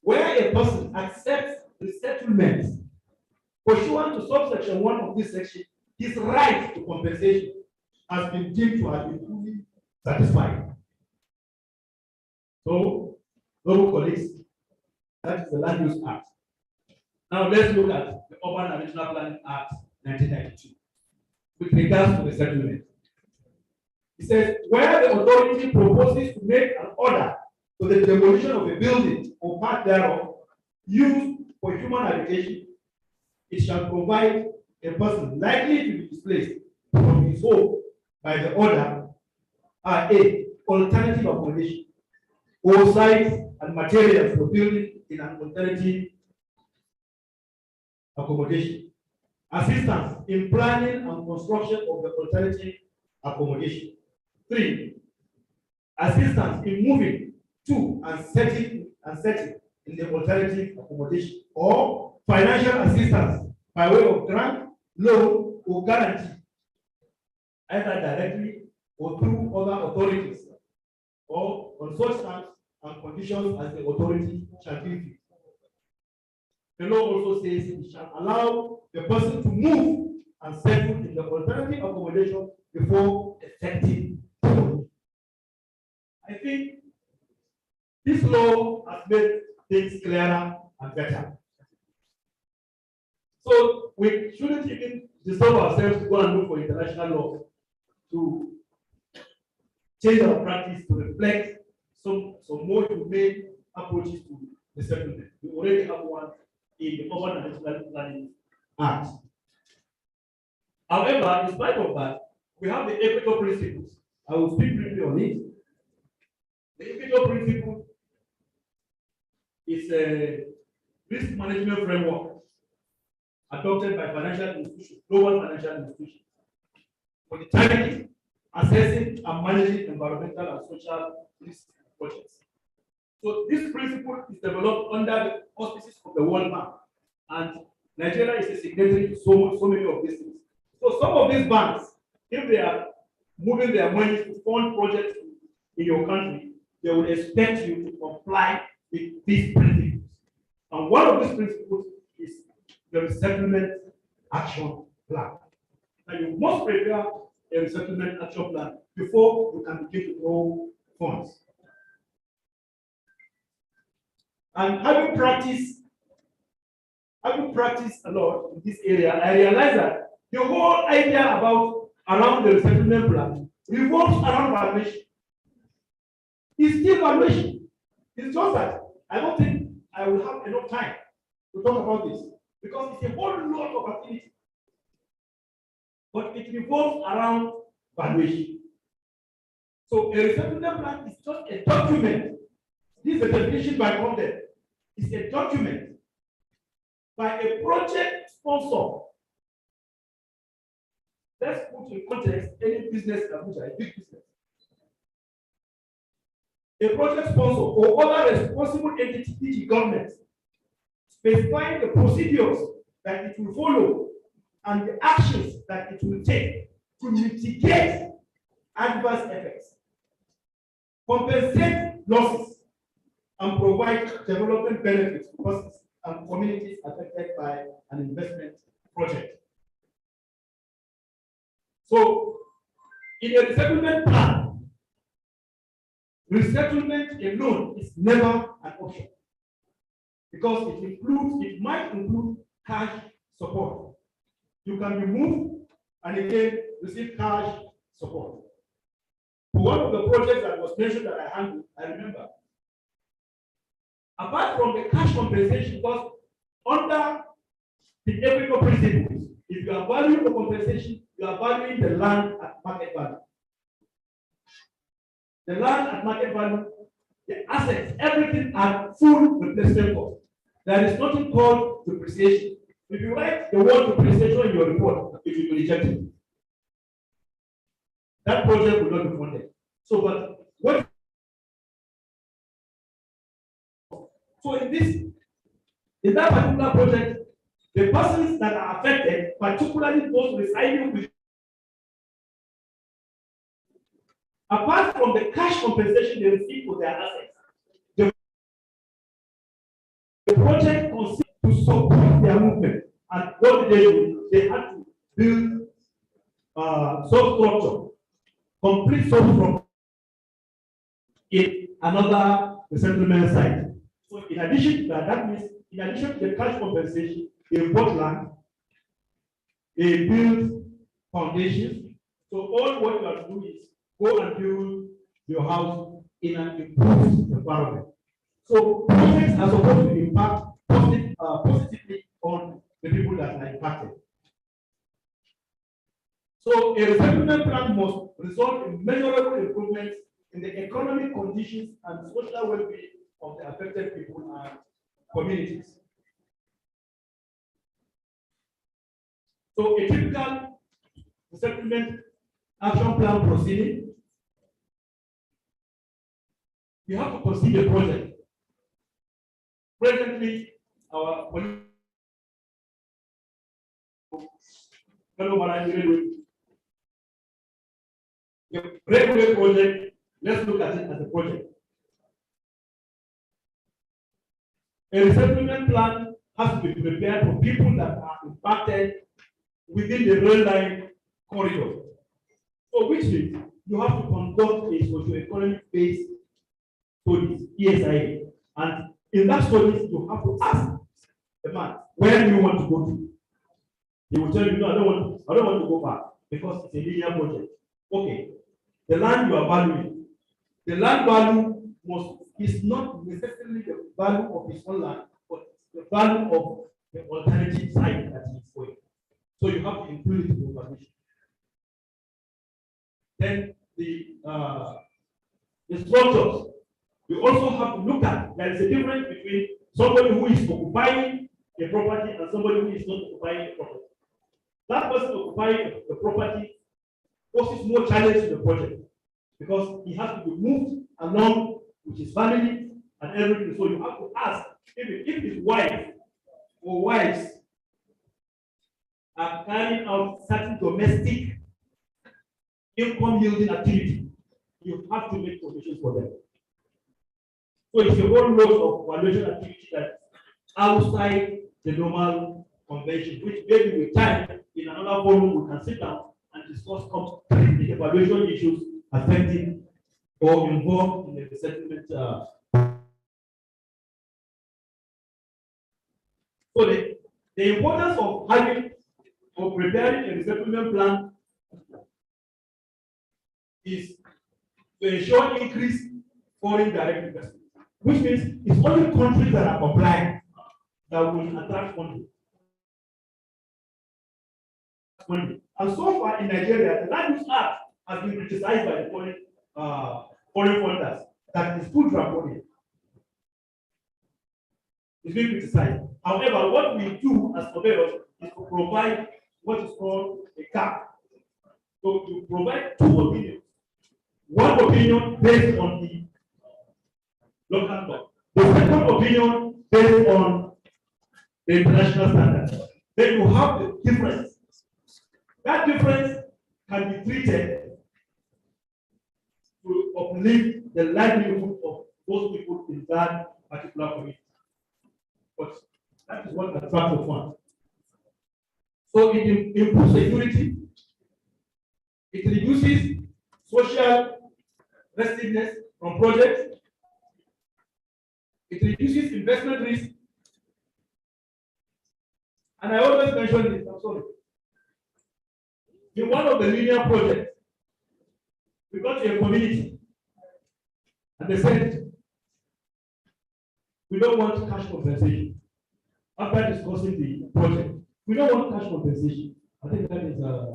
where a person accepts resettlement, pursuant to subsection 1 of this section, his right to compensation has been deemed to have been fully satisfied. So, noble colleagues, that is the Land Use Act. Now let's look at the Urban and Regional Planning Act 1992 with regards to the settlement. It says, where the authority proposes to make an order for the demolition of a building or part thereof used for human habitation, it shall provide a person likely to be displaced from his home by the order A, alternative accommodation, or sites and materials for building in an alternative accommodation, assistance in planning and construction of the alternative accommodation. 3, assistance in moving to and setting in the alternative accommodation, or financial assistance by way of grant, loan, or guarantee, either directly or through other authorities, or on such terms and conditions as the authority shall give you. The law also says it shall allow the person to move and settle in the alternative accommodation before effective. I think this law has made things clearer and better. So we shouldn't even disturb ourselves to go and look for international law to change our practice to reflect some more humane approaches to the settlement. We already have one in the Urban and Regional Planning Act. However, in spite of that, we have the equitable principles. I will speak briefly on it. The equitable principle is a risk management framework adopted by financial institutions, global financial institutions, for determining, assessing, and managing environmental and social risk projects. So this principle is developed under the auspices of the World Bank, and Nigeria is a signatory to so many of these things. So some of these banks, if they are moving their money to fund projects in your country, they will expect you to comply with these principles. And one of these principles is the resettlement action plan. Now you must prepare a resettlement action plan before you can begin to draw funds. And having practiced a lot in this area, I realized that the whole idea around the resettlement plan revolves around valuation. It's still valuation. It's just that I don't think I will have enough time to talk about this because it's a whole lot of activity. But it revolves around valuation. So a resettlement plan is just a document. This is a definition by content. It's a document by a project sponsor. Let's put in context any business in Abuja, a big business. A project sponsor or other responsible entity, e.g. government, specifying the procedures that it will follow and the actions that it will take to mitigate adverse effects, compensate losses, and provide development benefits to persons and communities affected by an investment project. So, in a resettlement plan, resettlement alone is never an option because it might include cash support. You can be moved and again receive cash support. For one of the projects that was mentioned that I handled, I remember, apart from the cash compensation, because under the equitable principles, if you are valuing the compensation, you are valuing the land at market value. The land at market value, the assets, everything at full replacement cost. There is nothing called depreciation. If you write the word depreciation in your report, it will be rejected. That project will not be funded. So, but what? So in that particular project, the persons that are affected, particularly those residing with, apart from the cash compensation they receive for their assets, the project consists to support their movement. And what did they do? They had to build substructure, complete substructure in another resettlement site. So in addition to that, that means in addition to the cash compensation, they bought land, they build foundations. So all what you have to do is go and build your house in an improved environment. So projects are supposed to impact positively on the people that are impacted. So a resettlement plan must result in measurable improvements in the economic conditions and social well-being of the affected people and communities. So a typical resettlement action plan proceeding, you have to consider a project. Presently, our railway project, let's look at it as a project. A resettlement plan has to be prepared for people that are impacted within the rail line corridor. So which means you have to conduct a socio-economic based studies, ESIA. And in that studies, you have to ask the man, where do you want to go to? He will tell you, no, I don't want to go back because it's a linear project. Okay. The land you are valuing, the land value is not necessarily the value of his own land, but the value of the alternative site that he is going. So you have to include it in the valuation. Then the structures, you also have to look at, there is a difference between somebody who is occupying a property and somebody who is not occupying a property. That person occupying the property poses more challenge to the project because he has to be moved along with his family and everything. So you have to ask if his wife or wives are carrying out certain domestic income yielding activity, you have to make provisions for them. So it's a whole lot of valuation activity that's outside the normal convention, which maybe with time in another forum we can sit down and discuss the evaluation issues affecting or involved in the resettlement. So the importance of having or preparing a resettlement plan is to ensure increased foreign direct investment, which means it's only countries that are compliant that will attract funding. And so far in Nigeria, the Land Use Act has been criticized by the foreign funders that is too draconian. It's being criticized. However, what we do as surveyors is to provide what is called a cap. So you provide two opinions. One opinion based on the local law. The second opinion based on the international standards. Then you have the difference. That difference can be treated to uplift the livelihood of those people in that particular community. But that is what attracts the fund. So it improves security, it reduces social restiveness from projects, it reduces investment risk. And I always mention this, I'm sorry. In one of the linear projects, we got to a community and they said, we don't want cash compensation. After discussing the project, we don't want cash compensation. I think that is no.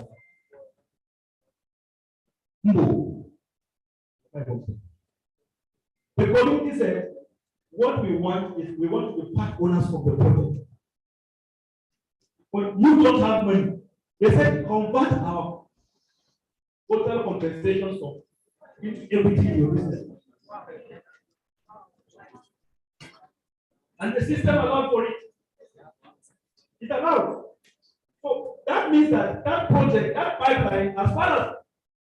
The community said, what we want is we want to be part owners of the project. But you don't have money. They said, convert our total compensation sum into equity in your business. And the system allowed for it. It allowed. So that means that that project, that pipeline, as far as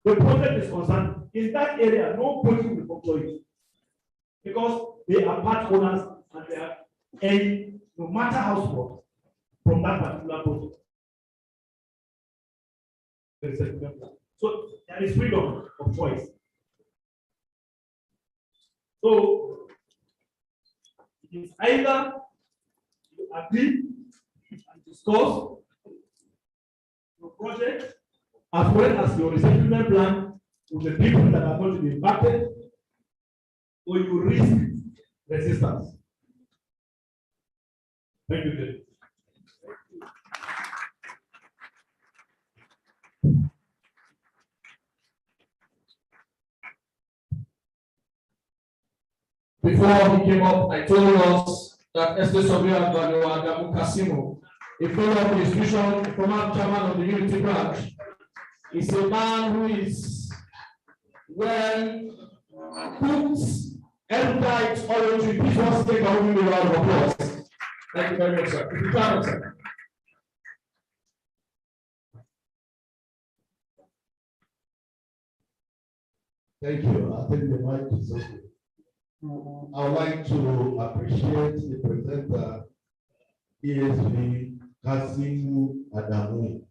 the project is concerned, in that area, nobody will come to it. Because they are part owners and they are earning no matter how small, from that particular project. So there is freedom of choice. So it is either you agree and discuss your project as well as your resettlement plan with the people that are going to be impacted, or you risk resistance. Thank you, David. Before he came up, I told us that Estate Surveyor Adamu Kasimo, a fellow of the institution, a former chairman of the Unity Branch, is a man who is well cooked, erudite, oratory. Please once take a round of applause. Thank you very much, sir. If you can, sir. Thank you. I think the mic is okay. I would like to appreciate the presenter, ESV Kasimu Adamu.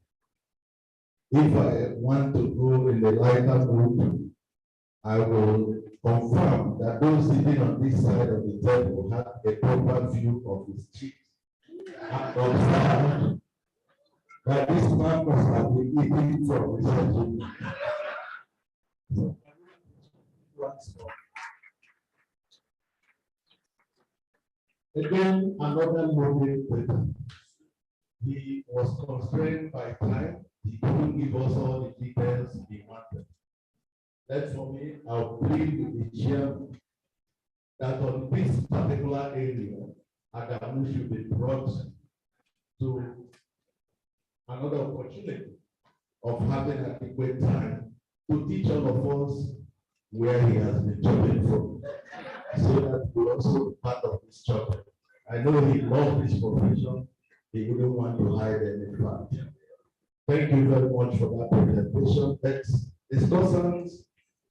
If I want to go in the lighter mood, I will confirm that those sitting on this side of the table have a proper view of the street. I observed that this man must have been eating from research. Again, another movie later. He was constrained by time. He couldn't give us all the details he wanted. That for me, I'll plead with the chairman that on this particular area, Adamu should be brought to another opportunity of having adequate time to teach all of us where he has been chosen from, so that we also be part of this chosen. I know he loved his profession. He wouldn't want to hide any fact. Thank you very much for that presentation. Let's discussants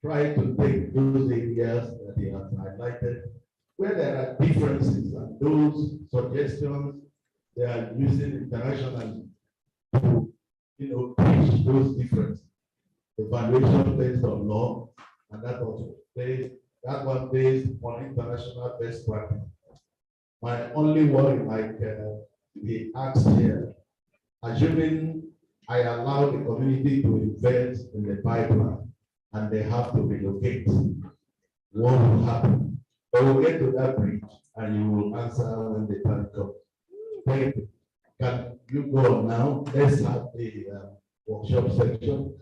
try to take those areas that he has highlighted, where there are differences, and those suggestions they are using internationally to, bridge those differences. Evaluation based on law, and that one based on international best practice. My only worry might be asked here, assuming I allow the community to invest in the pipeline and they have to relocate, what will happen? But we'll get to that bridge and you will answer when the time comes. Thank you. Can you go on now? Let's have the workshop section,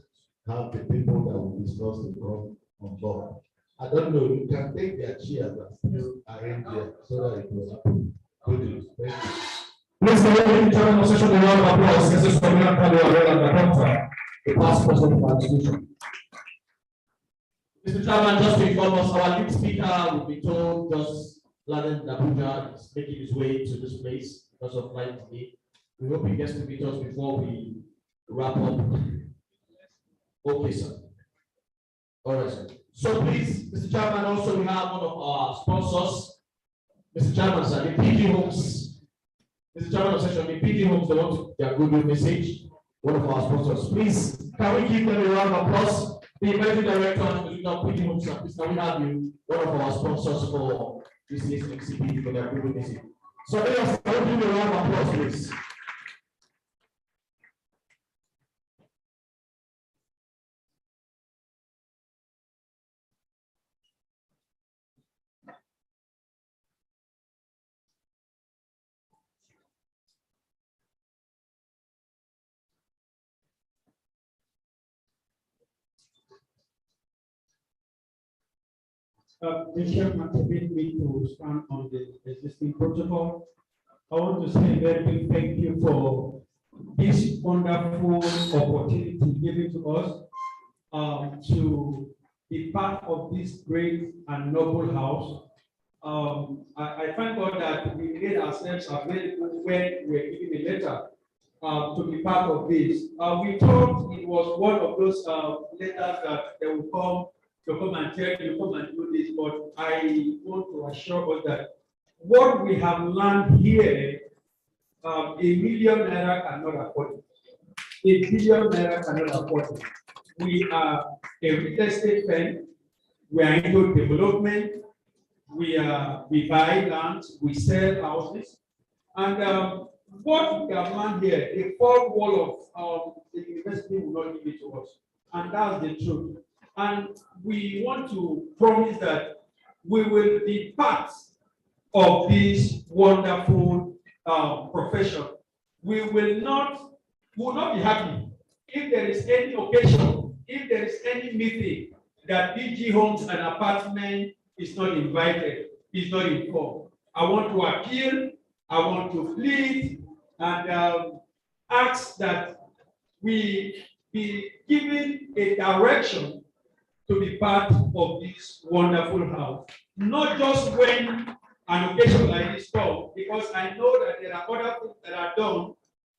have the people that will discuss the problem on board. I don't know, you can take their chairs and still arrange it so that it will happen. Good. Thank you. Please give the chairman of session a round of applause. This is from the past president of our institution. Mr. Chairman, just to inform us, our lead speaker will be told just landed in Abuja is making his way to this place because of flight today. We hope he gets to meet us before we wrap up. Okay, sir. All right, sir. So please, Mr. Chairman, also we have one of our sponsors. Mr. Chairman, sir, the PG Homes. Mr. Chairman of session, the PG Homes, they want their goodwill message. One of our sponsors. Please, can we give them a round of applause? The Executive Director and the PG Homes, sir, please, can we have you, one of our sponsors for this year's Mcpd for their goodwill message. So let us give a round of applause, please. The chairman permit me to stand on the existing protocol. I want to say a very big thank you for this wonderful opportunity given to us to be part of this great and noble house. I thank God that we made ourselves available when we were given a letter to be part of this. We thought it was one of those letters that they will come to come and tell you, come and do this, but I want to assure us that what we have learned here, a million naira cannot afford it. A billion naira cannot afford it. We are a real estate firm. We are into development. We buy land. We sell houses. And what we have learned here, the fourth wall of the university will not give it to us. And that's the truth. And we want to promise that we will be part of this wonderful profession. We will not be happy if there is any occasion, if there is any meeting that BG Homes and Apartment is not invited, is not informed. I want to appeal, I want to plead, and ask that we be given a direction to be part of this wonderful house. Not just when an occasion like this comes, because I know that there are other things that are done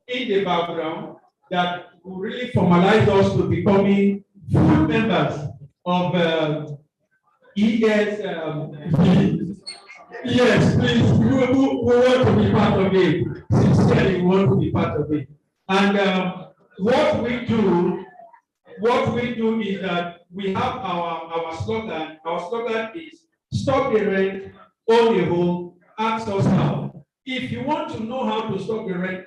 in the background that will really formalize us to becoming full members of ES. Yes, please, we want to be part of it. Sincerely, we want to be part of it. And what we do is that we have our slogan. Our slogan is stop the rent, own a home, ask us how. If you want to know how to stop the rent,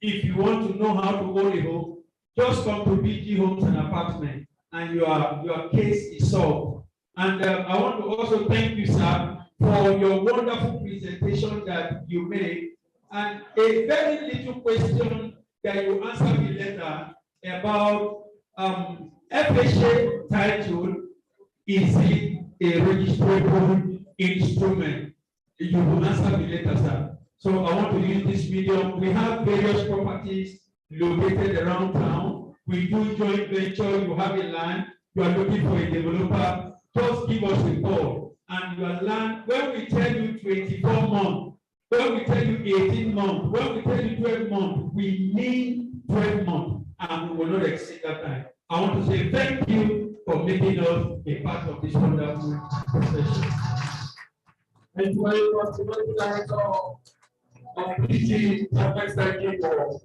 if you want to know how to own a home, just come to BG Homes and Apartment, and your case is solved. And I want to also thank you, sir, for your wonderful presentation that you made, and a very little question that you answered me later about FHA title, is it a registrable instrument? You will answer me later, sir. So I want to use this medium. We have various properties located around town. We do joint venture. You have a land, you are looking for a developer, just give us a call. And your land, when we tell you 24 months, when we tell you 18 months, when we tell you 12 months, we mean 12 months, and we will not exceed that time. I want to say thank you for making us a part of this wonderful profession. And to the director of PG, thank you for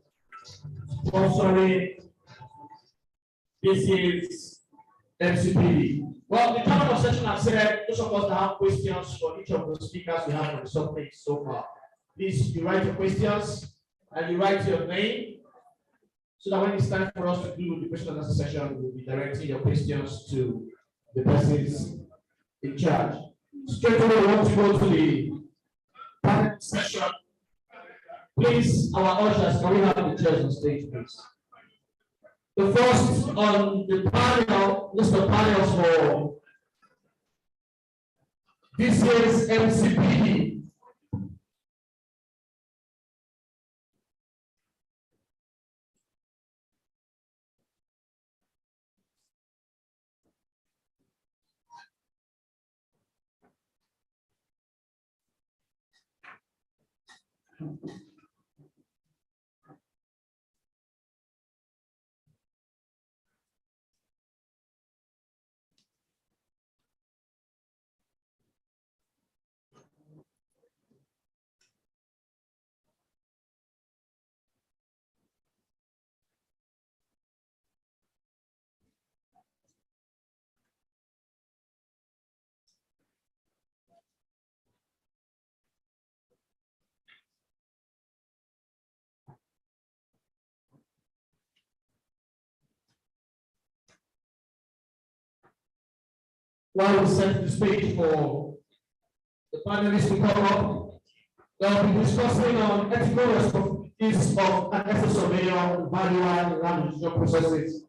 sponsoring this year's Mcpd. Well, the chairman of session has said those of us that have questions for each of the speakers we have on the subject so far. Please, you write your questions and you write your name, so that when it's time for us to do the question and answer session, we'll be directing your questions to the persons in charge. Straight away, we want to go to the panel session. Please, our ushers, can we have the chairs on stage, please? The first on the panel, list of panels for this year's Mcpd. While we set the stage for the panelists to come up, they'll be discussing on ethical responsibilities of an asset surveyor, valuer, land registration processes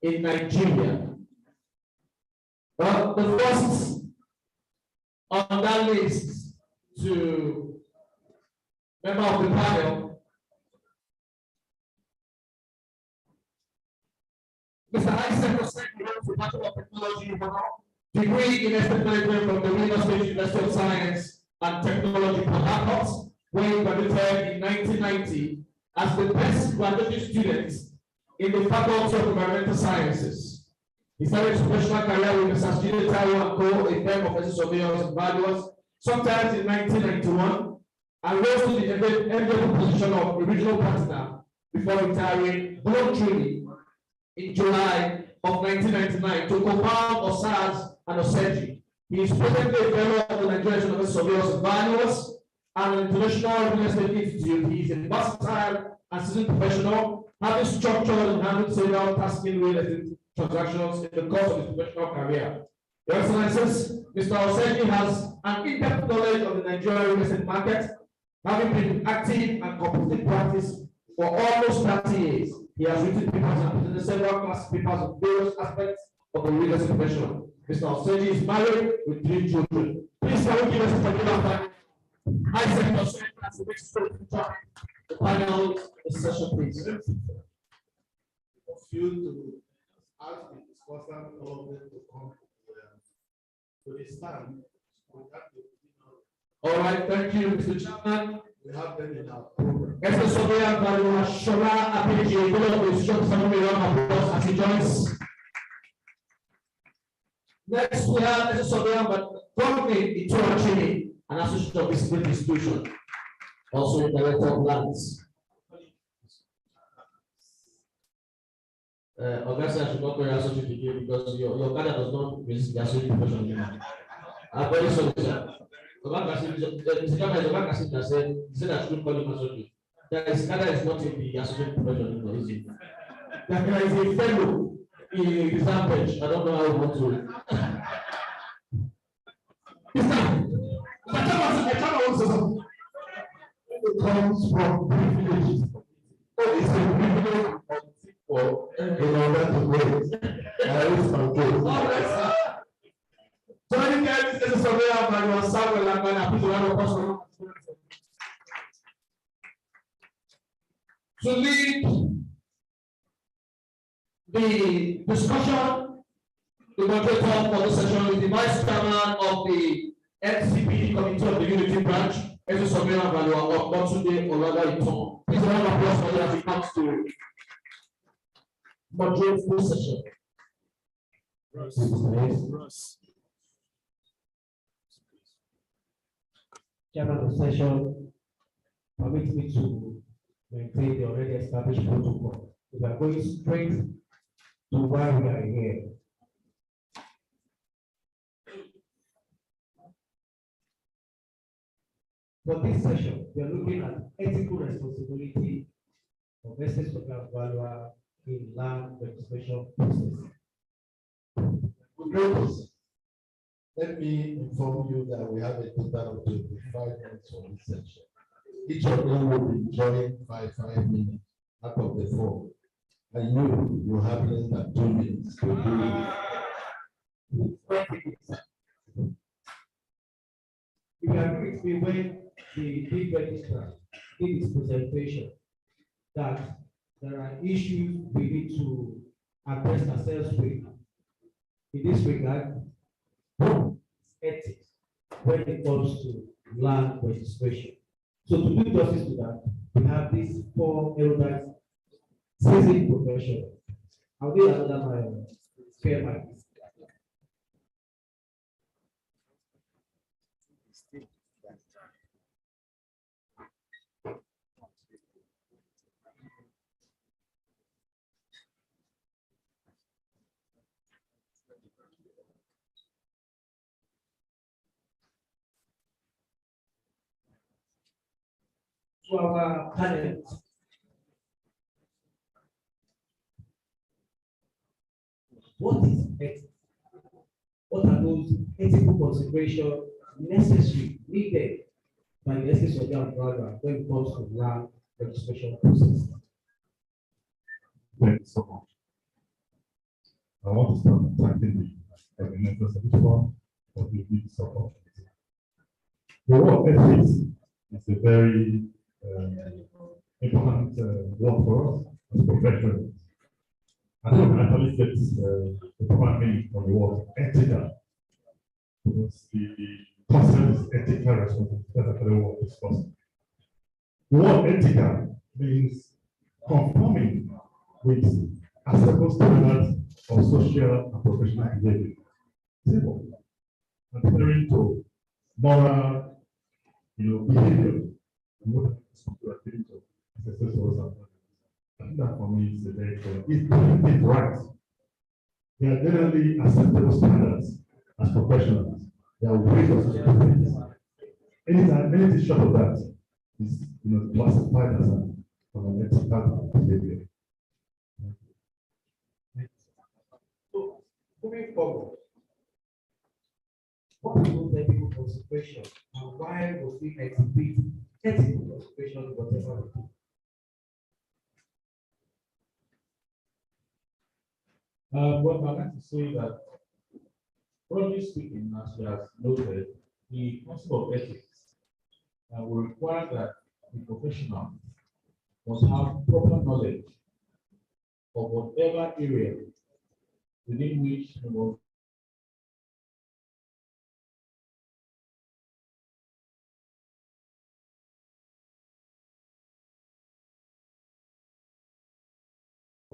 in Nigeria. Well, the first on that list to member of the panel, Mr. Isaac, Department of Technology, degree in estate management from the Wiener State University of Science and Technology, Port Harcourt, where he graduated in 1990 as the best graduate student in the Faculty of Environmental Sciences. He started his professional career with Mr. J. Taiwo & Co., a firm of asset surveyors and valuers, sometimes in 1991, and rose to the enviable position of a regional partner before retiring voluntarily in July of 1999 to compound OSAS and OSEGI. He is presently a fellow of the Nigerian University of Surveyors and Valuers and an international real estate institute. He is a versatile and seasoned professional, having structured and handled several tasking real estate transactions in the course of his professional career. Your Excellencies, Mr. OSEGI has an in-depth knowledge of the Nigerian real estate market, having been active and completed practice for almost 30 years. He has written papers and presented several class papers on various aspects of the real estate profession. Mr. OSEGI is married with 3 children. Please can we give us a particular I send us as the next the final session, please. For you to ask the discussant of them to come to the stand. All right, thank you, Mr. Chairman. We have them in our program. Mr. Sobeya Valua Shola Apeji, fellow of the shop, some round of applause as he joins. Next, we have Mr. Sobeya, but currently Itoachini, an associate of this great institution, also a director of lands. Augusta, I should not call you associate again because your father does not resist the associate profession anymore. I'm very sorry, sir. Mr. Chairman, said I shouldn't call him associate. His father is not in the associate profession anymore, is he? There is a fellow in the exam bench. I don't know how you want to. It comes from privileges. It's a privilege for in order to wait. There is some case. Joining them is a surveyor by Samuel and please round of applause. To lead the discussion, the moderator for this session is the Vice Chairman of the Mcpd Committee of the Unity Branch, as a surveyor Valua of Monsude Olaga Iton. Please round of applause for that as he comes to moderate this session. Chairman of the session, permit me to maintain the already established protocol. We are going straight to why we are here. For this session, we are looking at ethical responsibility of assets of value in land registration process. Let me inform you that we have a total of 25 minutes for this session. Each of them will be enjoying 5 minutes out of the 4. And you have less than 2 minutes to do it. You agree with me when the big registrar did his presentation that there are issues we need to address ourselves with. In this regard, ethics when it comes to land registration. So to do justice to that, we have these 4 elders, seasoned professionals. I'll do another my fair mic. To our panelists. What is ethics? What are those ethical considerations necessary, needed by the essence of the umbrella when it comes to land registration process? Thank you so much. I want to start thanking the organizers of this forum for the big support. The word ethics is a very important word for us as professionals. I don't actually get the proper meaning from the word ethical, because the concept is ethical responsibility. That's actually what we're discussing. The word ethical means conforming with acceptable standards of social and professional behavior. Simple. Adhering to moral, behavior what are activities of successors. I think that for me is a very good. If doing things right, they are generally acceptable standards as professionals. There are ways of doing things. Anything short of that is, classified as an unethical behavior. So, moving forward, what is those ethical consideration and why must we exhibit ethical consideration in whatever we do? Well, I'd like to say that, broadly speaking, as you have noted, the concept of ethics will require that the professional must have proper knowledge of whatever area within which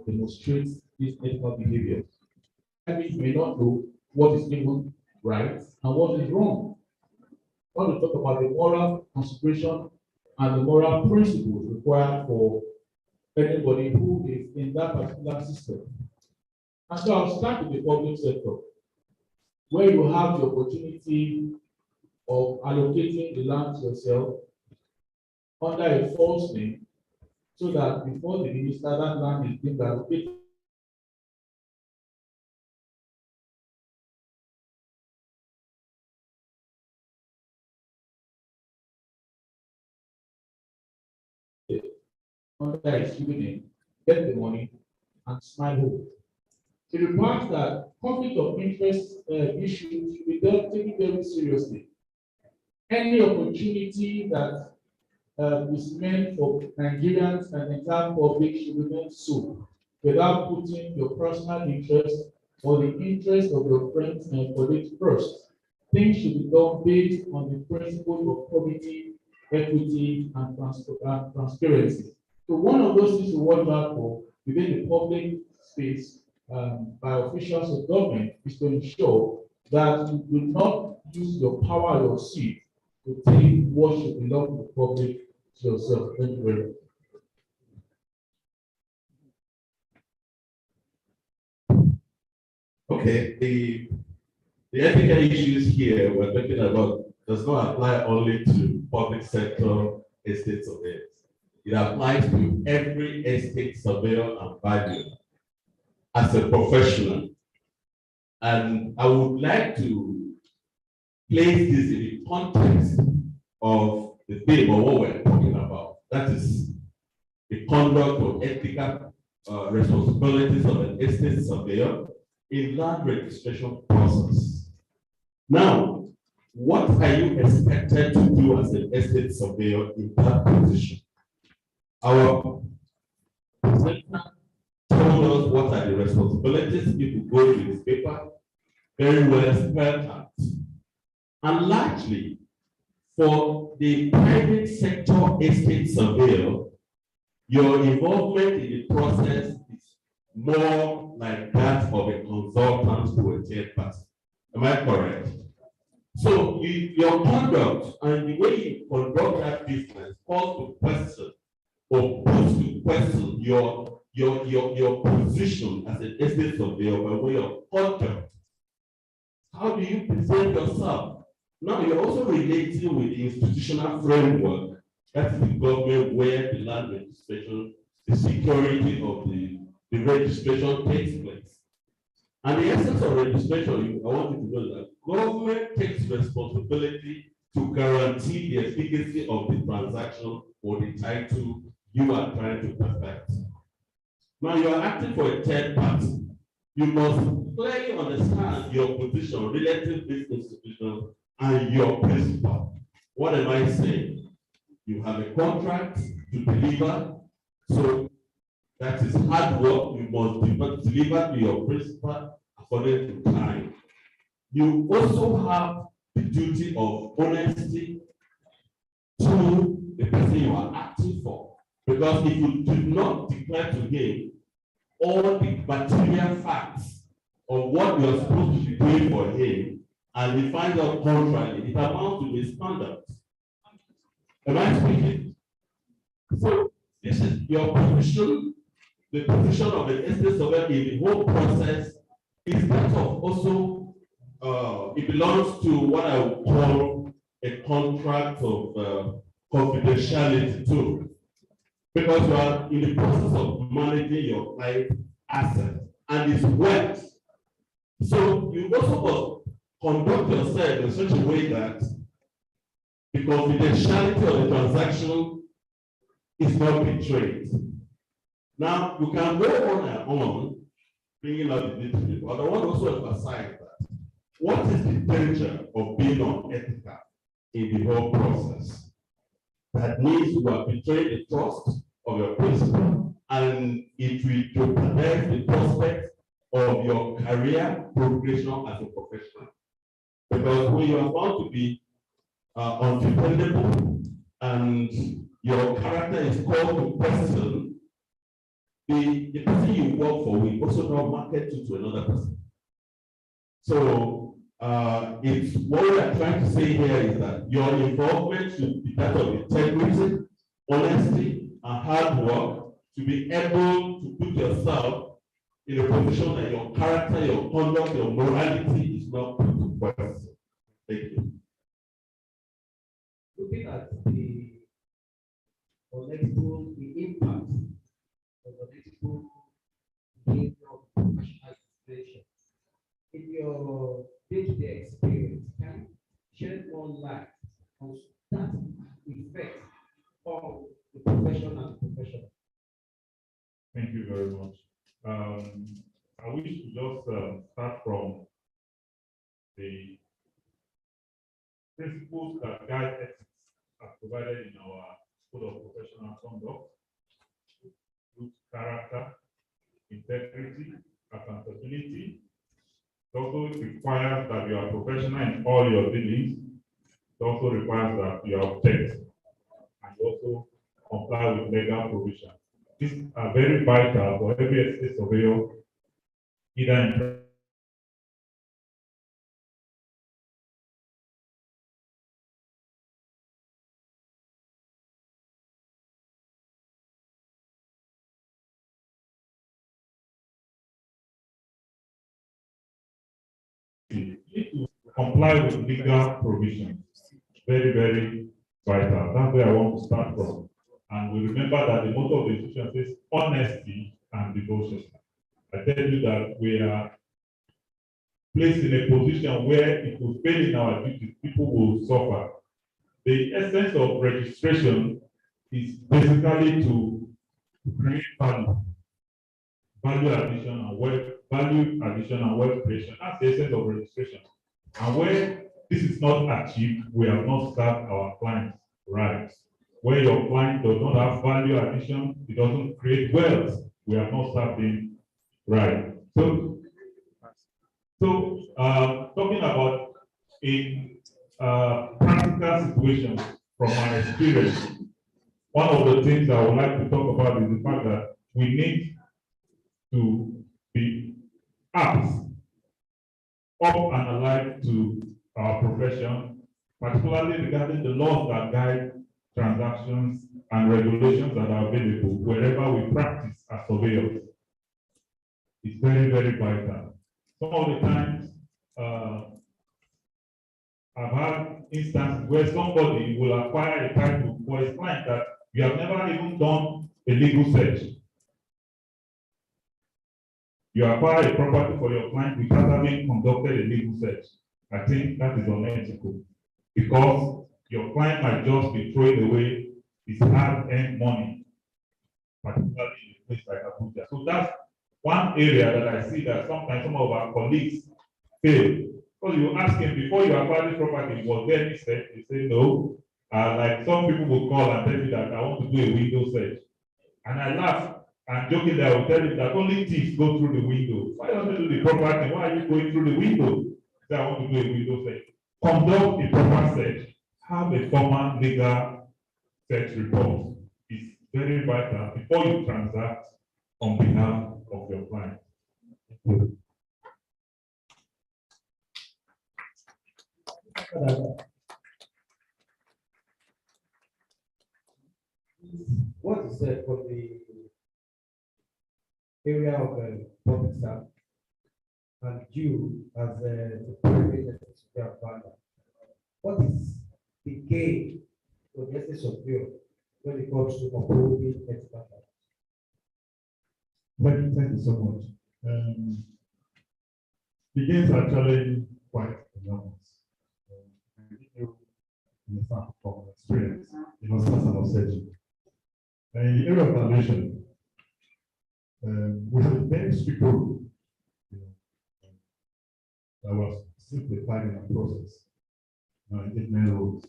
demonstrates this ethical behavior. And may not know what is even right and what is wrong. When we talk about the moral consideration and the moral principles required for anybody who is in that particular system. And so I'll start with the public sector, where you have the opportunity of allocating the land to yourself under a false name, so that before the minister, that land is being allocated. Under his given name, get the money, and smile home. So the part that conflict of interest issues should be taken very seriously. Any opportunity that is meant for Nigerians and the entire public should remain so, without putting your personal interest or the interest of your friends and colleagues first. Things should be done based on the principles of probity, equity, and transparency. So one of those things to watch out for within the public space by officials of government is to ensure that you do not use your power or seat to take what should belong to the public to yourself. Thank you very much. Okay, the ethical issues here we're talking about does not apply only to public sector estate surveyors. It applies to every estate surveyor and valuer as a professional. And I would like to place this in the context of the theme of what we're talking about. That is the conduct of ethical responsibilities of an estate surveyor in land registration process. Now, what are you expected to do as an estate surveyor in that position? Our presenter told us what are the responsibilities if you go to this paper, very well spelled out. And largely, for the private sector estate surveyor, your involvement in the process is more like that of a consultant to a third party. Am I correct? So your conduct and the way you conduct that business calls to question or puts to question your position as an estate surveyor by way of conduct. How do you present yourself? Now you're also relating with the institutional framework, that is the government where the land registration, the security of the registration takes place. And the essence of registration, I want you to know that government takes responsibility to guarantee the efficacy of the transaction or the title you are trying to perfect. Now you are acting for a third party. You must clearly understand your position relative to this institution and your principle. What am I saying? You have a contract to deliver, so that is hard work. You must deliver to your principal according to time. You also have the duty of honesty to the person you are acting for. Because if you do not declare to him all the material facts of what you are supposed to be doing for him, and he finds out contrary, it amounts to misconduct. Am I speaking? So this is your position, the position of an estate surveyor in the whole process is that of also, it belongs to what I would call a contract of confidentiality too. Because you are in the process of managing your client assets and its wealth. So you also must conduct yourself in such a way that the confidentiality of the transaction is not betrayed. Now, you can go on and on, bringing out the details, but I want to also emphasize that what is the danger of being unethical in the whole process? That means you have betrayed the trust of your principal, and it will jeopardize the prospect of your career progression as a professional. Because when you are found to be undependable and your character is called to question, the person you work for will also not market you to another person. So it's what we are trying to say here is that your involvement should be that of integrity, honesty, and hard work to be able to put yourself in a position that your character, your conduct, your morality is not put to question. Thank you. Looking at the political, the impact of the political behavior of professional administration in your day-to-day experience, can you shed more light on that effect of the profession and the professional? Thank you very much. I wish to just start from the principles that guide ethics as provided in our Code of Professional Conduct: good character, integrity, accountability. It also requires that you are professional in all your dealings. It also requires that you are object and also comply with legal provisions. These are very vital for every estate surveyor, either in to comply with legal provisions. Very, very vital. That's where I want to start from. And we remember that the motto of the institution says honesty and devotion. I tell you that we are placed in a position where if we fail in our duties, people will suffer. The essence of registration is basically to create value addition and wealth creation. That's the essence of registration. And where this is not achieved, we have not served our clients right. Where your client does not have value addition, it doesn't create wealth, we have not served him right. So talking about in practical situations from my experience, one of the things I would like to talk about is the fact that we need to be apt, up and alive to our profession, particularly regarding the laws that guide transactions and regulations that are available wherever we practice as surveyors. It's very, very vital. Some of the times, I've had instances where somebody will acquire a title for his client that you have never even done a legal search. You acquire a property for your client without having conducted a legal search. I think that is unethical because your client might just be throwing away his hard-earned money, particularly in a place like Abuja. So that's one area that I see that sometimes some of our colleagues fail. Because you ask him before you acquire this property, was there any search? They say no. Like some people will call and tell me that I want to do a window search. And I laugh and jokingly I will tell him that only thieves go through the window. Why don't you do the property? Why are you going through the window? Say I want to do a window search. Conduct a proper search. Have a formal legal search report. It's very vital before you transact on behalf of your client. What what is said for the area of public staff and you as the private partner, what is the gain for the essence of you when it comes to approving expert? Thank you so much. The gains are actually quite enormous. In fact, from experience, science and surgery. In the area of valuation, we have a very strict rule that was simplified in the process. It did many rules.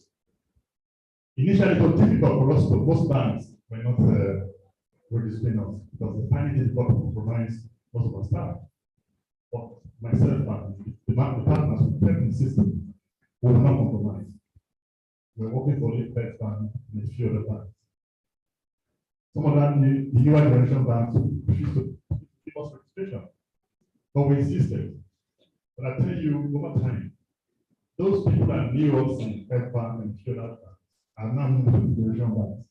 Initially, it was difficult for us to, most banks were not registering us because they find it difficult to compromise most of our staff. But myself and the partners who kept the system will not compromise. We're working for the Fed Bank and a few other banks. Some of them, the newer generation banks, refused to give us registration, but we insisted. But I tell you, over time, those people that knew us in Fed Bank and a few other banks are now moving to the generation banks,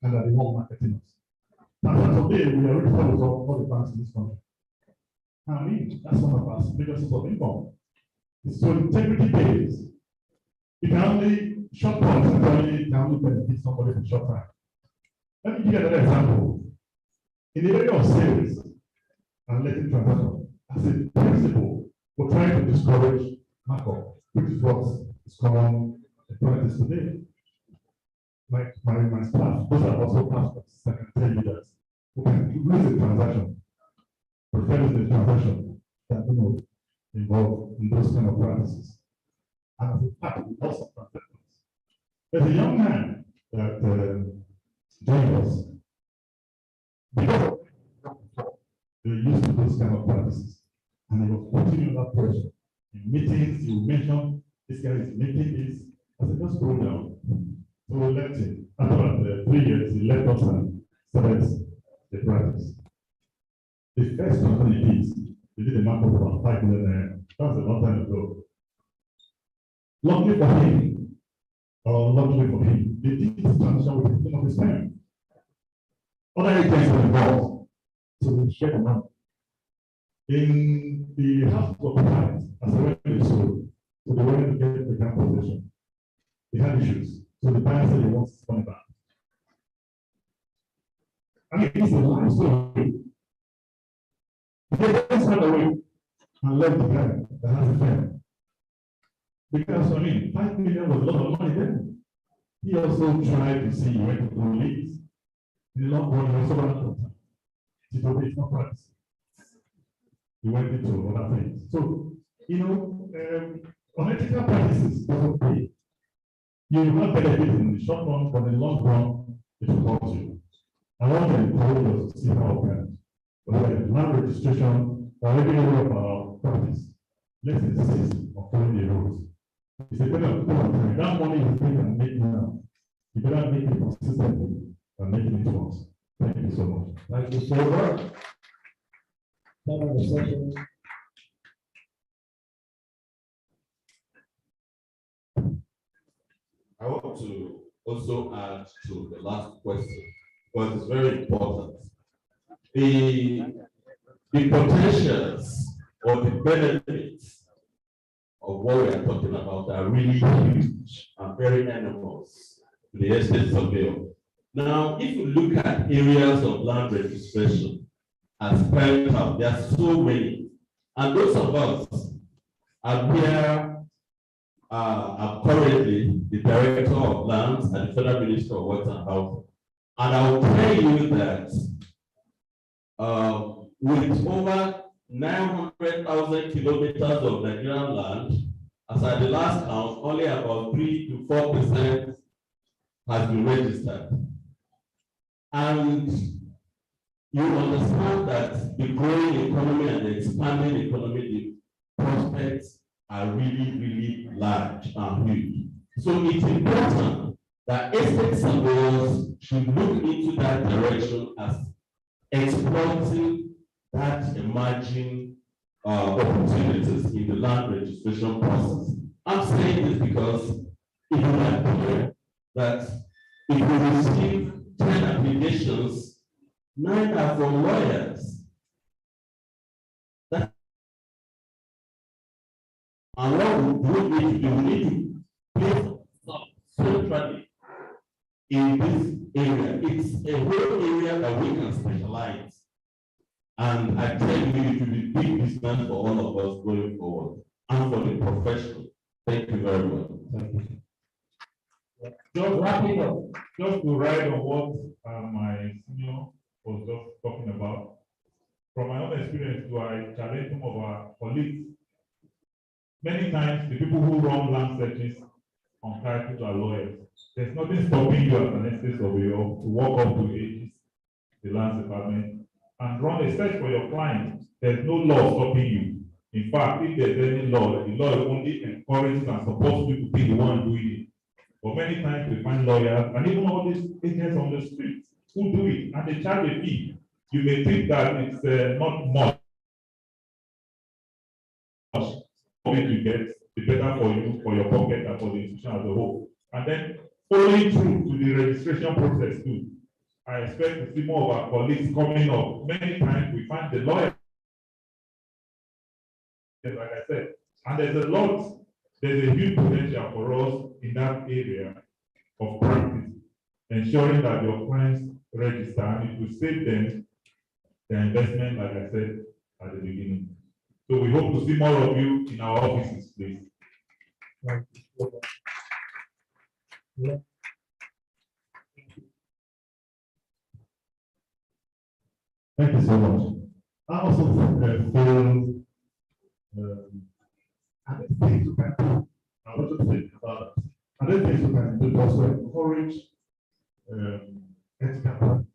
and are the one marketing us. And today, we are ready for all the banks in this country. I mean, that's one of our major sources of income. So integrity pays. You can only short term, can only benefit somebody for short time. Let me give you another example. In the area of sales and letting transaction, as a principle, we're trying to discourage markup, which is what is common in practice today. My staff, those are also pastors, I can tell you that we can lose a transaction, prefer the transaction that involved in those kind of practices. And as a part of lots of transactions. There's a young man that joined us because they used to those kind of practices, and he was putting under pressure. In meetings, he would mention this guy is making this. I said, just go down. So we left him. After 3 years, he left us and started the practice. The first company he did, they did a markup of about 5 million. That was a long time ago. Luckily for him, they did this transaction with the of his time. Other agents were involved, so they shared the money. In the house of the client, as I went to the soul, so they wanted to get the camp possession. They had issues, so the buyer said he wants money back. I mean, it's a long story. They just ran away and left the guy that has a friend. Because, I mean, 5 million was a lot of money then. He also tried to see where to go leads. In the long run, he also ran out of time. He told me it's not practice. He went into other things. So, unethical practices doesn't pay. You will not benefit in the short run, but in the long run, it will cost you. I want to encourage us to see how we can, whether it's land registration or any area of our practice, let's insist on following the rules. It's a better point. That money you think and make now, you better make it consistently and making it once. Thank you so much. Thank you so much. Time of the session. I want to also add to the last question, because it's very important. The potentials or the benefits of what we are talking about are really huge and very enormous to the estate surveyor. Now, if you look at areas of land registration as private house, there are so many. And those of us are here. I'm currently the Director of Lands at the Federal Ministry of Works and Housing. And I will tell you that with over 900,000 kilometers of Nigerian land, as at the last count, only about 3 to 4% has been registered. And you understand that the growing economy and the expanding economy, the prospects are really, really large and huge. So it's important that estate surveyors should look into that direction as exploiting that emerging opportunities in the land registration process. I'm saying this because it will appear that if we receive 10 applications, 9 are from lawyers. And what we need to do, we need to place centrally in this area. It's a whole area that we can specialize. And I tell you, it will be big business for all of us going forward and for the profession. Thank you very much. Thank you. Just wrapping up, just to ride on what my senior was just talking about. From my own experience, I challenge some of our colleagues. Many times, the people who run land searches on title are lawyers. There's nothing stopping you as an estate surveyor to walk up to the land department and run a search for your client. There's no law stopping you. In fact, if there's any law, the law only encourages and supports you to be the one doing it. But many times we find lawyers and even all these agents on the streets who do it and they charge a fee. You may think that it's not much you get, the better for you, for your pocket, and for the institution as a whole. And then following through to the registration process too. I expect to see more of our colleagues coming up. Many times we find the lawyer, like I said, and there's a huge potential for us in that area of practice, ensuring that your clients register and it will save them their investment, like I said at the beginning. So we hope to see more of you in our offices, please. Yeah. Thank you so much. I also feel I think things we can do. I want to think about it. I think things we can do also encourage ethical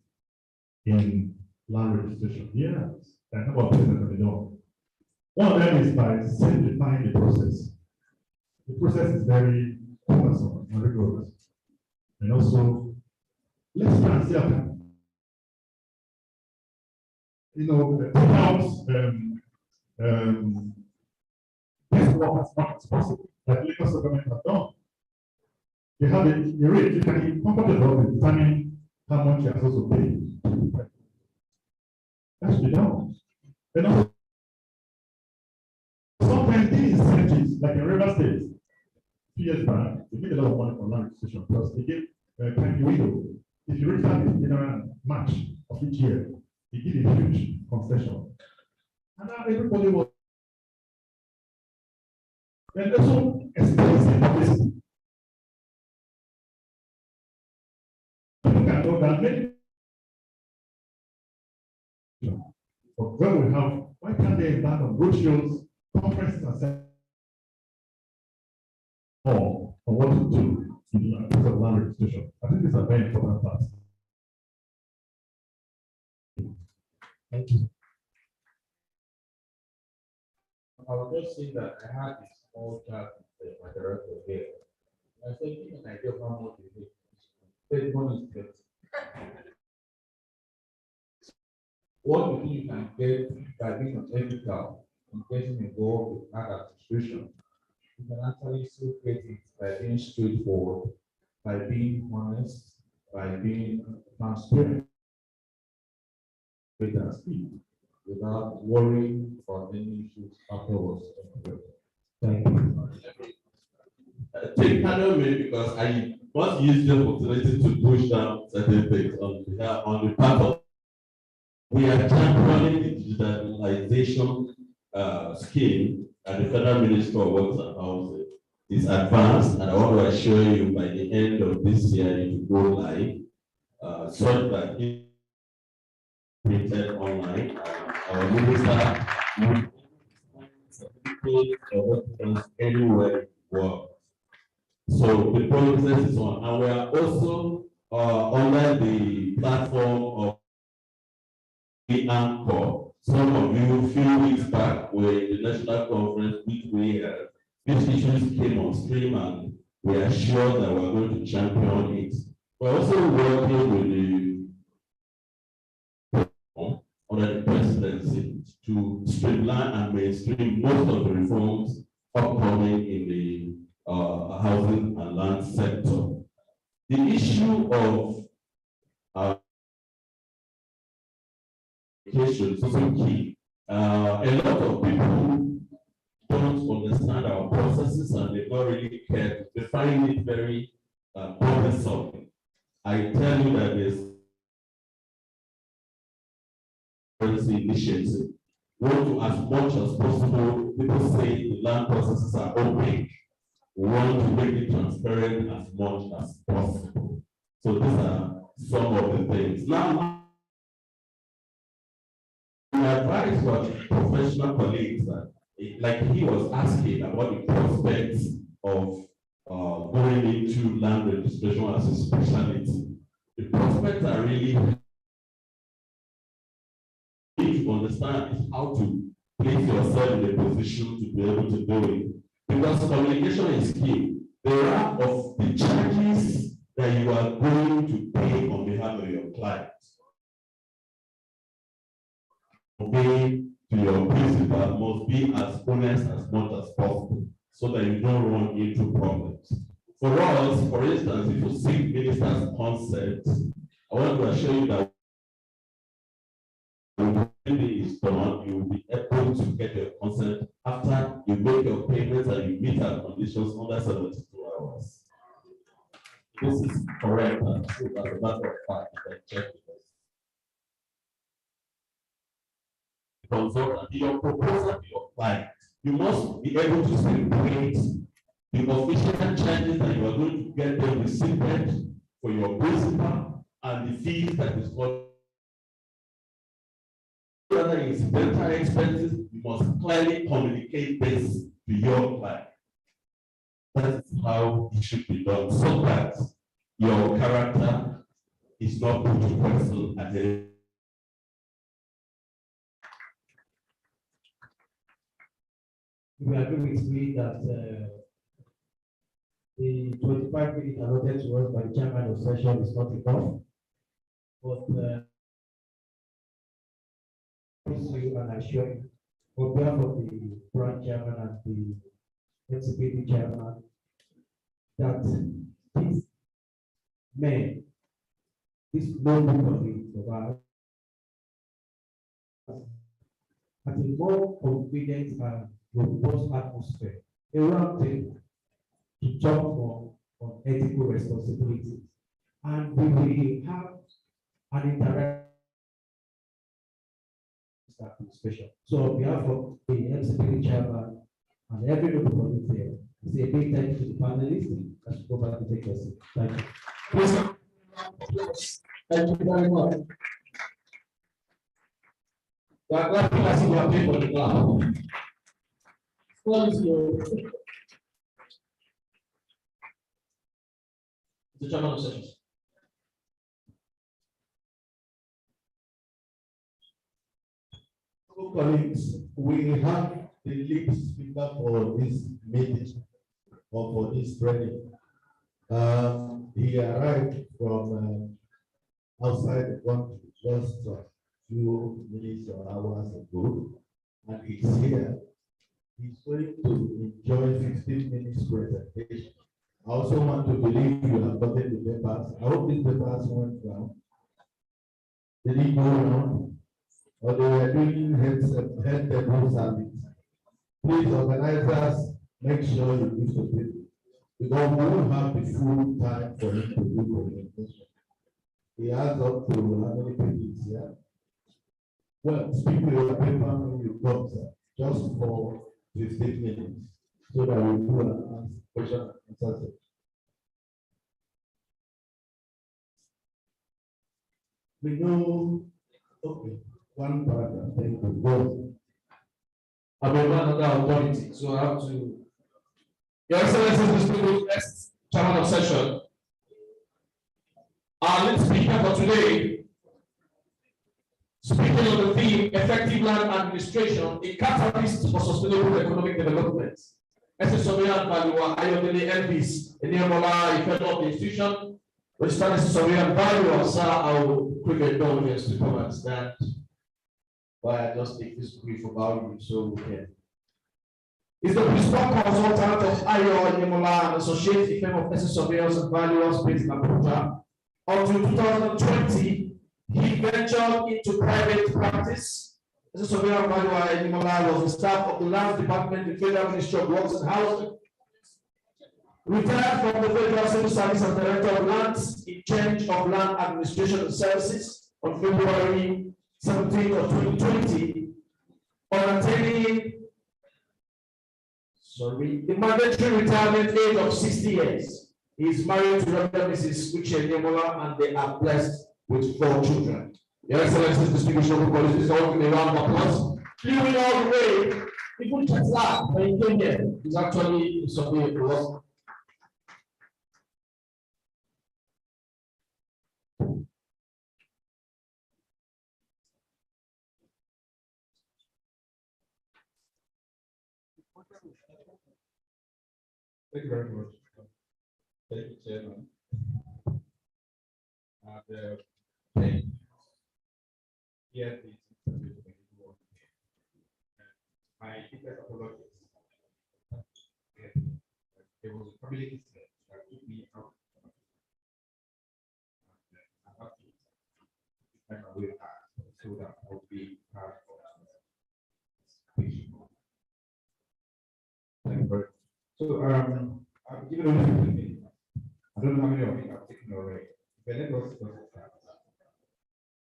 in land registration. Yes, there are a number of things that can be done. One of them is by simplifying the process. The process is very cumbersome and rigorous. And also, let's try and see how take-out this work as much as possible, like Lagos government have done. They have a rate, you can be comfortable with determining how much you are supposed to pay. That should be done. And also, sometimes these incentives, like in River State, 2 years back, they made a lot of money from land registration because they gave a tiny window. If you reach out the general match of each year, they give a huge concession. And now everybody was. And also, expensive publicity. People can know that many. But when we have, why can't they embark on roadshows, conferences, and say, on what to do in the case of land registration? I think these are very important parts. Thank you. I was just saying that I had this small chat with my director here. I said, give an idea of how much it is. 31 is 30. What you think you can get by being an ethical and getting involved with land administration, you can actually still get it by being straightforward, by being honest, by being transparent, and speak without worrying about any issues afterwards. Thank you. Take pardon me because I must use the opportunity to push down certain things on the part of. We are championing the digitalization scheme at the Federal Ministry of Works and Housing. It's advanced, and I want to assure you by the end of this year it will go live, so that it printed online. Our minister will anywhere work. So the process is on, and we are also under the platform of the Anchor. Some of you, a few weeks back, were in the national conference which we had. These issues came on stream, and we are sure that we're going to champion it. We're also working with the under the presidency to streamline and mainstream most of the reforms upcoming in the housing and land sector. The issue of communication is also key. A lot of people don't understand our processes and they don't really care. They find it very bothersome. I tell you that there's initiative. Want to, as much as possible, people say the land processes are opaque. We want to make it transparent as much as possible. So these are some of the things. Now, my advice was professional colleagues that, like he was asking about the prospects of going into land registration as a specialty. The prospects are really to understand is how to place yourself in a position to be able to do it. Because communication is key. There are of the charges that you are going to pay on behalf of your clients. Obeying to your principal must be as honest as much as possible so that you don't run into problems. For us, for instance, if you seek minister's consent, I want to assure you that when is done, you will be able to get your consent after you make your payments and you meet our conditions under 72 hours. This is correct and true as a matter of fact. You can check with us. Consultant, your proposal to your client, you must be able to separate the official charges that you are going to get them received for your principal and the fees that is called other incidental expenses. You must clearly communicate this to your client. That is how it should be done, so that your character is not put to question at the We agree with me that the 25 minutes allotted to us by the chairman of session is not enough. But you and I assure you, on behalf of the branch chairman and the Mcpd chairman, that these men, this noble colleagues of ours, at a more convenient and robust atmosphere, a round table to talk more on ethical responsibilities. And we will have an interaction special. So on behalf of the Mcpd chairman and every nobody there, I say a big thank you to the panelists. I should go back to take your seat. Thank you. Please. Thank you very much. We are glad to see you are paying for the ground. What is your the chairman of sessions? Colleagues, we have the lead speaker for this meeting or for this training. He arrived from outside the country just a few minutes or hours ago, and he's here. He's going to enjoy 15 minutes presentation. I also want to believe you have gotten the papers. I hope these papers went down. Did he go around? Or they were doing head table service. Please, organizers, make sure you give to people. Because we won't have the full time for him to do communication. He has up to how many pages here? Well, speak with your paper when you come, sir, just for 15 minutes, so that we do an question and answer. We know, okay. One paragraph, thank you. Go. I'm another authority, so I have to. Your Excellency, distinguished guest, chairman of session. Our lead speaker for today, speaking on the theme effective land administration, a catalyst for sustainable economic development. Sovereign value, Ayodele Elvis, Enemola, effect of the institution, which stands sovereign value, sir, I will quickly indulgence to come and stand. Why I just take this brief about you so we can. Is the principal consultant of Ayo Yemola and associate the firm of surveyors and valuers based in Abuja. Until 2020, He ventured into private practice. As a surveyor of Abuja, was the staff of the Lands Department, the Federal Ministry of Works and Housing. Retired from the Federal Civil Service as Director of Lands in charge of Land Administration and Services on February 17th of 2020, on attaining the mandatory retirement age of 60 years. He is married to Reverend Mrs. Uche Nyemola, and they are blessed with 4 children. Your Excellency, distinguished local police, all give a round of applause. Clearing all the way, even Tesla, when he came here, is actually something to us. Thank you very much. Thank you, Chairman. Yes, my deepest apologies. There was a family incident that took me out. I have to find my way back so that I will be part of this. Thank you very much. So I've given only 15 minutes. I don't know how many of you have taken already. But let us start.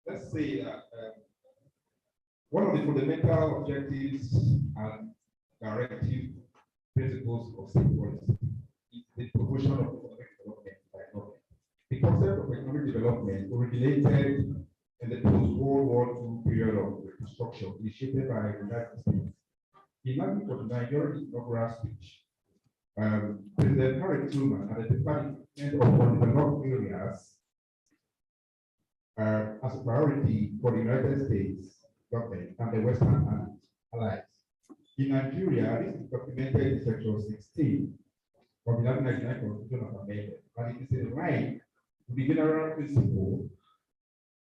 Let's say that one of the fundamental objectives and directive principles of state policy is the promotion of economic development by government. The concept of economic development originated in the post-World War II period of reconstruction initiated by the United States. In 1949, during his inaugural speech, President Harry Truman identified the of undeveloped areas as a priority for the United States government and the Western allies. In Nigeria, this is documented in Section 16 of the 1999 Constitution of America, and it is in line with the general principle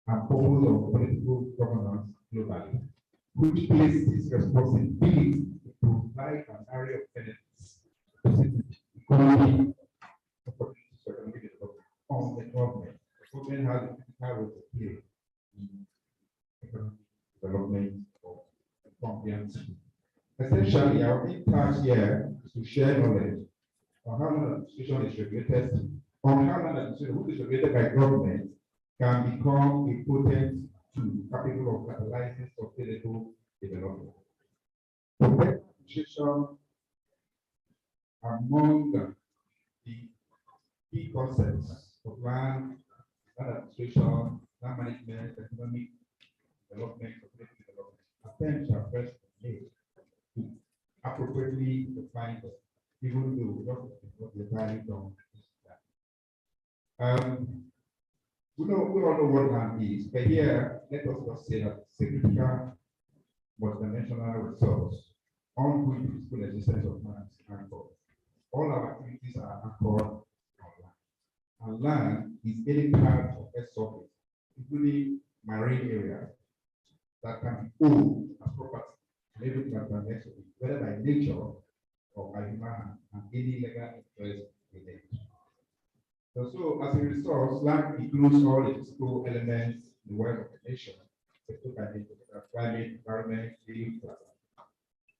and purpose of political governance globally, which places responsibility to provide an area of benefits economic opportunities for economic development on the government. The government has a critical role to play in economic development of compliance. Essentially, our main task here is to share knowledge on how land administration is regulated, on how land administration, which is regulated by government, can become a potent tool capable of catalyzing sustainable development. Administration among the key concepts of land administration, land management, economic development, community development, attempts are first made to appropriately define them, even though what the value don't. We all know what land is, but here let us just say that significant multidimensional resource on which the physical existence of land is anchored. All our activities are anchored on land. And land is any part of a surface, including marine areas, that can be owned as property, and everything that connects with it, whether by nature or by human hand, and any legal interest in it. So as a resource, land includes all the physical elements in the world of the nation, climate, environment, living planet.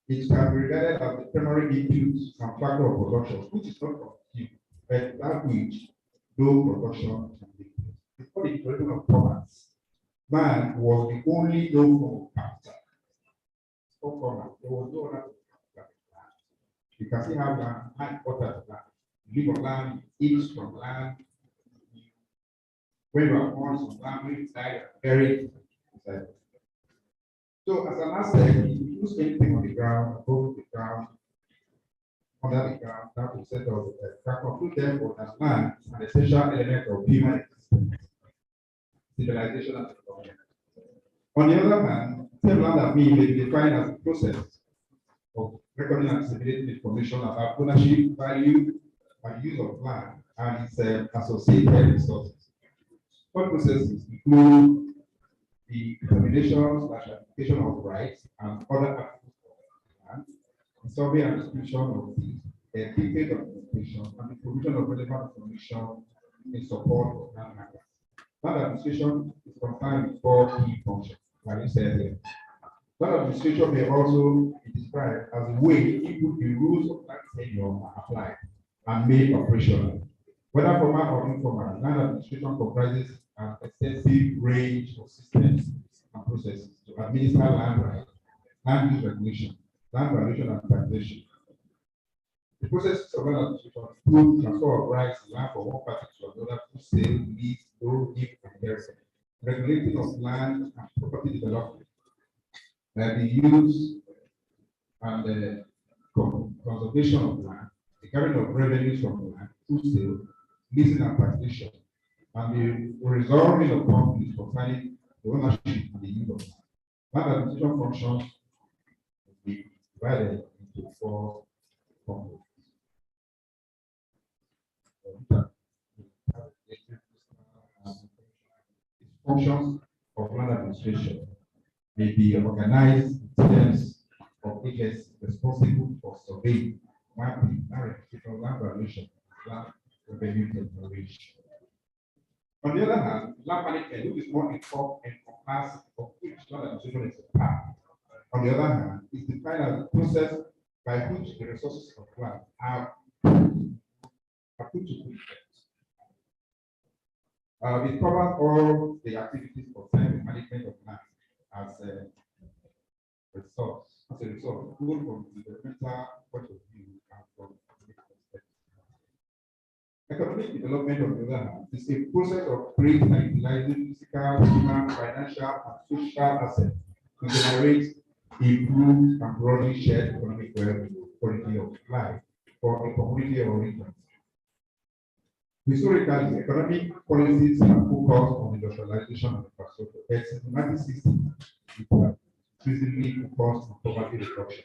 It can be regarded as the primary input and factor of production, which is not consumed, but that which no production can take place. Before the introduction of commerce, man was the only known form of capital. Before commerce, there was no other land. You can see how land had water to land. You live on land, you eat from land. When you are born from land, when you die, you are buried inside. So as an asset, if you use anything on the ground, above the ground, under the ground, down to the center of the earth, can conclude therefore that land is an essential element of human existence, civilization, and development. On the other hand, same land and me may be defined as a process of recording and disseminating information about ownership, value, and use of land and its associated resources. What processes include the determination/application of rights and other aspects of land, the survey and description of the detailed documentation, and the provision of relevant information in support of land matters. Land administration is concerned with four key functions, like you said here. Land administration may also be described as a way in which the rules of land tenure are applied and made operational. Whether formal or informal, land administration comprises an extensive range of systems and processes to administer land rights, land use regulation, land valuation, and taxation. The processes of land administration include transfer of rights to land from one party to another through sale, lease, loan, gift, and inheritance, regulating of land and property development, the use and the conservation of land, the carrying of revenues from land through sale, leasing and taxation, and the resolving of conflicts concerning the ownership and the use of land. Land administration functions will be divided into four components. Functions of land administration may be organized in terms of agents responsible for surveying, mapping, land registration, land valuation, land revenue declaration. On the other hand, land management, which is more encompassed of which land administration is a part. On the other hand, is defined as the process by which the resources of land are put to good use. It covers all the activities concerning the management of land as a resource, both from the developmental point of view and from economic perspective. Economic development, on the other hand, is a process of creating and utilizing physical, human, financial, and social assets to generate improved and broadly shared economic well-being, quality of life for a community or region. Historically, economic policies have focused on industrialization of infrastructure, but since the 1960s, it has increasingly focused on poverty reduction.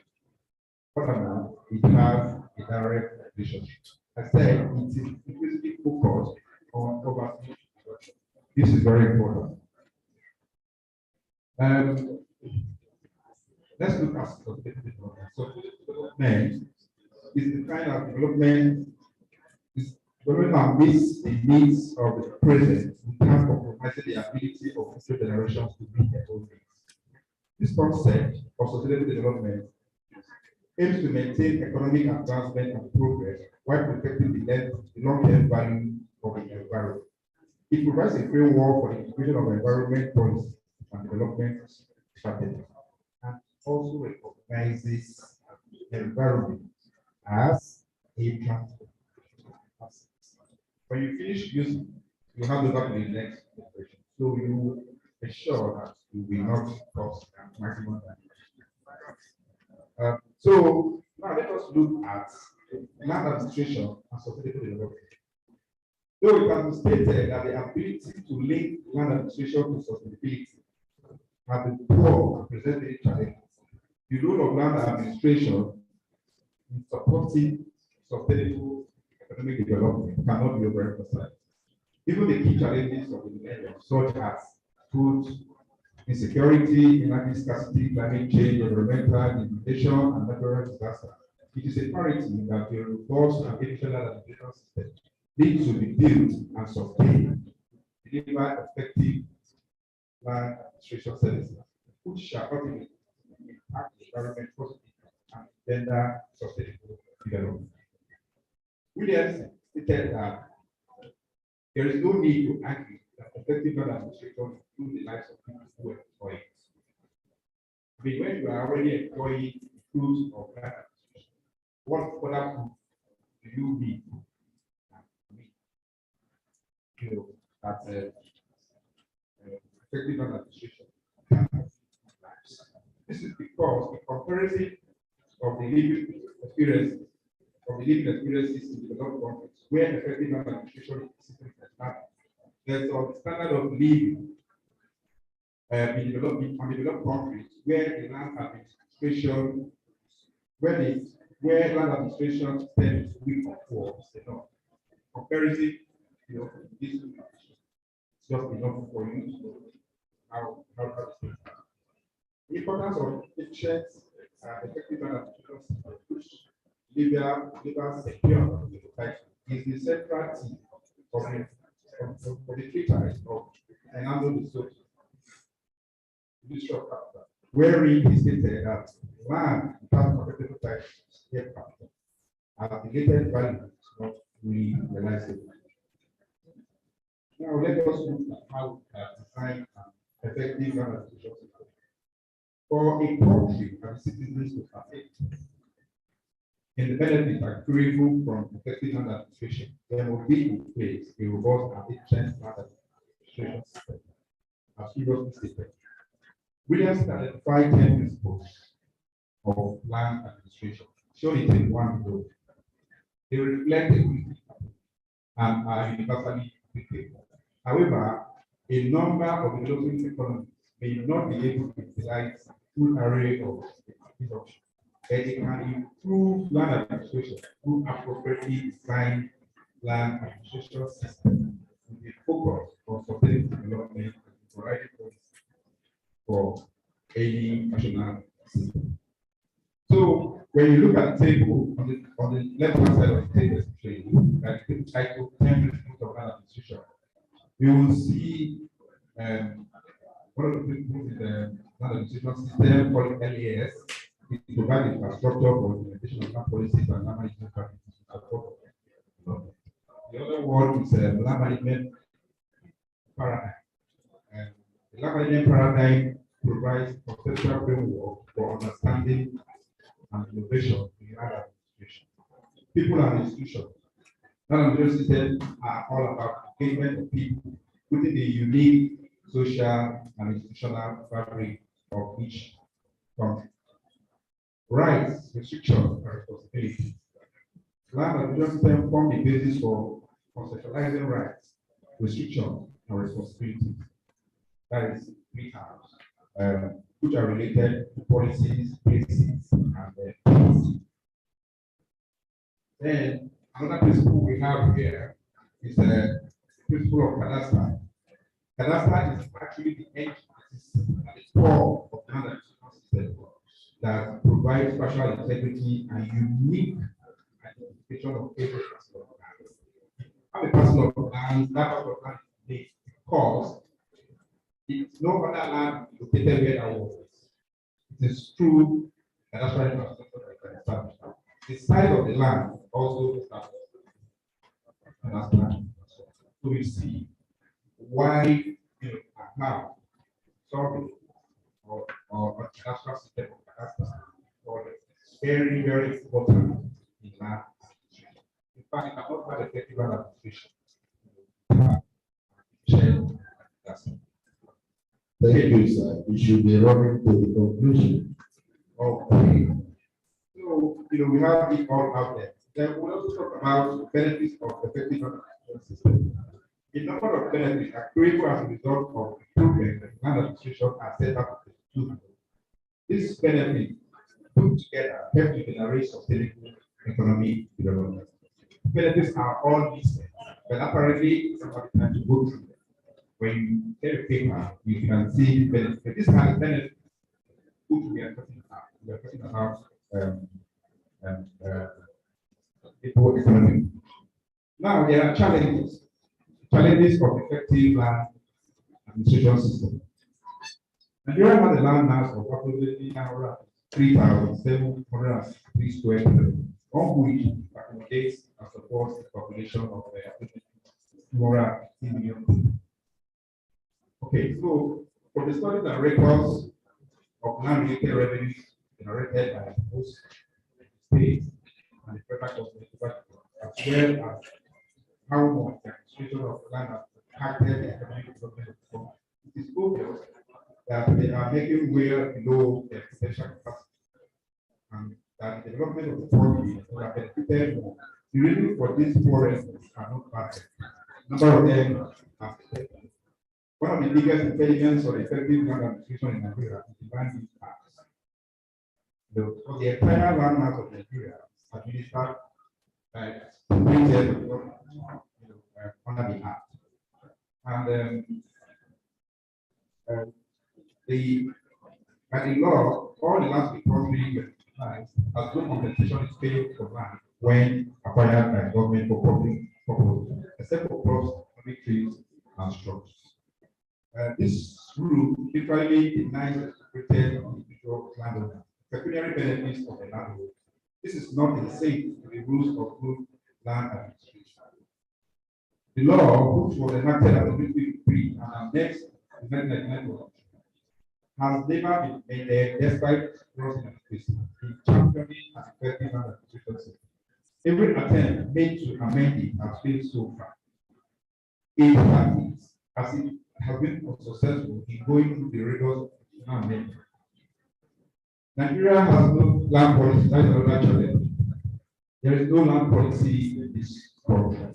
Furthermore, it has a direct relationship. I said it is increasingly focused on poverty reduction. This is very important. Let's look at sustainable development. Sustainable development is the kind of development that meets the needs of the present without compromising the ability of future generations to meet their own needs. This concept of sustainable development aims to maintain economic advancement and progress while protecting the long-term value of the environment. It provides a framework for the integration of environment policy and development strategy, and also recognizes the environment as a transport asset. When you finish using, you hand over to the next generation. So you ensure that you will not cause maximum damage. So now let us look at land administration and sustainable development. Though it has been stated that the ability to link land administration to sustainability has been poor and present many challenges, the role of land administration in supporting sustainable economic development cannot be overemphasized. Even the key challenges of the millennium, such as food insecurity, energy scarcity, climate change, environmental degradation, and natural disaster, it is imperative that the robust and efficient land administration system needs to be built and sustained to deliver effective land administration services, which shall ultimately impact the environment positively and gender sustainable development. Williams stated that there is no need to argue that effective land administration improves the lives of people who employ it. I mean, when you are already employing the tools of land administration, what other proof do you need? You know, that effective land administration can have lives. This is because the comparison of the living experiences in developed countries where effective land administration is established. There's a standard of living in developed countries where the land administration, where land administration stems weak or poor, comparison, this is just enough for you to know how to do it. The importance of efficient effective land administration labor secure is the central theme of the treatise of Fernando de Soto Ministry of Capital, wherein he stated that land without marketable title state capital at the latent value is not really realizable. Now let us look at how we can design an effective land acquisition system. For a country and citizens to partake in the benefits accruable from effective land administration, there will be in place a robust and efficient land administration system, as previously stated. Williams identified 10 principles of land administration, shown in table 1 below. They reflect the principles and are universally applicable. However, a number of developing economies may not be able to utilize the full array of these options, but they can improve land administration through appropriately designed land administration systems with a focus on sustainable development and providing policy for any national system. So when you look at the table on the left-hand side of the table, that is titled 10 principles of land administration, you will see one of the principles in the land administration system called LAS. It provides infrastructure for implementation of land policies and land management practices to support development. The other one is land management paradigm. The land management paradigm provides conceptual framework for understanding and innovation in land administration. People and institutions. Land administration systems are all about engagement of people within the unique social and institutional fabric of each country. Rights, restrictions, and responsibilities. Land administration systems form the basis for conceptualizing rights, restrictions, and responsibilities. That is 3 terms, which are related to policies, places, and policy. Then another principle we have here is the principle of cadastre. Cadastre is actually the edge at the core of the land administration system that provides spatial integrity and unique identification of every parcel of land. Have a parcel of land, that parcel of land is unique because it's no other land located where that was. It is true that that's why infrastructure can establish. The size of the land also establishes. So we see why now sorry or cadastral system is very, very important in land administration. In fact, it cannot have effective land administration. Thank you, sir. We should be running to the conclusion. Okay. So, we have it all out there. Then we'll also talk about benefits of effective land administration system. A number of benefits are critical as a result of improvement in land administration are set up to. These benefits put together help to generate sustainable economic development. Benefits are all listed, but apparently somebody has to go through them. When you get a paper, you can see the benefits. But this kind of benefits, which we are talking about. We are talking about economic. Now there are challenges. Challenges of effective land administration system. Nigeria has a land mass of approximately 3,703 square kilometers, of which accommodates and supports the population of 250 million people. Okay, so for the studies and records of land-related revenues generated by both states and the federal government, as well as how much the administration of land has impacted the economic development of the country, it is obvious that they are making well below their potential capacity, and that the development of the country will have benefited more. The reason for these forests are not perfect. A number of them are affected. One of the biggest impediments for effective land administration in Nigeria is the land use tax. For the entire land mass of Nigeria administered by under the act. And by the law, all the lands before recognized as no compensation is paid for land when acquired by government for public purposes, except for crops, public trees, and shrubs. This rule literally denies the secretary of individual landowner pecuniary benefits of the landlord. This is not in sync with the rules of good land administration. The law, which was enacted at the 2023 and next in 1999, has never been made despite crossing in championing and effective land administration. Every attempt made to amend it has failed so far. As it has been unsuccessful in going through the rigors of amendment. Nigeria has no land policy. That is another challenge. There is no land policy in this country.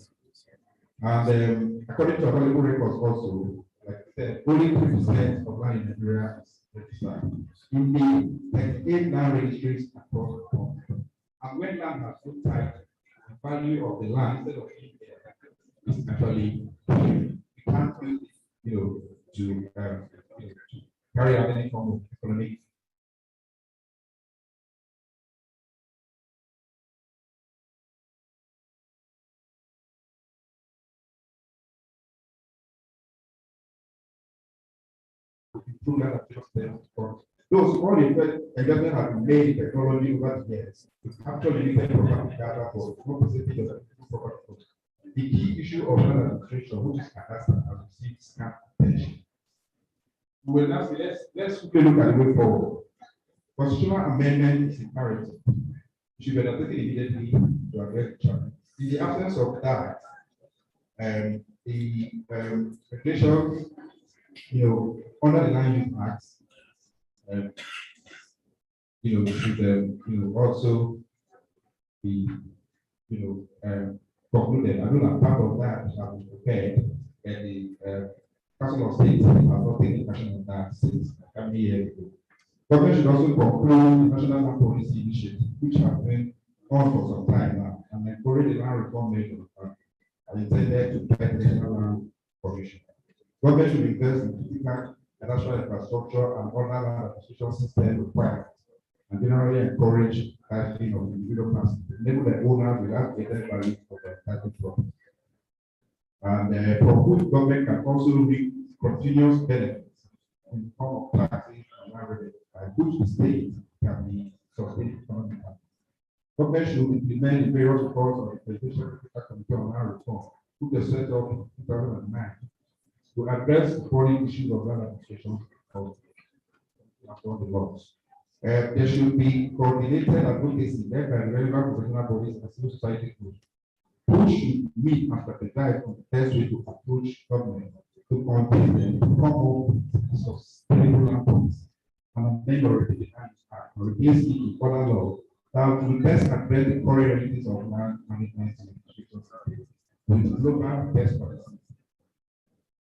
And according to available records also, like I said, only 3% of land in Nigeria is registered. In the 38 land registries across the country. And when land has no title, the value of the land instead of being there is actually you can't use it, to carry out any form of economic. Improve that adjustment for those all the investment have been made in technology over the years to capture limited property data for small percentage of the property. The key issue of land administration, which is cadastre, has received scant attention. We will now say let's quickly look at the way forward. Constitutional amendment is imperative. It should be undertaken immediately to address the challenge. In the absence of that, the regulations, under the Land Use Act, should also be, concluded. I know that part of that shall be prepared, and the Council of State has not taken action on that since many years ago. Government should also conclude the National Land Policy Initiative, which has been on for some time now, and encourage the land reform measures and intended to guide the National Land Commission. Government should invest in critical industrial infrastructure and other land acquisition system requirements, and generally encourage titling of individual persons to enable the owners without getting value for their title property. And from which government can also reap continuous benefits in the form of taxes and land revenue, by which the state can be sustained economically. Government should implement the various reports of the Presidential Committee on Land Reform, which was set up in 2009 to address the foreign issues of land administration of the laws. There should be coordinated advocacy led by the relevant professional bodies and civil society groups, who should meet and strategize on the best way to approach government to convince them to come up with sustainable land policy and amend or repeal the Land Use Act or replace it with other laws that will best address the current realities of land management and administration with global best practices.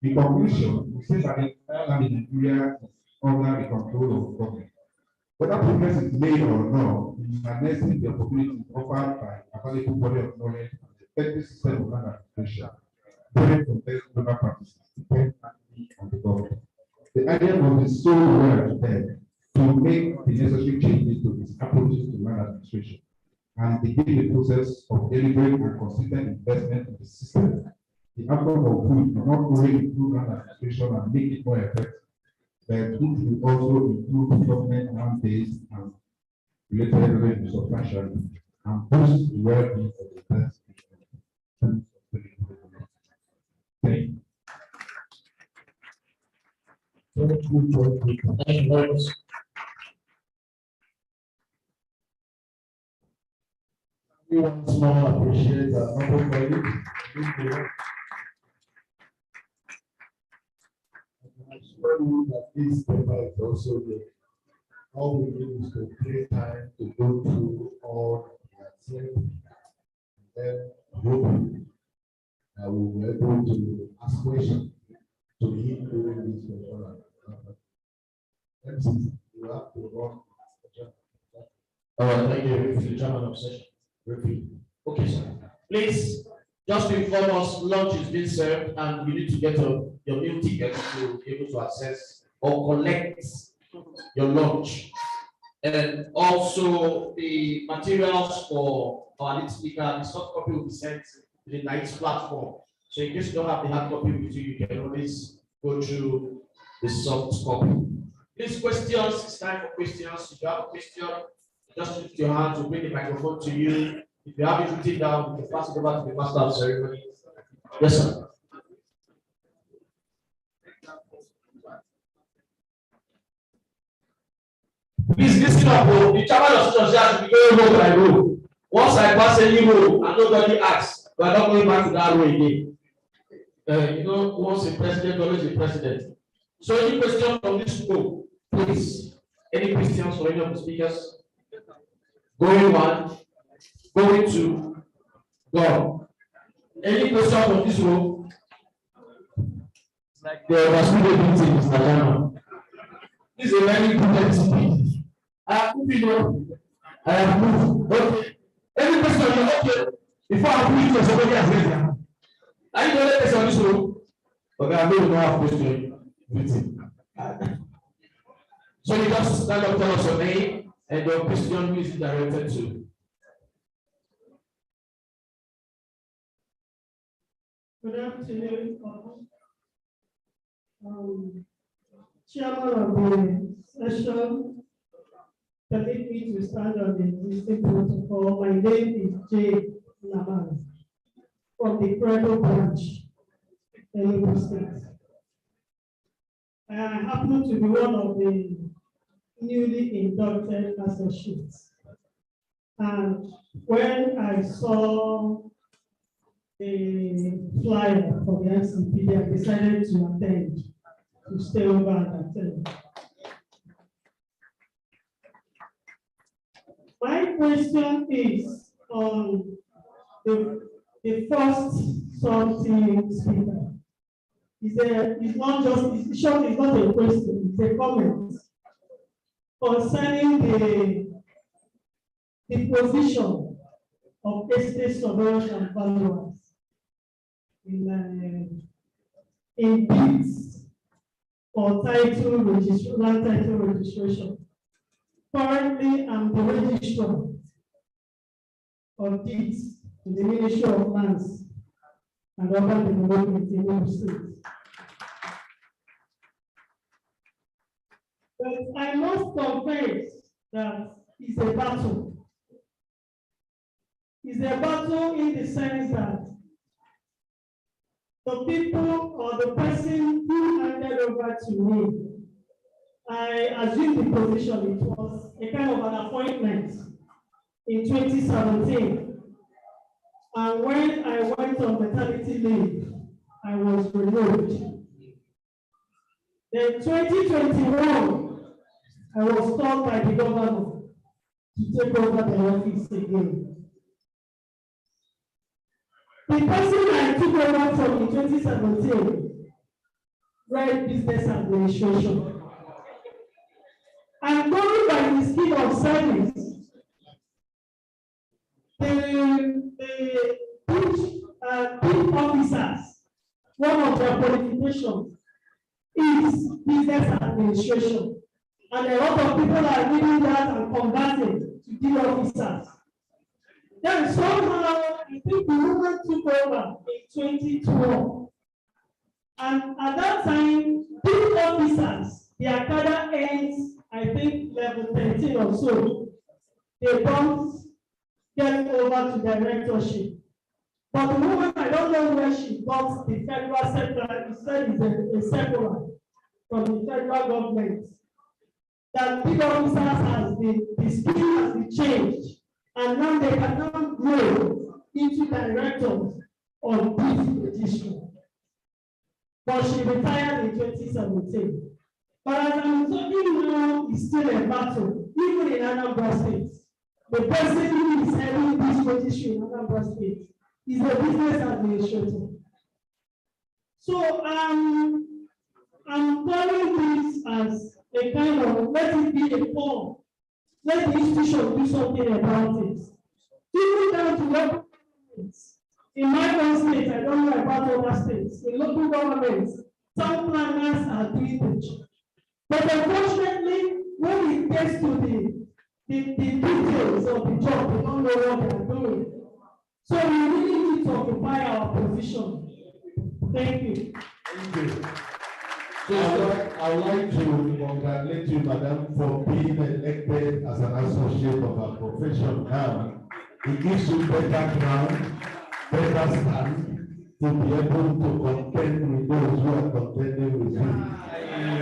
In conclusion, we say that the entire land in Nigeria is under the control of government. Whether progress is made or not, we are harnessing the opportunities offered by available body of knowledge and the effective system of land administration, different from best global practices, depend on the government. The idea must be so well prepared to make the necessary changes to its approaches to land administration and begin the process of delivering and consistent investment in the system. The outcome of which will not only improve land administration and make it more effective, but which will also improve government land-based and related revenue substantially and boost the well-being of the best. Thank you. Thank you very much. We once more appreciate our noble colleague. I assure you that this paper is also there. All we need is to create time to go through all the answers, and then hopefully we will be able to ask questions to him during this session. MC, you have to run. All right, thank you, the chairman of session. Okay, sir. Please, just to inform us, lunch is being served, and you need to get your meal ticket to be able to access or collect your lunch. And also the materials for our lead speaker, the soft copy will be sent to the night's platform. So in case you don't have the hard copy with you, you can always go through the soft copy. These questions, it's time for questions. If you have a question, just lift your hand to bring the microphone to you. If you have it written down, you can pass it over to the master of ceremony. Yes, sir. Please listen up. The chairman of social has to be going row by row. Once I pass any row and nobody asks, we are not going back to that row again. Once a president, always a president. So any question from this row, please. Any questions for any of the speakers? Going one, going two, go. Any question from this row? Like the Mcpd meeting, Mr. Chairman. This is a very good MCP. I have moved. I have moved. Okay. Any question? Okay. Before I move to somebody else raise their hand. Are you the only person on this room? Okay, I know you don't have question. So you just stand up, tell us your name and your question who is it directed to. Good afternoon. Chairman of the session, permit me to stand on the existing protocol. My name is J. Laman from the Credo branch, Enugu State. I happen to be one of the newly inducted associates. And when I saw the flyer for the Mcpd, I decided to attend, to stay over and attend. My question is on the first something speaker. It's not a question, it's a comment concerning the position of estate surveyors and valuers in bids for land title registration. Currently, I'm the registrar of deeds in the Ministry of Lands and Urban Development in Enugu State. But I must confess that it's a battle. It's a battle in the sense that the people or the person who handed over to me, I assumed the position, it was a kind of an appointment in 2017. And when I went on maternity leave, I was removed. Then 2021, I was told by the governor to take over the office again. The person I took over from in 2017 read business administration. And going by the scheme of service, the big officers, one of their qualifications is business administration. And a lot of people are reading that and converting to be officers. Then somehow, I think the woman took over in 2012. And at that time, big officers, their cadre ends, I think, level 13 or so. They don't get over to directorship. But the woman, I don't know where she got the federal sector, he said it's a circular from the federal government. That big officers the scheme has been changed, and now they cannot grow into directors on this position. But she retired in 2017. But as I'm talking now, it's still a battle, even in Anambra State. The person who is having this position in Anambra State is a business administrator. So I'm calling this as a kind of, let it be a form. Let the institution do something about it. Even down to local governments. In my own state, I don't know about other states. In local governments, town planners are doing it. But unfortunately, when it gets to the details of the job, they don't know what they are doing. So we really need to occupy our position. Thank you. Thank you. I would like to congratulate you, madam, for being elected as an associate of our profession now. It gives you better ground, better stand to be able to contend with those who are contending with you.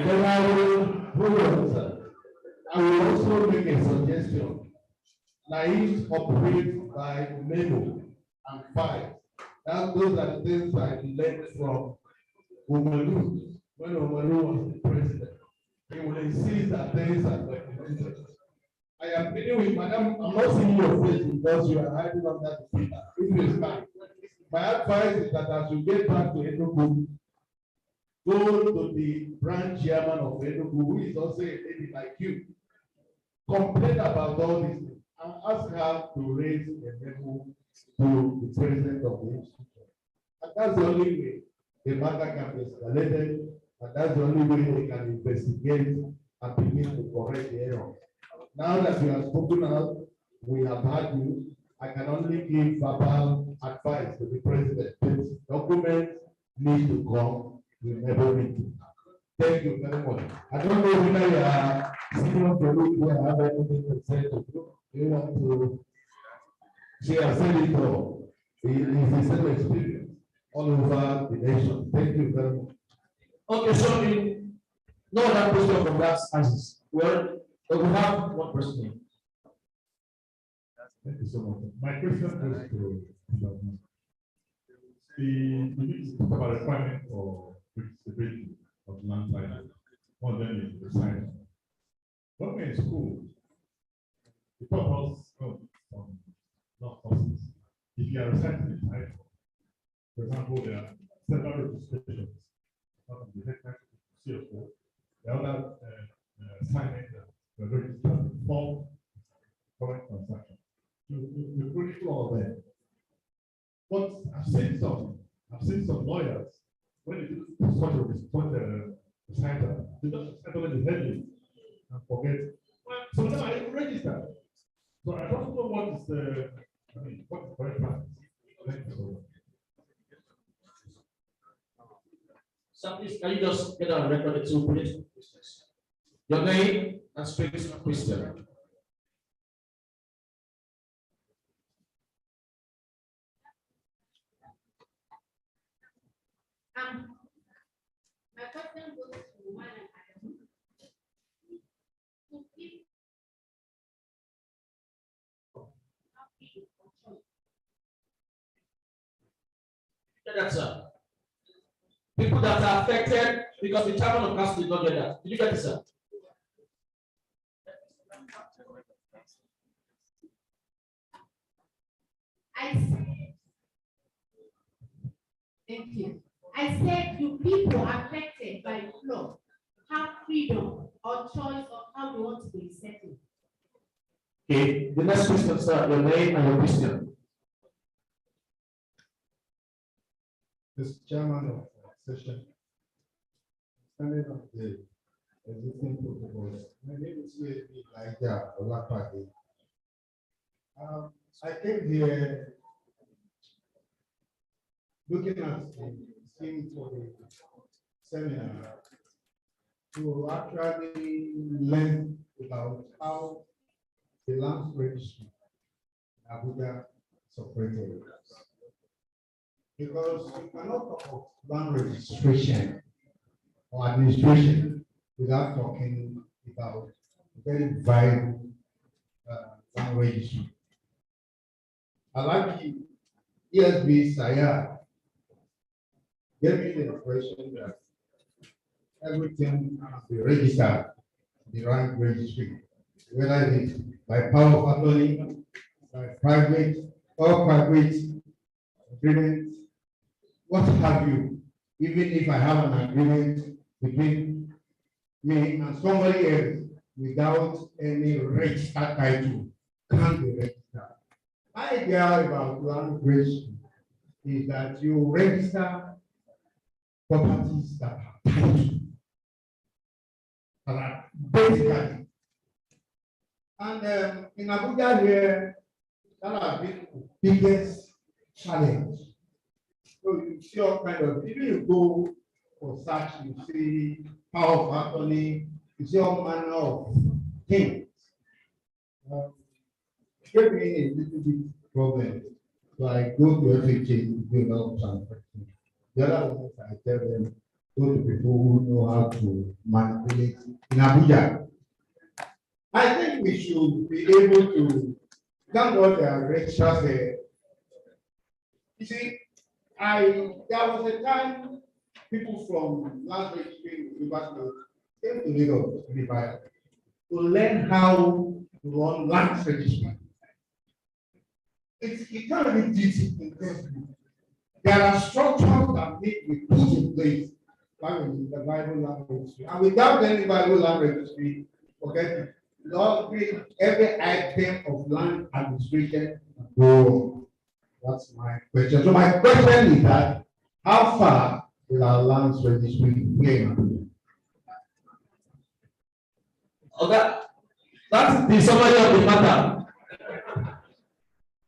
Then I will, hold on, sir. I will also make a suggestion. Naive operate by memo and files. That those are the things I learned from Umaru. When Umaru was the president, he would insist that things are documented. I am dealing with madam. I'm not seeing your face because you are hiding under the paper. It is fine. My advice is that as you get back to Enugu, go to the branch chairman of Enugu, who is also a lady like you. Complain about all this and ask her to raise a memo to the president of the institution. And that's the only way the matter can be escalated, and that's the only way they can investigate and begin to correct the error. Now that you have spoken out, we have had you. I can only give verbal advice to the president. This document needs to come. We never need to. Thank you very much. I don't know whether you are senior colleague who have anything to say to you. You want to share Senator. It is the same experience all over the nation. Thank you very much. Okay, so no other question from that answers. Well, we have one person here. Thank you so much. My question goes to the about requirement for participation of land title. One of them is the sign. Working in school, the purpose of not courses. If you are reciting the title, for example, there are several registrations. The head title, CFO, the other assignment that the registered for current transaction. You put it all there. But I've seen some lawyers when they do such a assignment, they just settle the heading and forget. Well, some of them are even registered. So I don't know what is the correct practice. Thank you so much. So please, can you just get on record the two political questions? Your name and straight question. My question goes to one and That's people that are affected because the chairman of council did not get that. Did you get it, sir? I said, thank you. I said, do people affected by flood have freedom or choice of how they want to be settled? Okay, the next question, sir, your name and your question. Mr. Chairman of session, standing on the existing protocols. My name is Elijah Olapade. I came here looking at the scheme for the seminar to actually learn about how the land registry in Abuja is operated. Because you cannot talk of land registration or administration without talking about very vital land registry. I like the ESB Sayar gave me the impression that everything must be registered in the right registry, whether it's by power of attorney, by private or private agreement, what have you, even if I have an agreement between me and somebody else without any registered title, can't be registered. My idea about land registry is that you register properties that are title, that are basically. And in Abuja here, that has been the biggest challenge. So you see all kind of, even you go for search, you see power of attorney, you see all manner of things. Gave me a little bit problem. So I go to FHA to do a lot of transactions. The other ones I tell them, go to people who know how to manipulate in Abuja. I think we should be able to, thank God there are registers there. You see, there was a time people from land registry came to Lagos to learn how to run land registry. You can't really do it in Facebook. There are structures that need to be put in place by the Bible land registry. And without any Bible land registry, forget it. Lord, every item of land administration go. That's my question. So my question is that how far will our land registry play? Okay, that's the summary of the matter.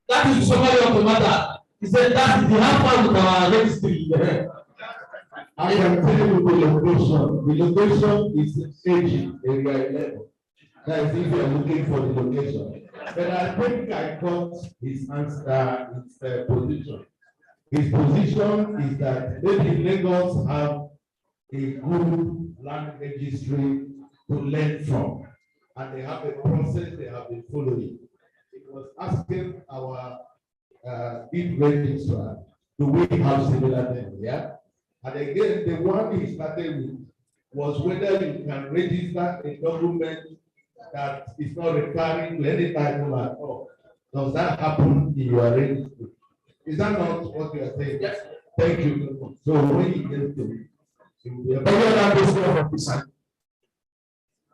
That is the summary of the matter. He said that is the how far with our registry. I can tell you the location. The location is aging area 11. That is if you are looking for the location. But I think I got his answer, his position. His position is that maybe Lagos have a good land registry to learn from. And they have a process they have been following. It was asking our deed registrar, do we have similar things? Yeah. And again, the one he started with was whether you can register a document that is not referring to any title at all. Does that happen in your registry? Is that not what you are saying? Yes. Thank you. So when you get to it, you will be able to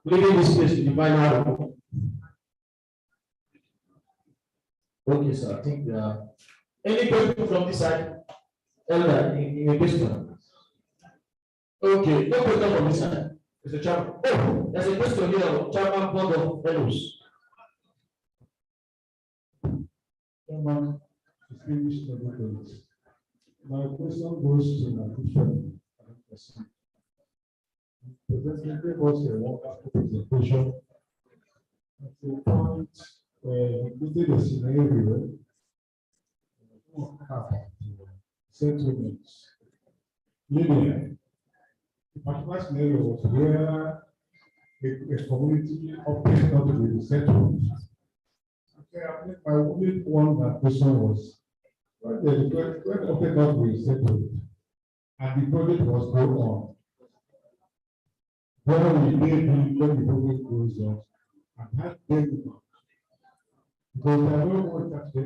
Leaving this place to the final room. Okay, sir. I think there are any questions from this side? Elder, in a question. Okay, no question from this side. Mr. Chairman. Oh, there's a question here, Chairman Board of Fellows. Chairman, distinguished members. My question goes to my good friend. Presenting gave us a wonderful presentation. At the point where we did a scenario about settlements. Linear. The particular scenario was where a community opted not to be settled. Okay, I think my only one question was when opted not to be settled and the project was going on. When we did when the project goes on and had them because I don't want that to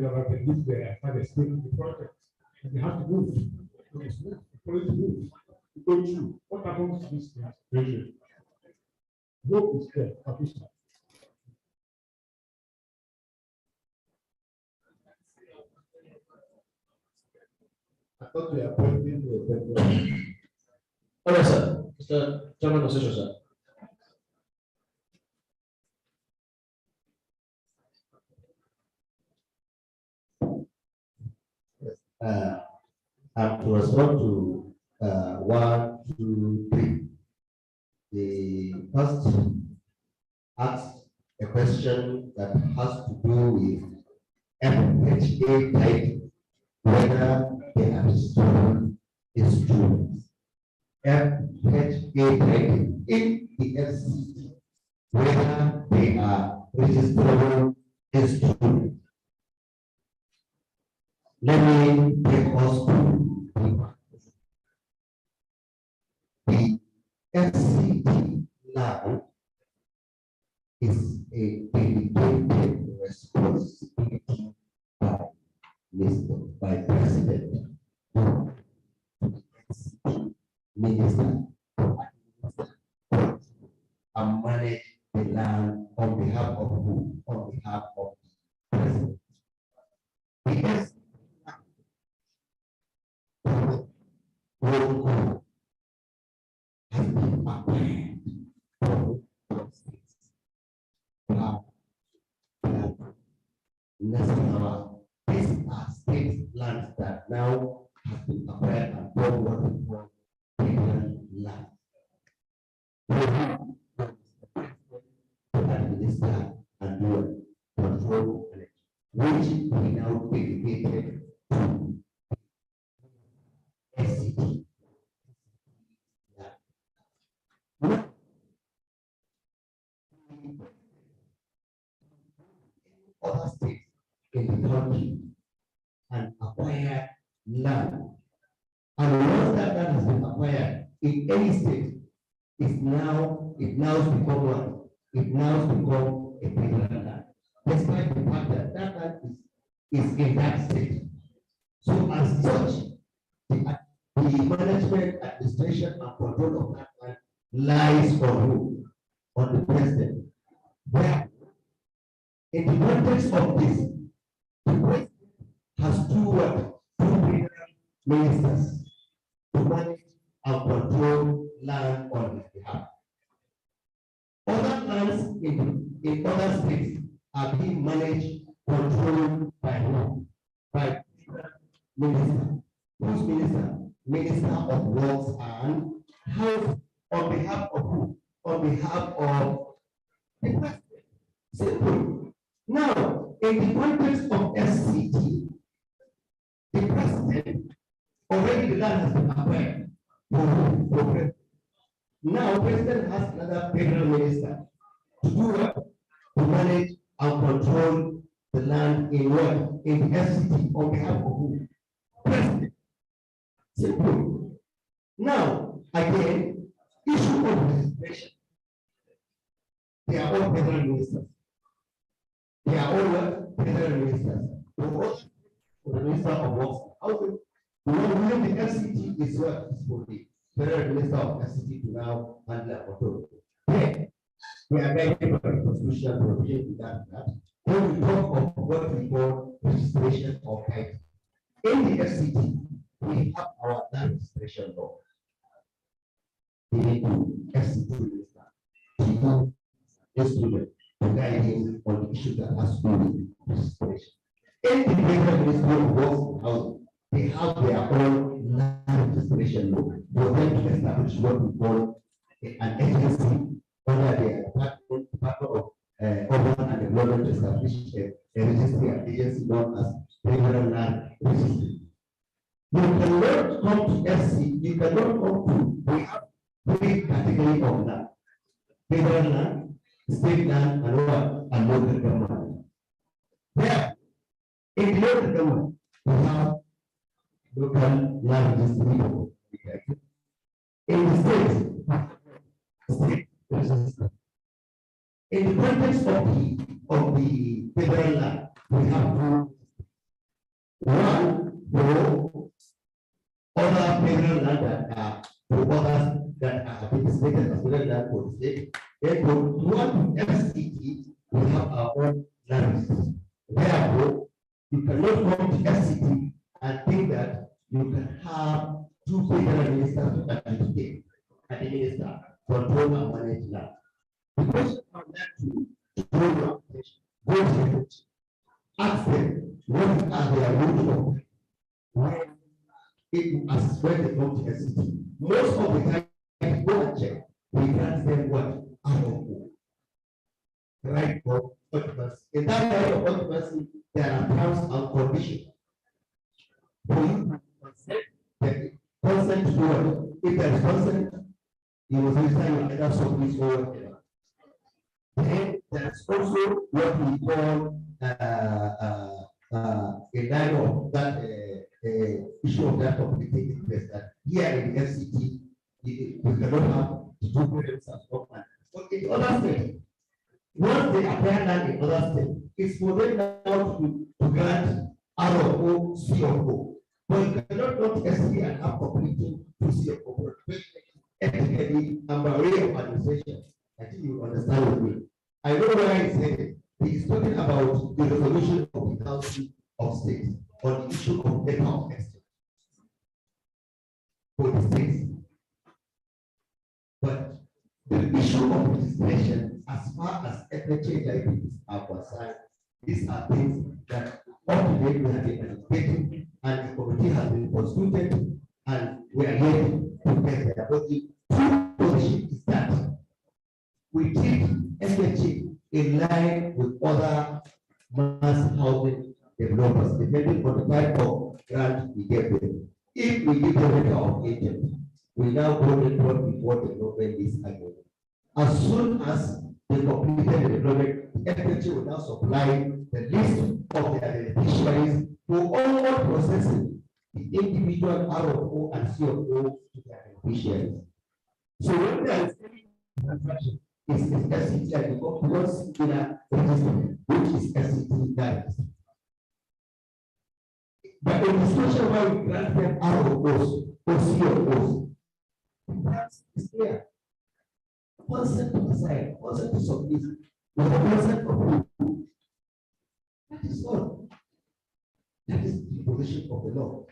live there and they stay in the project and they have to move. The project move. Go through. What happens to this situation? Hope is there. I thought we are pointing to a better. All right, sir. Mr. Chairman of Session, sir. And to respond to 1, 2, 3, the first asks a question that has to do with FHA type, whether the administration is true. FHA type in the FCT, whether they are registrable is true. Let me take us to the FCT now is a delegated responsibility by President Minister and manage the land on behalf of who? On behalf of the President. Because has been acquired these are state lands that now have been acquired and done what we call in the country and acquire land. And once that land has been acquired in any state, it now become what? It now become a federal land, despite the fact that that land is in that state. So as such, the management, administration, and control of that land lies on who? On the president. Where, in the context of this, the president has two ministers to manage and control land on his behalf. Other lands in other states are being managed, controlled by who? By minister. Who's minister? Minister of Works and House, on behalf of who? On behalf of the president. Simple. Now, in the context of FCT, the president already the land has been acquired. Now, president has another federal minister to do what? To manage and control the land in what? In the FCT on behalf of who? President. Simple. Now, again, issue of registration. They are all federal ministers. They are all what? Federal ministers. The minister of Works. Housing. The one within the FCT is what is for the federal minister of FCT to now handle control. Then, we are guided by the constitutional provision in that. When we talk of what we call registration of title. In the FCT, we have our land registration law. We need to FCT minister to know a student to guide him on the issue that has to do with registration. In the federal ministry of Works and Housing, they have their own land registration law for them to establish what we call an agency under their Department of Urban and Development to establish a registry and agency known as Federal Land Registry. You cannot come to FC, you cannot come to, we have three categories of land: federal land, state land, and what? And local government. There, in the local government, we have local land registry. In the state registry. In the context of the federal land, we have two. One for other federal land that are for others that are participated as federal land for the state. Then for one FCT, we have our own land registry. Therefore, you cannot come to FCT and think that you can have two federal ministers to adjudicate and the minister control and manage land. The question of that to go to application, go to the court, ask them what are their rules of when they come to FCT. Most of the time, go and check. We grant them what? Out of work. Right of occupancy. In that right of occupancy, there are terms and conditions. For you consent to do it. If there is consent, you must register your either sublease or whatever. Then there's also what we call a line of that issue of that complicated place that here in the FCT, we cannot have two parents as government. But in other states, once they acquire land in other states, it's for them now to grant R of O, C of O. But you cannot go to SC and have completing to C of O. Ethically, and by way of administration, I think you understand with me. I know where I say he's talking about the resolution of the Council of States on the issue of letter of exchange for the states. But the issue of registration, as far as FHA liabilities are concerned, these are things that up to date we have been anticipating, and the committee has been consulted, and we are here to get there. But the true position is that we treat FHA in line with other mass housing developers, depending on the type of grant we get them. If we give them letter of agent, we now go to court before the government is agreed. As soon as they completed the project, the FHA will now supply the list of their beneficiaries for all processing the individual RFO and CFO to their beneficiaries. So when there is any transaction, it's SCT and one singular register, which is SCT direct. But in the situation where we grant them RFOs or CFOs, it's clear. Consent to assign, consent to submit, with the consent of who? That is all. That is the position of the law.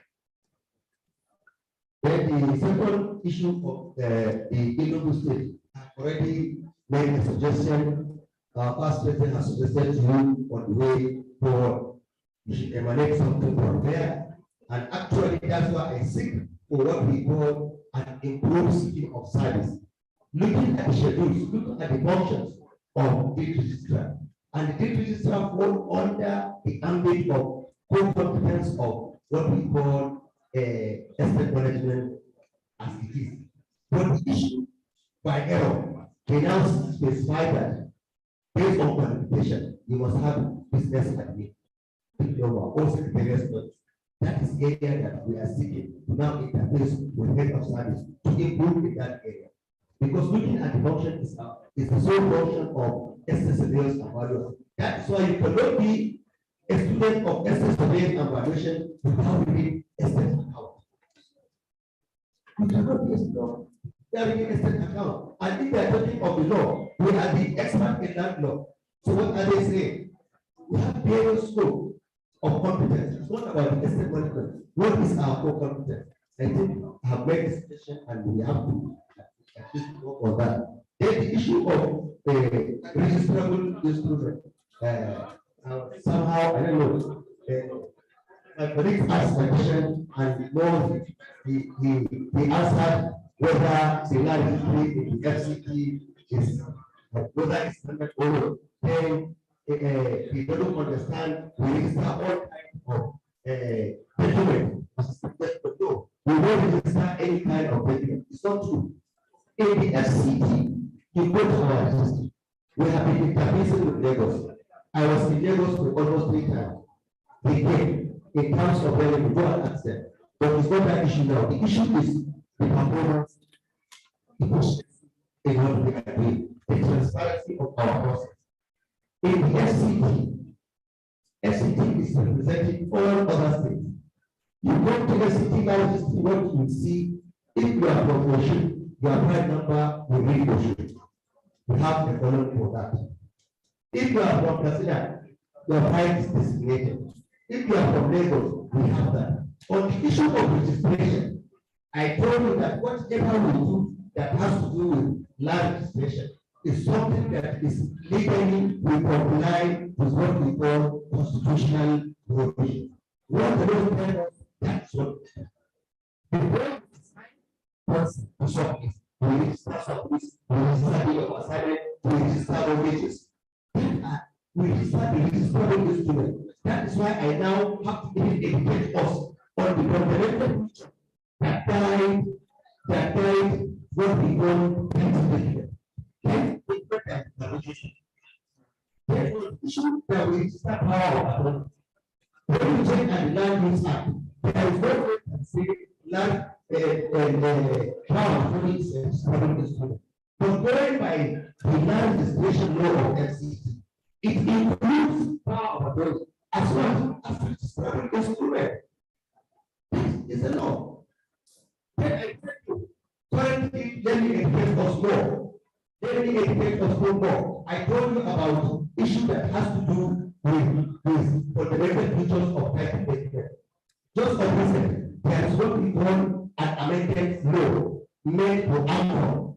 Then the second issue of the Enugu State, I've already made a suggestion. Our past president has suggested to you on the way forward. You should emanate something from there. And actually, that's why I seek for what we call an improved scheme of service. Looking at the schedules, looking at the functions of the registrar, and the date registrar fall under the ambit of core competence of what we call estate management as it is. But the issue by error can now specify that based on qualification, you must have business admin, or secretariat. That is the area that we are seeking to now interface with head of service to improve in that area. Because looking at the function is the sole function of estate surveillance and valuation. That is why you cannot be a student of estate surveillance and valuation without reading estate account. You cannot be a student without reading estate account. And if they are talking of the law, we are the expert in that law. So what are they saying? We have various scope of competence. It's not about the estate management. What is our core competence? I think I have made this question and we have to on that. Then the issue of registrable instrument. Somehow, I don't know, my colleague asked a question and knows he answered whether the land registry in the FCT is whether it's under or then he doesn't understand we register all kinds of document. No, we won't register any kind of document. It's not true. In the FCT, you go to our system. We have been interfacing with Lagos. I was in Lagos for almost 3 times. They came in terms of revenue, go and ask them. But it's not that issue now. The issue is the performance, the efficiency in what we are doing, the transparency of our process. In the FCT is representing all other states. You go to the FCT now, this is what you see if you are from Ocean. Your prime number will be Ocean. We have a column for that. If you are from Katsina, your prime is designated. If you are from Lagos, we have that. On the issue of registration, I told you that whatever we do that has to do with land registration is something that is legally we comply with what we call constitutional provision. What the law tells us, that's what the surface, we register surface, we register the assignment, we register the wages. We register the registrable instrument. That is why I now have to even educate us on the fundamental feature that guide what we call pension. Therefore, the issue that we register power. When we check at the Land Use Act, there is no way to say land power is instrument. But going by the land registration law of FCT, it includes power of those as well as registrable instrument. This is the law. Then I tell you, currently, let me educate us more. Let me educate us more. I told you about issue that has to do with fundamental features of title document. Just opposite, there is what we call an amended law made for AMCON.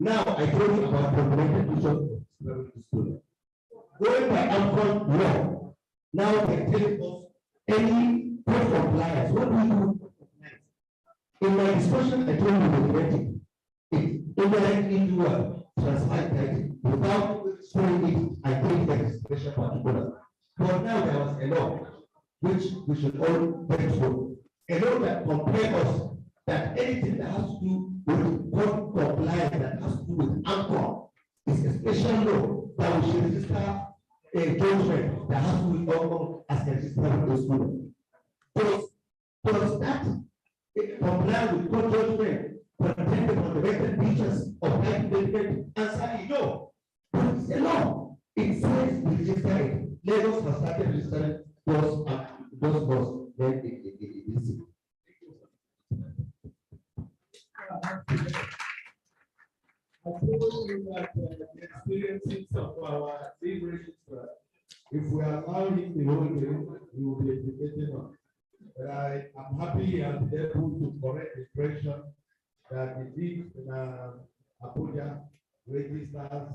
Now I told you about fundamental features of student. Going by AMCON law, now they tell us any code compliance. What do we do? In my discussion, I told you the directive. It indirectly do a transfer title without showing it. I think that is special particular. But now there was a law which we should all take through. A law that compels us that anything that has to do with code compliance that has to do with AMCON is special law that we should register a judgment that has to be all as a register of the school. Does that comply with court judgment contain the fundamental features of right development? Answer no. But it's a law. It says we register it. Lagos has started registering those laws. Then it is. I told you that the experiences of our big register, if we allow him the whole day, we will be educated on. But I am happy and able to correct the impression that the big Abuja registers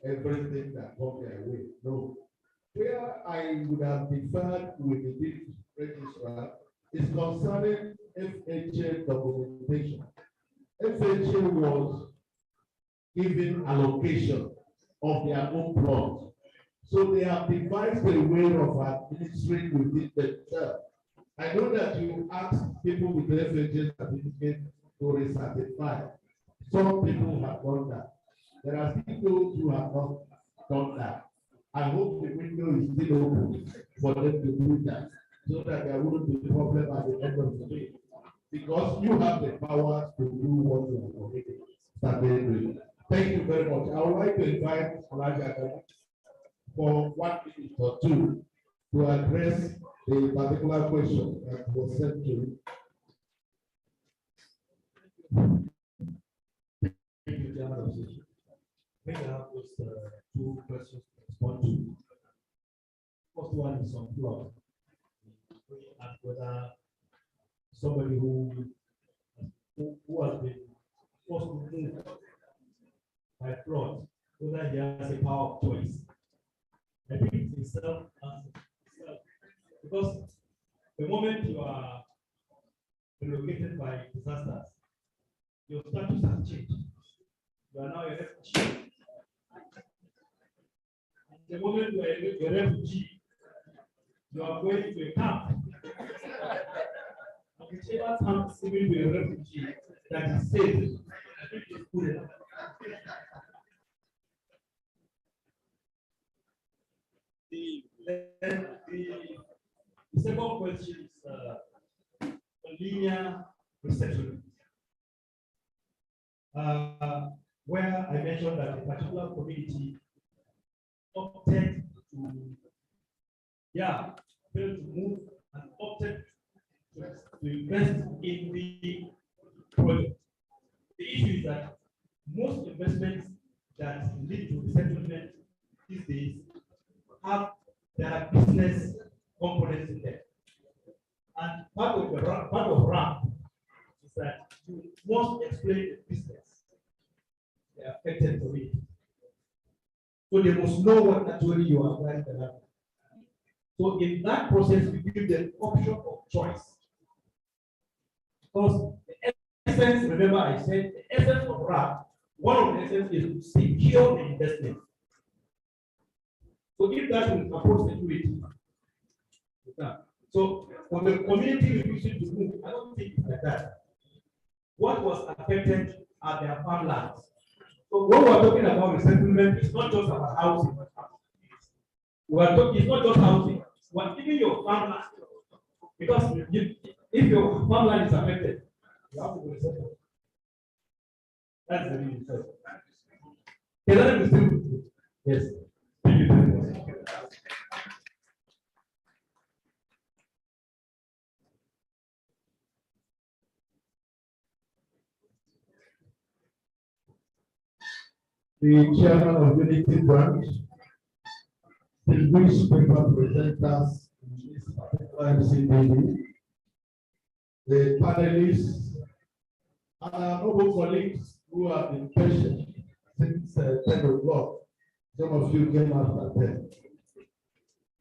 everything that comes their way. No. Where I would have deferred with the big registrar is concerning FHA documentation. FHA was given allocation of their own plot. So they have devised a way of administering within themselves. I know that you ask people with FHA certificate to recertify. Some people have done that. There are still those who have not done that. I hope the window is still open for them to do that, so that there wouldn't be a problem at the end of the day. Because you have the power to do what you have already started doing. Thank you very much. I would like to invite Elijah for 1 minute or two to address the particular question that was sent to you. Thank you, Chairman. I think I have those two questions to respond to. First one is on plot. And whether somebody who has been forced to move by plot, whether he has a power of choice. I think it's self-answer. Because the moment you are relocated by disasters, your status has changed. You are now a refugee. The moment you are a refugee, you are going to a camp. And whichever camp is given to a refugee that is safe, I think it's good enough. The second question is linear resettlement. Where I mentioned that a particular community opted to move and opted to invest in the project. The issue is that most investments that lead to resettlement these days there are business components in there. And part of RAMP is that you must explain the business, the affected community. So they must know what actually you are applying to them. So in that process, we give them option of choice. Because the essence, remember I said, the essence of RAMP, one of the essence is to secure the investment. So if that will approach security. So for the community refusing to move, I don't think it's like that. What was affected are their farmlands. So when we are talking about resettlement, it's not just about housing. It's not just housing. But even your farmland, because if your farmland is affected, you have to go resettle. That's the reason. Can I be still? Yes. Thank you very much. The chairman of Unity Branch, distinguished paper presenters in this particular MCPD, the panelists, and our noble colleagues who have been patient since 10 o'clock. Some of you came after 10.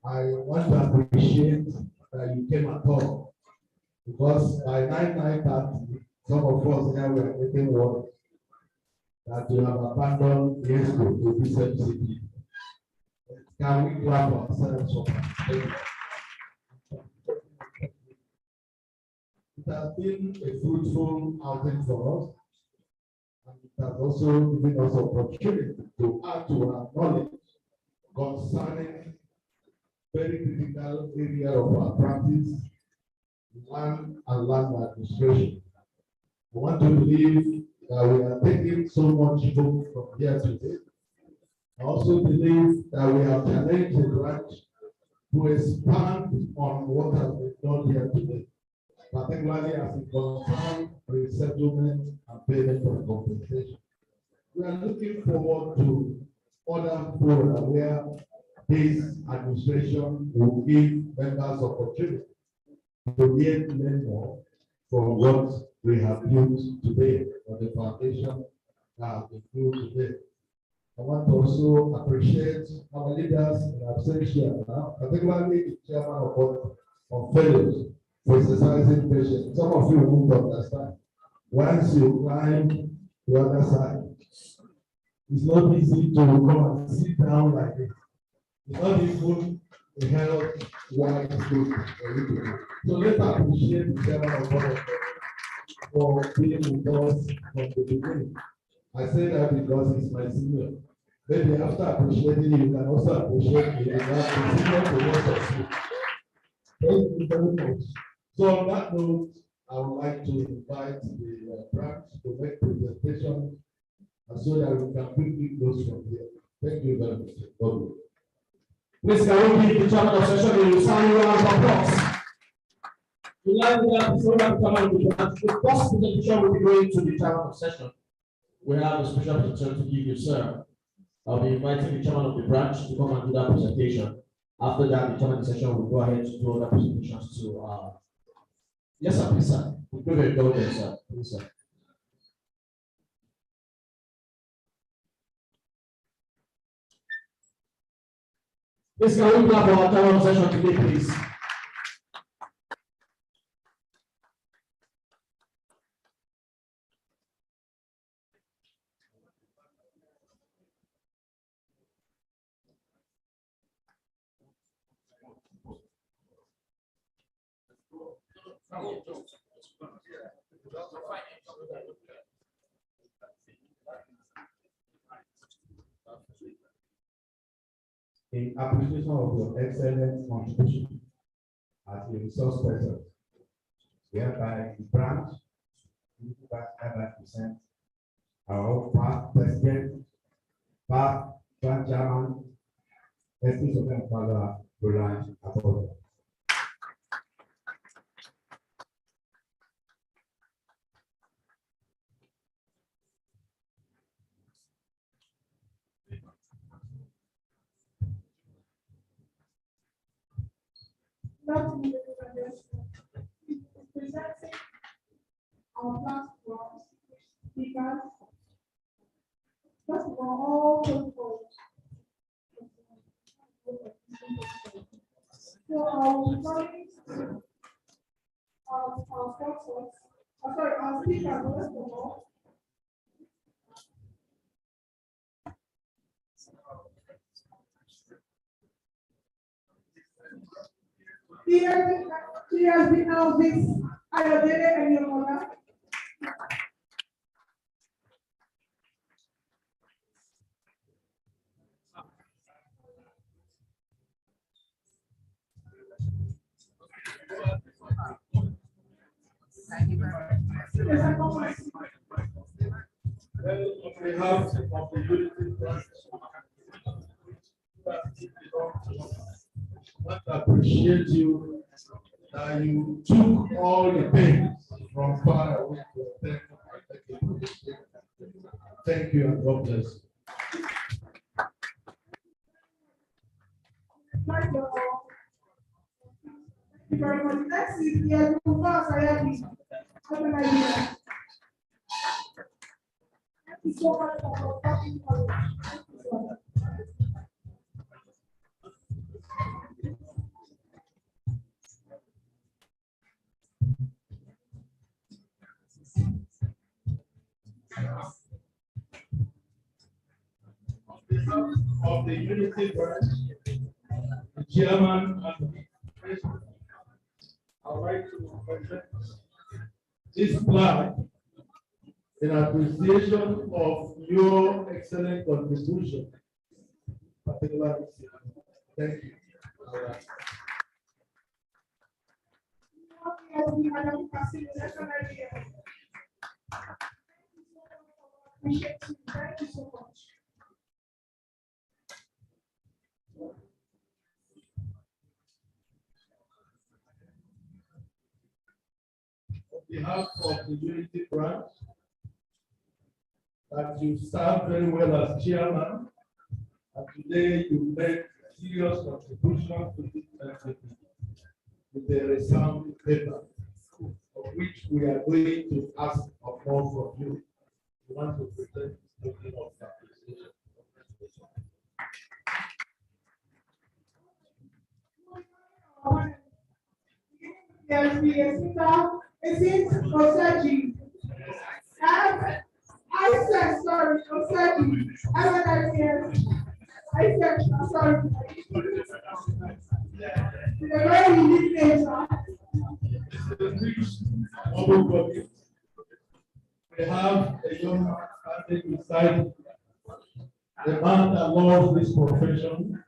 I want to appreciate that you came at all, because by 9:30, some of us here were getting word that you have abandoned Niesv to this MCP. Can we clap ourselves for that? It has been a fruitful outing for us. And has also given us opportunity to add to our knowledge concerning very critical area of our practice, land and land administration. I want to believe that we are taking so much hope from here today. I also believe that we have challenged the branch to expand on what has been done here today, particularly as it concerns resettlement and payment of compensation. We are looking forward to other fora where this administration will give members opportunity to yet learn more from what we have built today on the foundation that has been built today. I want to also appreciate our leaders in absentia now, particularly the chairman of board of fellows for exercising patience. Some of you won't understand. Once you climb the other side, it's not easy to come and sit down like this. It's not even a health wide group for you to do. So let's appreciate the chairman of board for being with us from the beginning. I say that because he's my senior. Maybe after appreciating you can also appreciate me and have senior to work of you. Thank you very much. So on that note, I would like to invite the branch to make presentation so that we can quickly close from here. Thank you very much. God bless. Please, can we give the chairman of session a sound round of applause? The first presentation will be going to the chairman of session. We have a special presentation to give you, sir. I'll be inviting the chairman of the branch to come and do that presentation. After that, the chairman of the session will go ahead to do other presentations to yes, sir, please, sir. We'll give go there, sir. Please, sir. Please, can we clap for our chairman of session today, please? In appreciation of your excellent contribution as a resource person, whereby the branch, by 5% our past president, past branch chairman, Estes of Father, branch Abuja. Presenting our platform speakers. First of all protocols. So our calling our sponsors, sorry, our speakers, first of all. TSB now this Ayodele and your mother. Thank you very much. Well, on behalf of the Unity Branch, I want to appreciate you that you took all the pain from far away to attend. Thank you and God bless you. Thank you very much. Next is the Abuja Sayaki. Have an idea. Thank you so much for talking to us. Thank you so much. Of the Unity Branch, the chairman and the president, I would like to present this flag in appreciation of your excellent contribution, particularly. Thank you. Appreciate you. Thank you so much. On behalf of the Unity Branch, that you served very well as chairman, and today you made serious contribution to this entity with a resounding paper, of which we are going to ask of more from you. We want to present this token of appreciation. Yes, we is Osaji. I said sorry, Osaji. I said sorry. The very unique name, We have a young man standing beside the man that loves this profession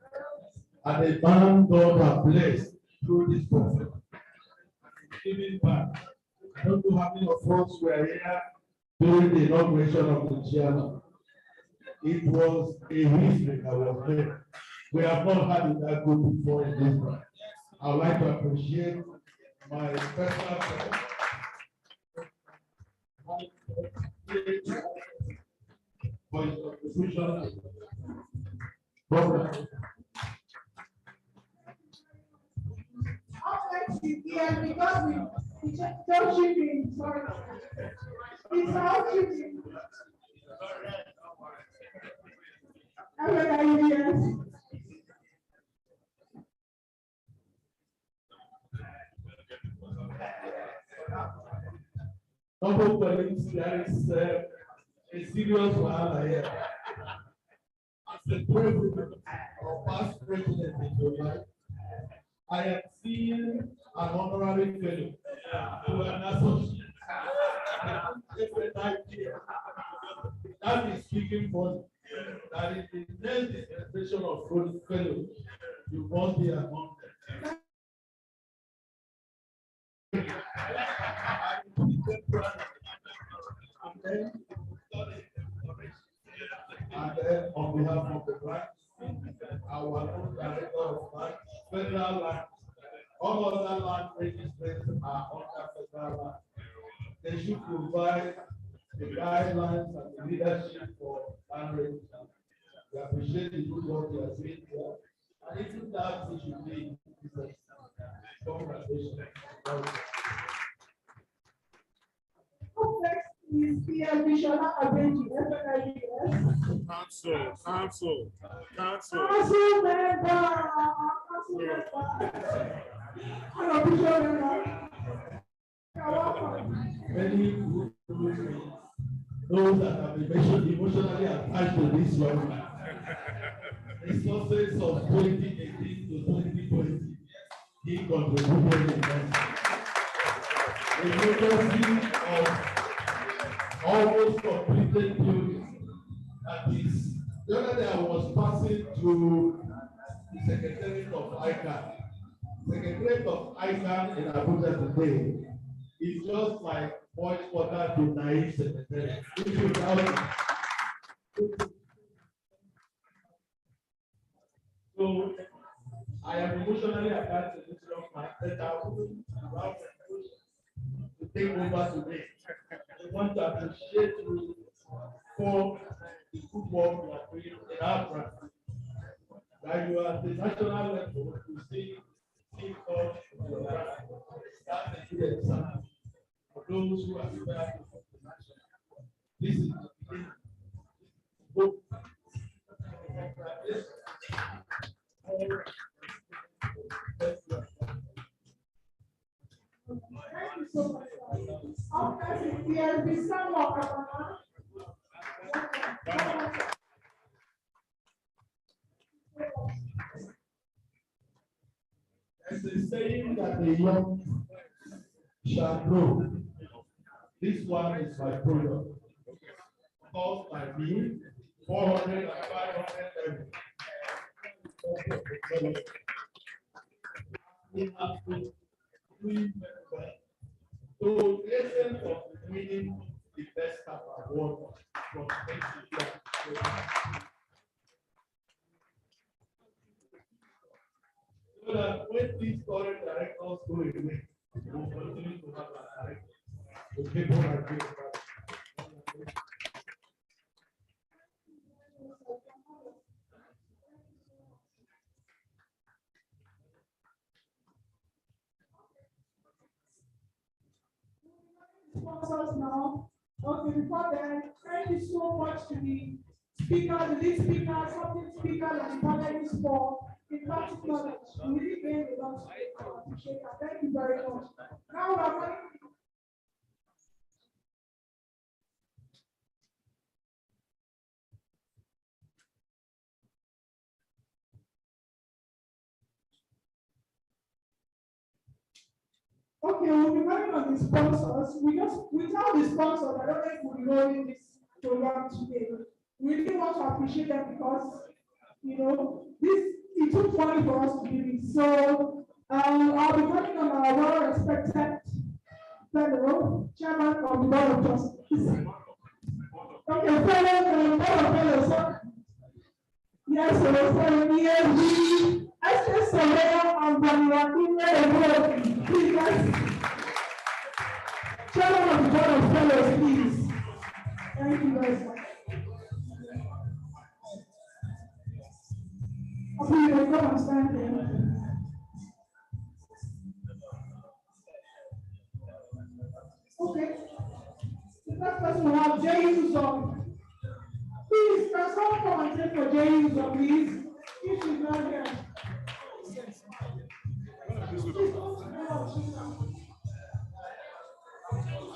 and a man God has blessed through this profession. Giving back. I don't know how many of us were here during the inauguration of the chairman. It was a history that was made. We have not had it that good before in this branch. I would like to appreciate my personal friend, for his contribution. yeah, because we don't shipping, sorry. It's all shipping. Everybody, yes. Honorable colleagues, there is a serious wahala here. As a president or past president in your life, I have seen an honorary fellow to an associate. That is speaking for that in the next dispensation of fellows, you must be among them. And then on behalf of the branch, our own director of bank, federal land, all other land registries are under federal land. They should provide the guidelines and the leadership for land registration. We appreciate the good work you are doing here. And even that it should be congratulations. Is the additional Abuja, Council member. Many good those that have been emotionally attached to this young man. Resources of 2018 to 2020, he contributed immensely. A legacy of almost completed buildings. That is, the other day I was passing through the Secretariat of ICANN. Secretariat of ICANN in Abuja today is just like boys quarter to naive secretariat. So I am emotionally attached to this young man that I wouldn't allow to take over today. I want to appreciate you for the good work you are doing in our branch. That you are at the national level to see us in your branch. That's a good example for those who are prepared for the national. This is the beginning. Thank you so much. There will be some more. There's a saying that the young shall grow. This one is my product. cost by me 400 and 500 we have to win well. So the essence of winning the best half award from NCPR. So that when these current directors go away, we will continue to have a director. Okay, go ahead. Sponsors now. Okay, before then, thank you so much to the speakers, the lead speakers, something speakers, and the panelists for the practical knowledge. We really gained a lot. I appreciate that. Thank you very much. Now we are going. Okay, we'll be running on the sponsors. Without the sponsors, I don't think we'll be running this program today. We really want to appreciate them because, it took money for us to do this. So, I'll be running on our well-respected fellow, chairman of the Board of Trustees. Okay, fellow, yes, so Niesv, SS Surveyor and please, guys. Chairman of the Board of Fellows, please. Thank you very much. Okay, you will come and stand here. Okay. The first person will have Niesv. Please, can someone come and take for Niesv, please? If she's not here.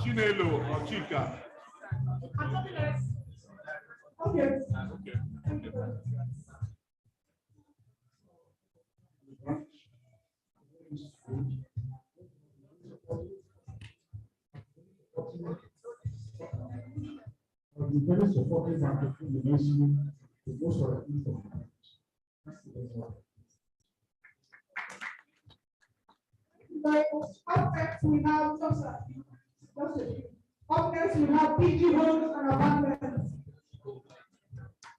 Chinelo or Chika? Okay. I've been very supportive and taking the message to most of the people. Up next we have PG homes and apartments.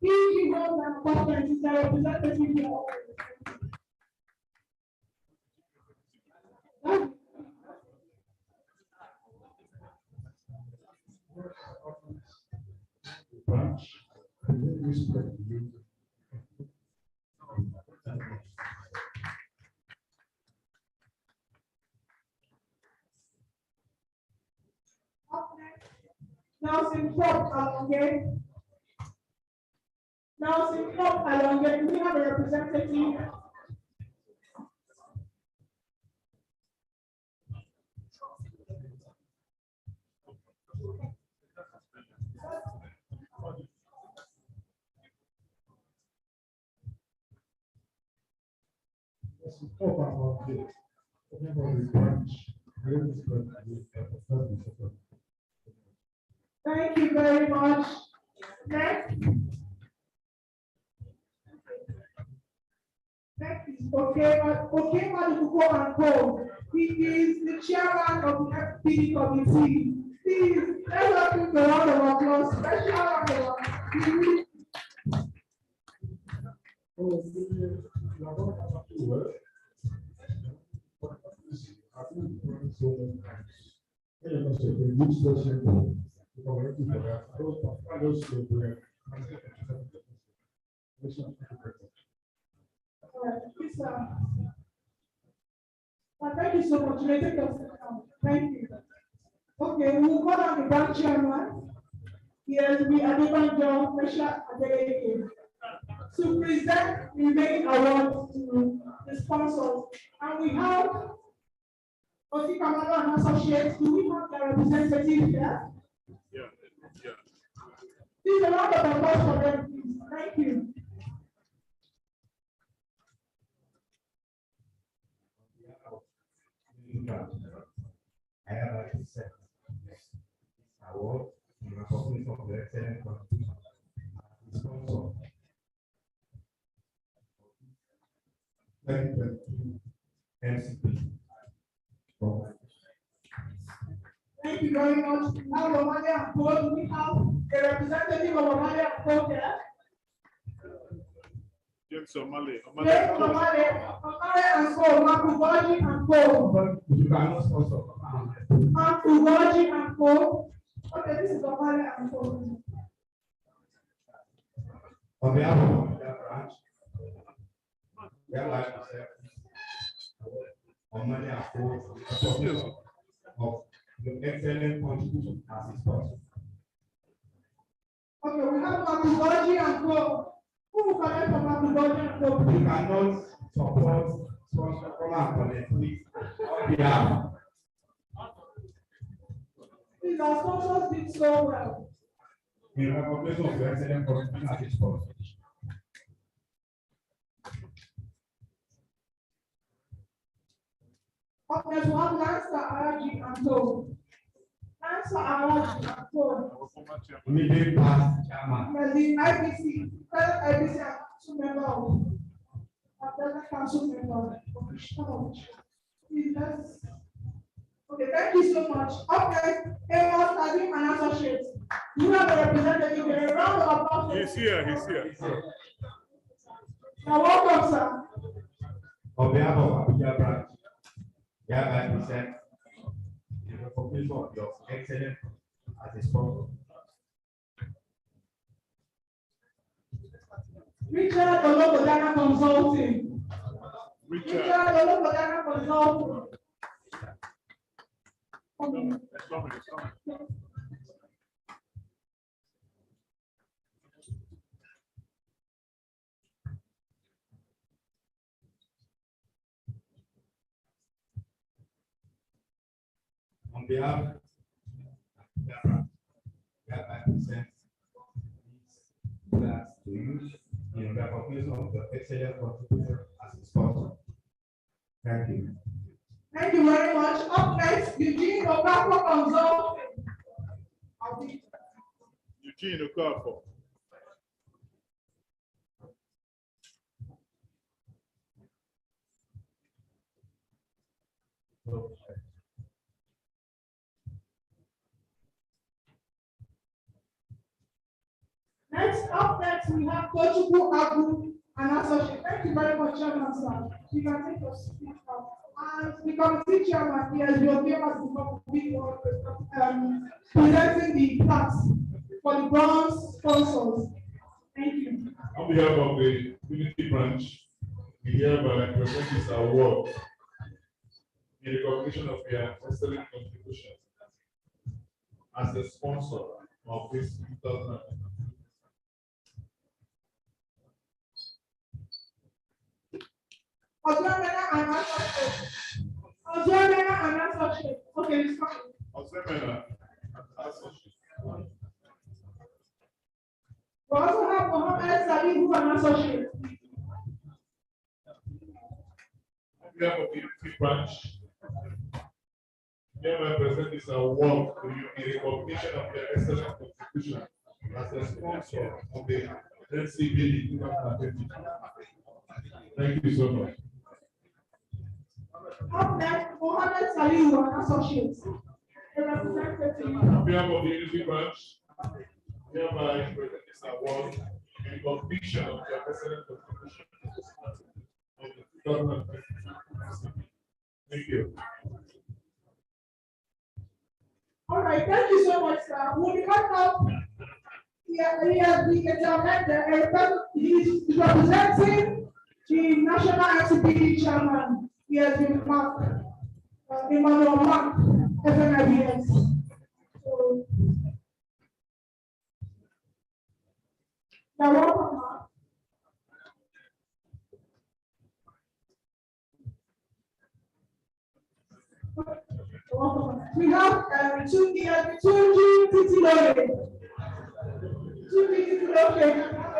PG homes and apartments is a representative here. Branch, Nelson Club Alonge. Nelson Club Alonge, we have a representative. Thank you very much. Next. Next is Okema and Co. He is the chairman of the Mcpd committee. Please, let's give him a round of applause. Special round of applause. Thank you so much. Thank you. Okay, we'll call on the bank chairman. Yes, we are the to present the main awards to the sponsors. And we have Kamala and Associates. Do we have their representative here? Yeah. Please, a round of applause for them, please. Thank you. I have accepted this award in recognition of the excellent contribution as sponsor 2022 MCP. Thank you very much. Now, Romania and Paul, we have a representative of Romania and Paul here. James O'Malley. James O'Malley and Paul, Mcpd and Paul. You cannot sponsor. Mcpd and Paul. Okay, this is O'Malley and Paul. On behalf of the branch, we have like to say, O'Malley and Paul, of the excellent contribution as is possible. Okay, we have Mcpd and Paul. Who will connect from Mcpd and Paul? You cannot support sponsor from our collective on behalf. Please, our sponsors did so well. In recognition of the excellent contribution as is possible. Up next, we have Lancer, Araji, and Paul. Lancer, Araji, and Paul. Immediate past chairman. The IBC, present IBC, and council member of present council member. Please, let's. Okay, thank you so much. Up next, Amos Kadim and Associates. You have a representative here. A round of applause. He's here. Now, welcome, sir. On behalf of Abuja branch, we hereby present the recognition of your excellent as a sponsor. Richard Olobodana Consulting. Richard Olobodana Consulting. On behalf of the branch, we hereby present these plans to you in recognition of the excellent contribution as a sponsor. Thank you. Thank you very much. Up next, Eugene Okafor Consulting. Eugene Okafor. Up next, we have Kochukwu Abu and Associate. Thank you very much, Chairman, sir. You can take your seat now. And the committee chairman, yes, your name has become presenting the plaques for the bronze sponsors. Thank you. On behalf of the Unity branch, we hereby present this award in recognition of their excellent contribution as a sponsor of this 2000. Ozemena and Associate. Okay, it's fine. Ozemena and Associate. We also have Mohammed Salihu and Associate. On behalf of the Unity branch, we hereby present this award to you in recognition of their excellent contribution as a sponsor of the NCBD 2022. Thank you so much. Up next, Mohammed Salihu and Associates. A representative. On behalf of the Unity branch, hereby present this award in recognition of their excellent contribution of the 2022. Thank you. All right, thank you so much, sir. We'll be coming up. He has he's representing the National Mcpd chairman. He has been marked, Emmanuel Mark, FNIBS. So, you're welcome, Mark. We have two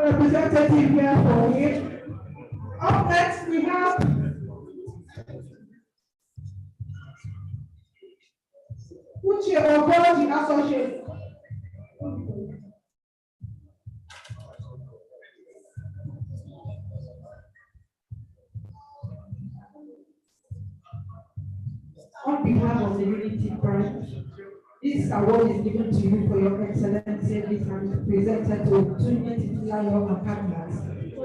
representative here for you. Up next, we have Uche Ogodi Associate. behalf of the Unity Branch, this award is given to you for your excellent service and is presented to Junior Titilayo and partners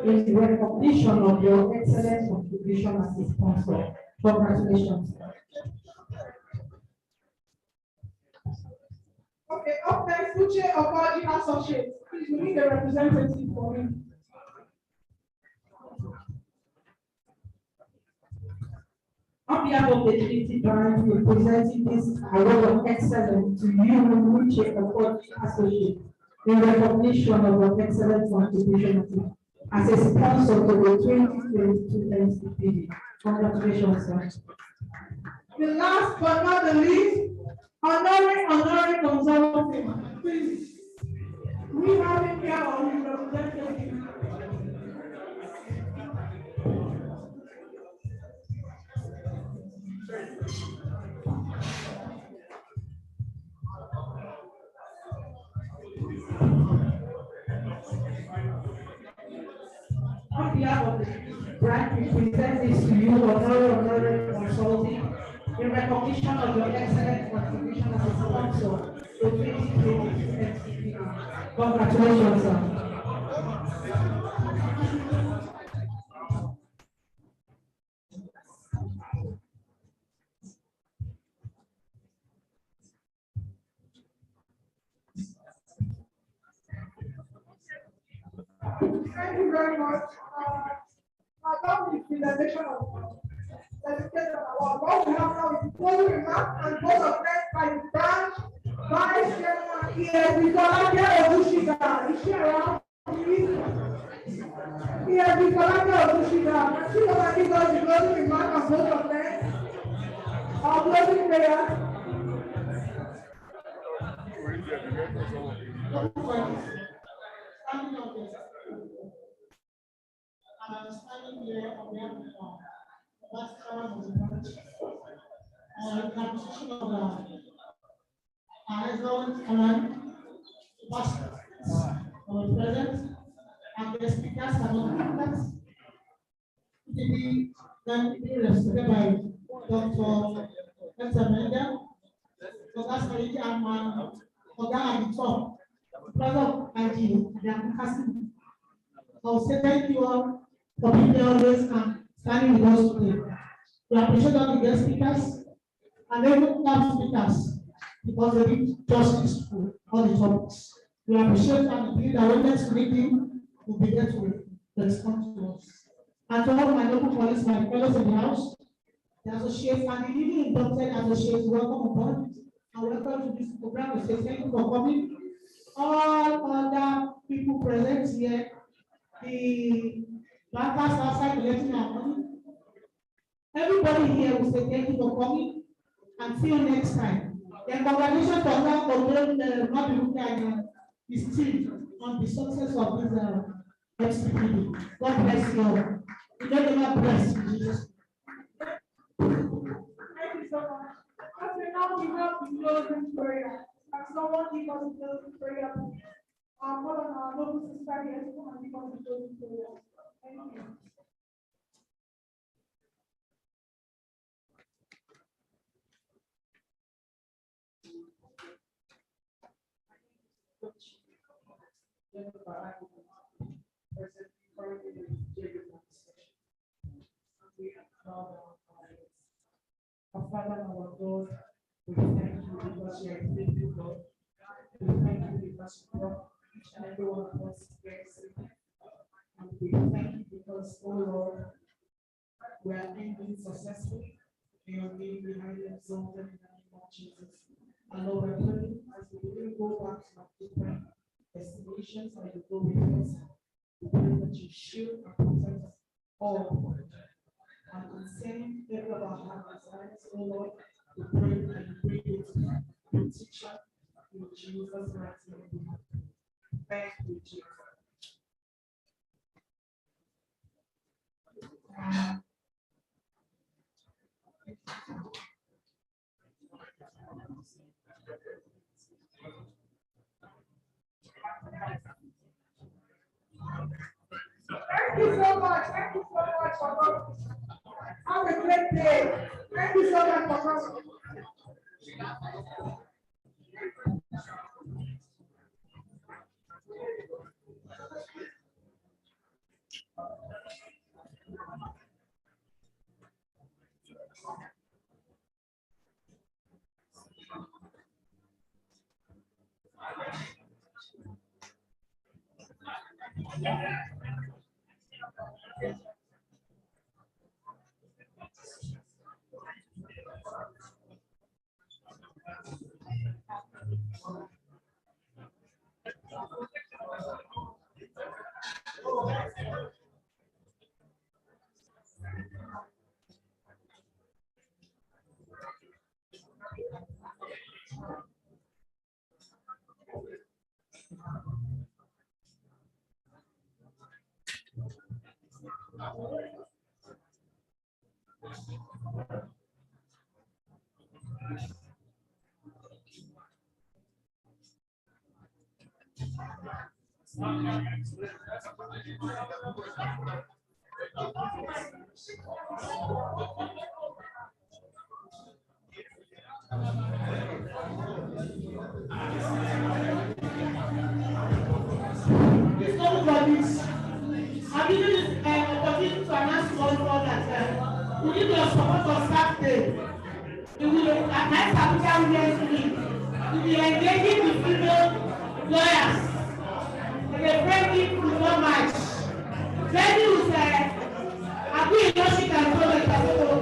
in recognition of your excellent contribution as a sponsor. Congratulations. Okay, up next, Uche Obaji Associates. Please, we need a representative for him. On behalf of the Unity Branch, we're presenting this award of excellence to you, Uche Obaji Associates, in recognition of your excellent contribution as a sponsor to the 2022 Mcpd. Congratulations, sir. The last but not the least, honorary consulting. Please, we have him here on his representative. On behalf of the branch, we present this to you, honorary consulting, in recognition of your excellent contribution as a sponsor to 2022 Mcpd. Congratulations, sir. Thank you very much. About the presentation of certificate award, what we have now is closing remarks and vote of thanks by the branch vice chairman. Yes, we collected Odushida. Is she around? Yes, we collected Odushida. She will give us the closing remarks and vote of thanks. Our closing prayer. I'm standing here on behalf of the vice chairman of the branch, in appreciation of our excellent command, the pastors for the present, and the speakers and non-speakers. To be then represented by Dr. Mcpd, Dr. Saliki Amman, Oga at the top, Brother of IG, and Kasim. I will say thank you all for being there always and standing with us today. We appreciate all the guest speakers and even staff speakers because they did justice to all the topics. We appreciate and believe that when next meeting will be there to respond to us. And to all my local colleagues, my fellows in the house, the associates and the newly inducted associates, welcome aboard and welcome to this program. We say thank you for coming. All other people present here, the bankers outside collecting our money. Everybody here will say thank you for coming and see you next time. Then congratulations for that for not looking at his team on the success of this Mcpd. God bless you all. We don't ever bless you, Jesus. Thank you so much. As we now give up the closing prayer, and someone give us the closing prayer. Our call on our local sister here to come and give us the closing prayer. Thank you. Our Father and our God, we thank you because you are a faithful God. We thank you because you brought each and every one of us here. And we thank you because, oh Lord, we are ending successfully. Your name behind the exalted in the name of Jesus. And Lord, we're praying as we really go back to our different destinations and you go with us. We pray that you shield and protect us all. And concerning every of our heart desires, oh Lord, we pray and bring it to teacher in Jesus' mighty name. Thank you, Jesus. Thank you so much. Thank you so much for coming. Have a great day. Thank you so much for coming. Please don't for this. I'm using this opportunity to announce to all of that we need your support on Saturday. We will, at night Abuja University, we will be engaging with female lawyers in a friendly football match. Venue is Abuja and College,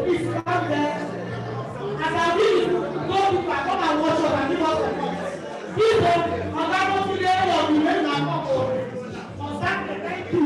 please come there. As I will go people, come and watch us and give us support. People, Oga today will be very much on Saturday. Thank you.